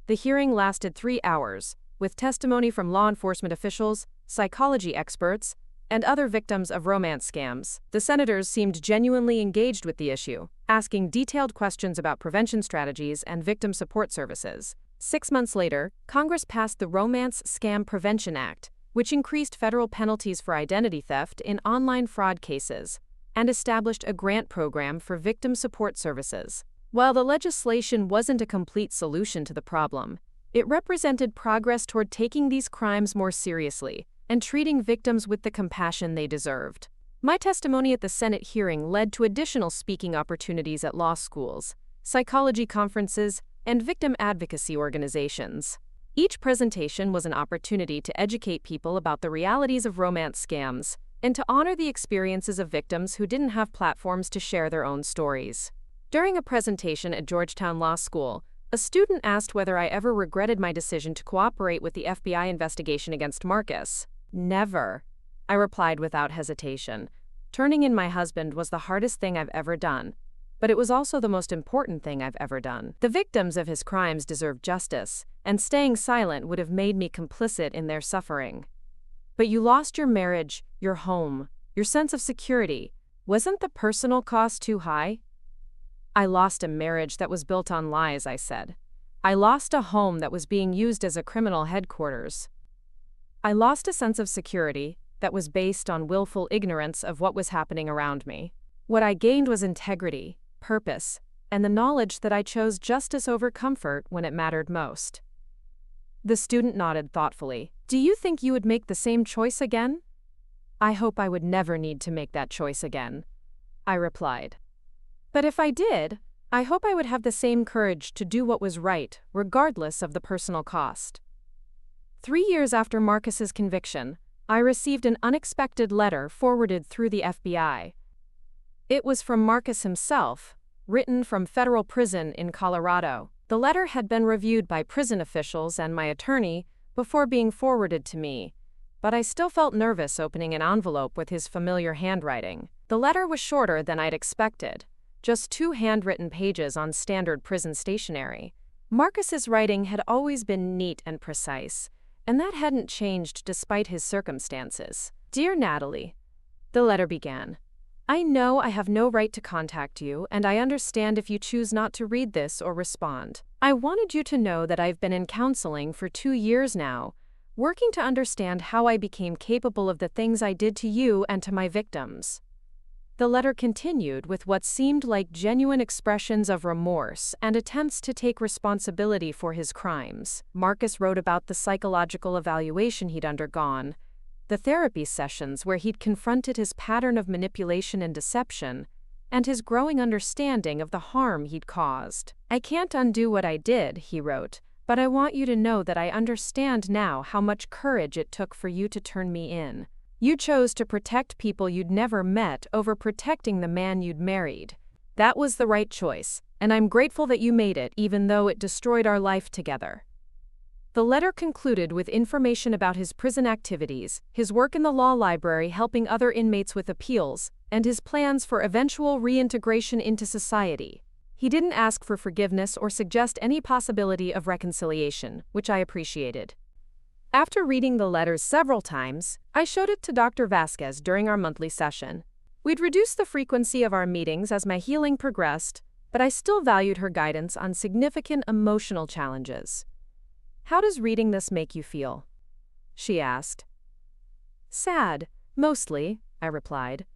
Speaker 1: The hearing lasted 3 hours, with testimony from law enforcement officials, psychology experts, and other victims of romance scams. The senators seemed genuinely engaged with the issue, asking detailed questions about prevention strategies and victim support services. 6 months later, Congress passed the Romance Scam Prevention Act, which increased federal penalties for identity theft in online fraud cases, and established a grant program for victim support services. While the legislation wasn't a complete solution to the problem, it represented progress toward taking these crimes more seriously and treating victims with the compassion they deserved. My testimony at the Senate hearing led to additional speaking opportunities at law schools, psychology conferences, and victim advocacy organizations. Each presentation was an opportunity to educate people about the realities of romance scams and to honor the experiences of victims who didn't have platforms to share their own stories. During a presentation at Georgetown Law School, A student asked whether I ever regretted my decision to cooperate with the FBI investigation against Marcus. Never, I replied without hesitation. Turning in my husband was the hardest thing I've ever done, but it was also the most important thing I've ever done. The victims of his crimes deserve justice, and staying silent would have made me complicit in their suffering. But you lost your marriage, your home, your sense of security. Wasn't the personal cost too high? I lost a marriage that was built on lies, I said. I lost a home that was being used as a criminal headquarters. I lost a sense of security that was based on willful ignorance of what was happening around me. What I gained was integrity, purpose, and the knowledge that I chose justice over comfort when it mattered most. The student nodded thoughtfully. Do you think you would make the same choice again? I hope I would never need to make that choice again, I replied. But if I did, I hope I would have the same courage to do what was right, regardless of the personal cost. 3 years after Marcus's conviction, I received an unexpected letter forwarded through the FBI. It was from Marcus himself, written from federal prison in Colorado. The letter had been reviewed by prison officials and my attorney before being forwarded to me, but I still felt nervous opening an envelope with his familiar handwriting. The letter was shorter than I'd expected, just 2 handwritten pages on standard prison stationery. Marcus's writing had always been neat and precise, and that hadn't changed despite his circumstances. Dear Natalie, the letter began. I know I have no right to contact you, and I understand if you choose not to read this or respond. I wanted you to know that I've been in counseling for 2 years now, working to understand how I became capable of the things I did to you and to my victims. The letter continued with what seemed like genuine expressions of remorse and attempts to take responsibility for his crimes. Marcus wrote about the psychological evaluation he'd undergone, the therapy sessions where he'd confronted his pattern of manipulation and deception, and his growing understanding of the harm he'd caused. I can't undo what I did, he wrote, but I want you to know that I understand now how much courage it took for you to turn me in. You chose to protect people you'd never met over protecting the man you'd married. That was the right choice, and I'm grateful that you made it, even though it destroyed our life together. The letter concluded with information about his prison activities, his work in the law library helping other inmates with appeals, and his plans for eventual reintegration into society. He didn't ask for forgiveness or suggest any possibility of reconciliation, which I appreciated. After reading the letters several times, I showed it to Dr. Vasquez during our monthly session. We'd reduced the frequency of our meetings as my healing progressed, but I still valued her guidance on significant emotional challenges. How does reading this make you feel? She asked. Sad, mostly, I replied.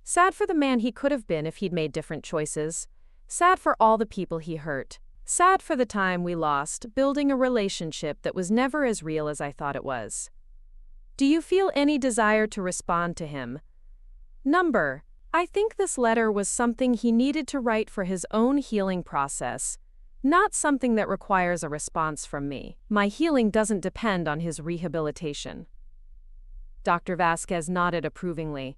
Speaker 1: Sad for the man he could have been if he'd made different choices. Sad for all the people he hurt. Sad for the time we lost building a relationship that was never as real as I thought it was. Do you feel any desire to respond to him? Number, I think this letter was something he needed to write for his own healing process, not something that requires a response from me. My healing doesn't depend on his rehabilitation. Dr. Vasquez nodded approvingly.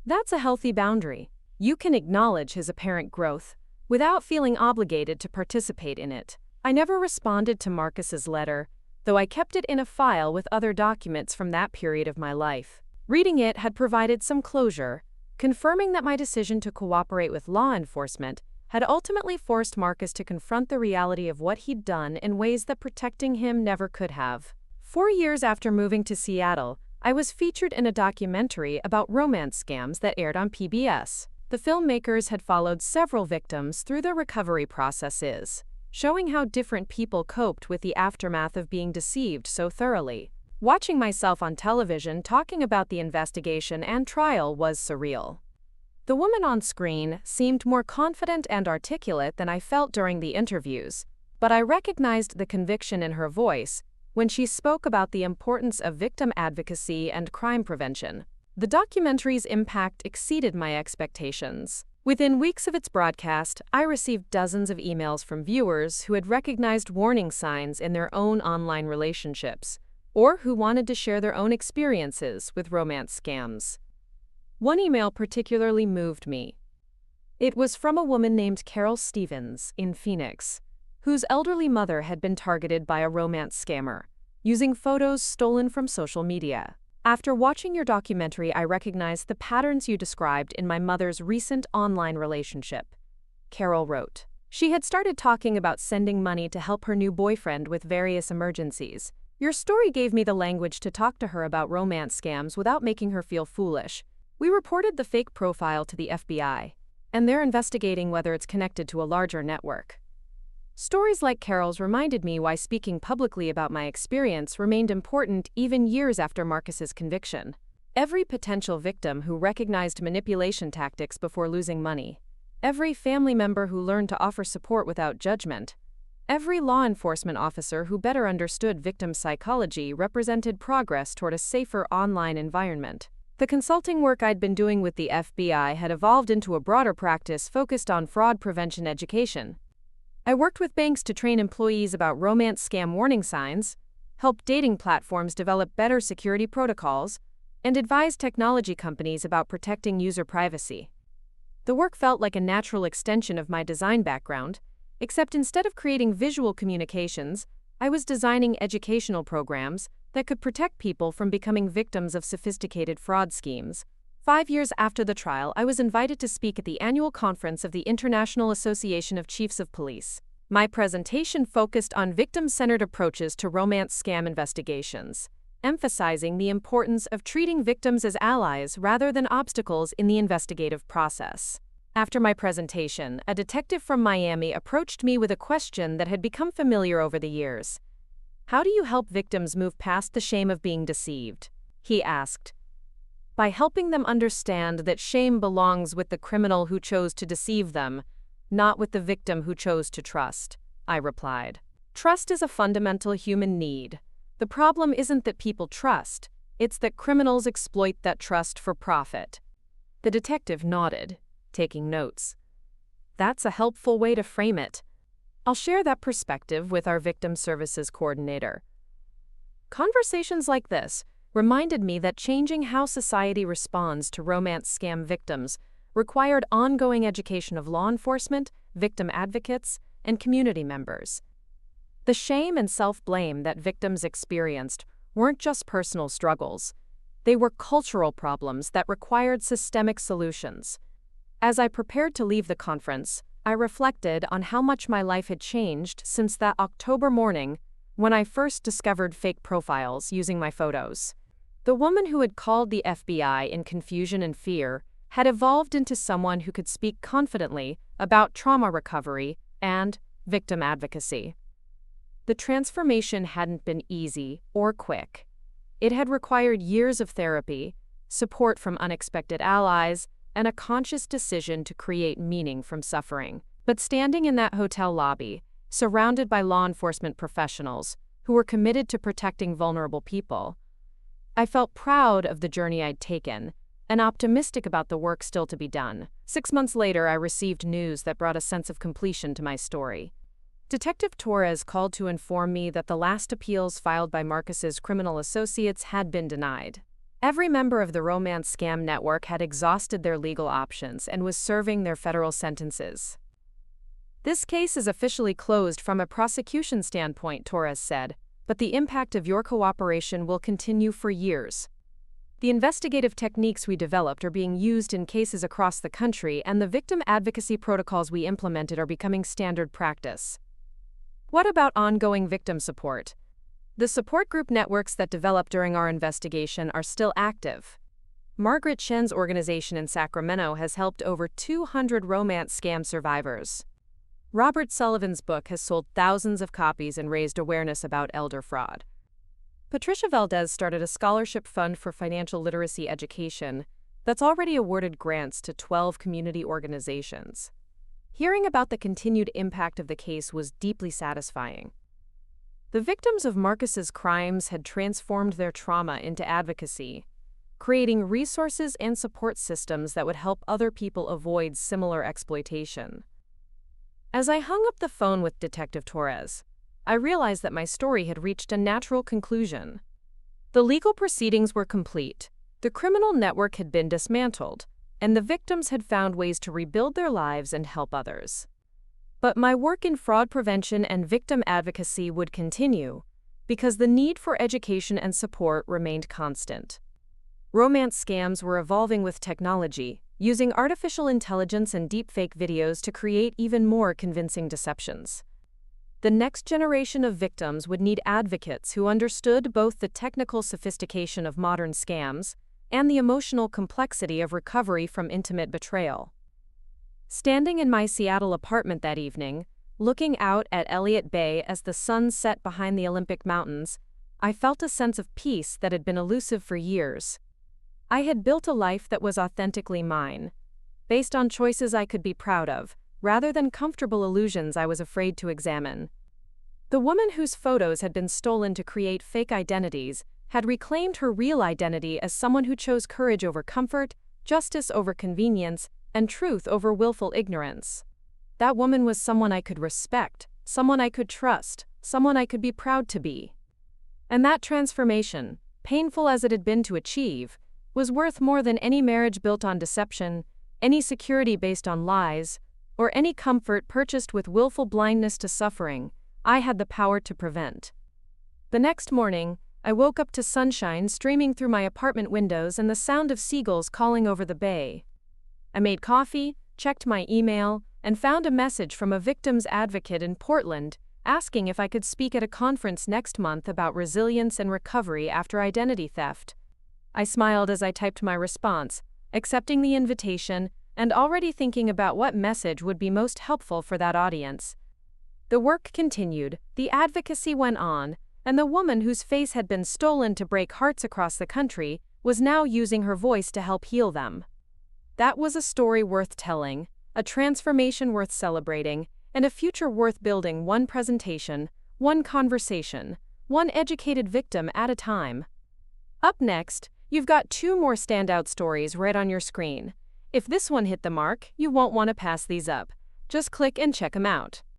Speaker 1: That's a healthy boundary. You can acknowledge his apparent growth without feeling obligated to participate in it. I never responded to Marcus's letter, though I kept it in a file with other documents from that period of my life. Reading it had provided some closure, confirming that my decision to cooperate with law enforcement had ultimately forced Marcus to confront the reality of what he'd done in ways that protecting him never could have. 4 years after moving to Seattle, I was featured in a documentary about romance scams that aired on PBS. The filmmakers had followed several victims through their recovery processes, showing how different people coped with the aftermath of being deceived so thoroughly. Watching myself on television talking about the investigation and trial was surreal. The woman on screen seemed more confident and articulate than I felt during the interviews, but I recognized the conviction in her voice when she spoke about the importance of victim advocacy and crime prevention. The documentary's impact exceeded my expectations. Within weeks of its broadcast, I received dozens of emails from viewers who had recognized warning signs in their own online relationships, or who wanted to share their own experiences with romance scams. One email particularly moved me. It was from a woman named Carol Stevens in Phoenix, whose elderly mother had been targeted by a romance scammer, using photos stolen from social media. After watching your documentary, I recognized the patterns you described in my mother's recent online relationship, Carol wrote. She had started talking about sending money to help her new boyfriend with various emergencies. Your story gave me the language to talk to her about romance scams without making her feel foolish. We reported the fake profile to the FBI, and they're investigating whether it's connected to a larger network. Stories like Carol's reminded me why speaking publicly about my experience remained important even years after Marcus's conviction. Every potential victim who recognized manipulation tactics before losing money, every family member who learned to offer support without judgment, every law enforcement officer who better understood victim psychology represented progress toward a safer online environment. The consulting work I'd been doing with the FBI had evolved into a broader practice focused on fraud prevention education. I worked with banks to train employees about romance scam warning signs, helped dating platforms develop better security protocols, and advised technology companies about protecting user privacy. The work felt like a natural extension of my design background, except instead of creating visual communications, I was designing educational programs that could protect people from becoming victims of sophisticated fraud schemes. 5 years after the trial, I was invited to speak at the annual conference of the International Association of Chiefs of Police. My presentation focused on victim-centered approaches to romance scam investigations, emphasizing the importance of treating victims as allies rather than obstacles in the investigative process. After my presentation, a detective from Miami approached me with a question that had become familiar over the years. How do you help victims move past the shame of being deceived? He asked. By helping them understand that shame belongs with the criminal who chose to deceive them, not with the victim who chose to trust, I replied. Trust is a fundamental human need. The problem isn't that people trust, it's that criminals exploit that trust for profit. The detective nodded, taking notes. That's a helpful way to frame it. I'll share that perspective with our victim services coordinator. Conversations like this reminded me that changing how society responds to romance scam victims required ongoing education of law enforcement, victim advocates, and community members. The shame and self-blame that victims experienced weren't just personal struggles. They were cultural problems that required systemic solutions. As I prepared to leave the conference, I reflected on how much my life had changed since that October morning when I first discovered fake profiles using my photos. The woman who had called the FBI in confusion and fear had evolved into someone who could speak confidently about trauma recovery and victim advocacy. The transformation hadn't been easy or quick. It had required years of therapy, support from unexpected allies, and a conscious decision to create meaning from suffering. But standing in that hotel lobby, surrounded by law enforcement professionals who were committed to protecting vulnerable people, I felt proud of the journey I'd taken and optimistic about the work still to be done. 6 months later, I received news that brought a sense of completion to my story. Detective Torres called to inform me that the last appeals filed by Marcus's criminal associates had been denied. Every member of the romance scam network had exhausted their legal options and was serving their federal sentences. This case is officially closed from a prosecution standpoint, Torres said, but the impact of your cooperation will continue for years. The investigative techniques we developed are being used in cases across the country, and the victim advocacy protocols we implemented are becoming standard practice. What about ongoing victim support? The support group networks that developed during our investigation are still active. Margaret Shen's organization in Sacramento has helped over 200 romance scam survivors. Robert Sullivan's book has sold thousands of copies and raised awareness about elder fraud. Patricia Valdez started a scholarship fund for financial literacy education that's already awarded grants to 12 community organizations. Hearing about the continued impact of the case was deeply satisfying. The victims of Marcus's crimes had transformed their trauma into advocacy, creating resources and support systems that would help other people avoid similar exploitation. As I hung up the phone with Detective Torres, I realized that my story had reached a natural conclusion. The legal proceedings were complete, the criminal network had been dismantled, and the victims had found ways to rebuild their lives and help others. But my work in fraud prevention and victim advocacy would continue, because the need for education and support remained constant. Romance scams were evolving with technology, using artificial intelligence and deepfake videos to create even more convincing deceptions. The next generation of victims would need advocates who understood both the technical sophistication of modern scams and the emotional complexity of recovery from intimate betrayal. Standing in my Seattle apartment that evening, looking out at Elliott Bay as the sun set behind the Olympic Mountains, I felt a sense of peace that had been elusive for years. I had built a life that was authentically mine, based on choices I could be proud of, rather than comfortable illusions I was afraid to examine. The woman whose photos had been stolen to create fake identities had reclaimed her real identity as someone who chose courage over comfort, justice over convenience, and truth over willful ignorance. That woman was someone I could respect, someone I could trust, someone I could be proud to be. And that transformation, painful as it had been to achieve, was worth more than any marriage built on deception, any security based on lies, or any comfort purchased with willful blindness to suffering I had the power to prevent. The next morning, I woke up to sunshine streaming through my apartment windows and the sound of seagulls calling over the bay. I made coffee, checked my email, and found a message from a victim's advocate in Portland asking if I could speak at a conference next month about resilience and recovery after identity theft. I smiled as I typed my response, accepting the invitation and already thinking about what message would be most helpful for that audience. The work continued, the advocacy went on, and the woman whose face had been stolen to break hearts across the country was now using her voice to help heal them. That was a story worth telling, a transformation worth celebrating, and a future worth building one presentation, one conversation, one educated victim at a time. Up next, you've got 2 more standout stories right on your screen. If this one hit the mark, you won't want to pass these up. Just click and check them out.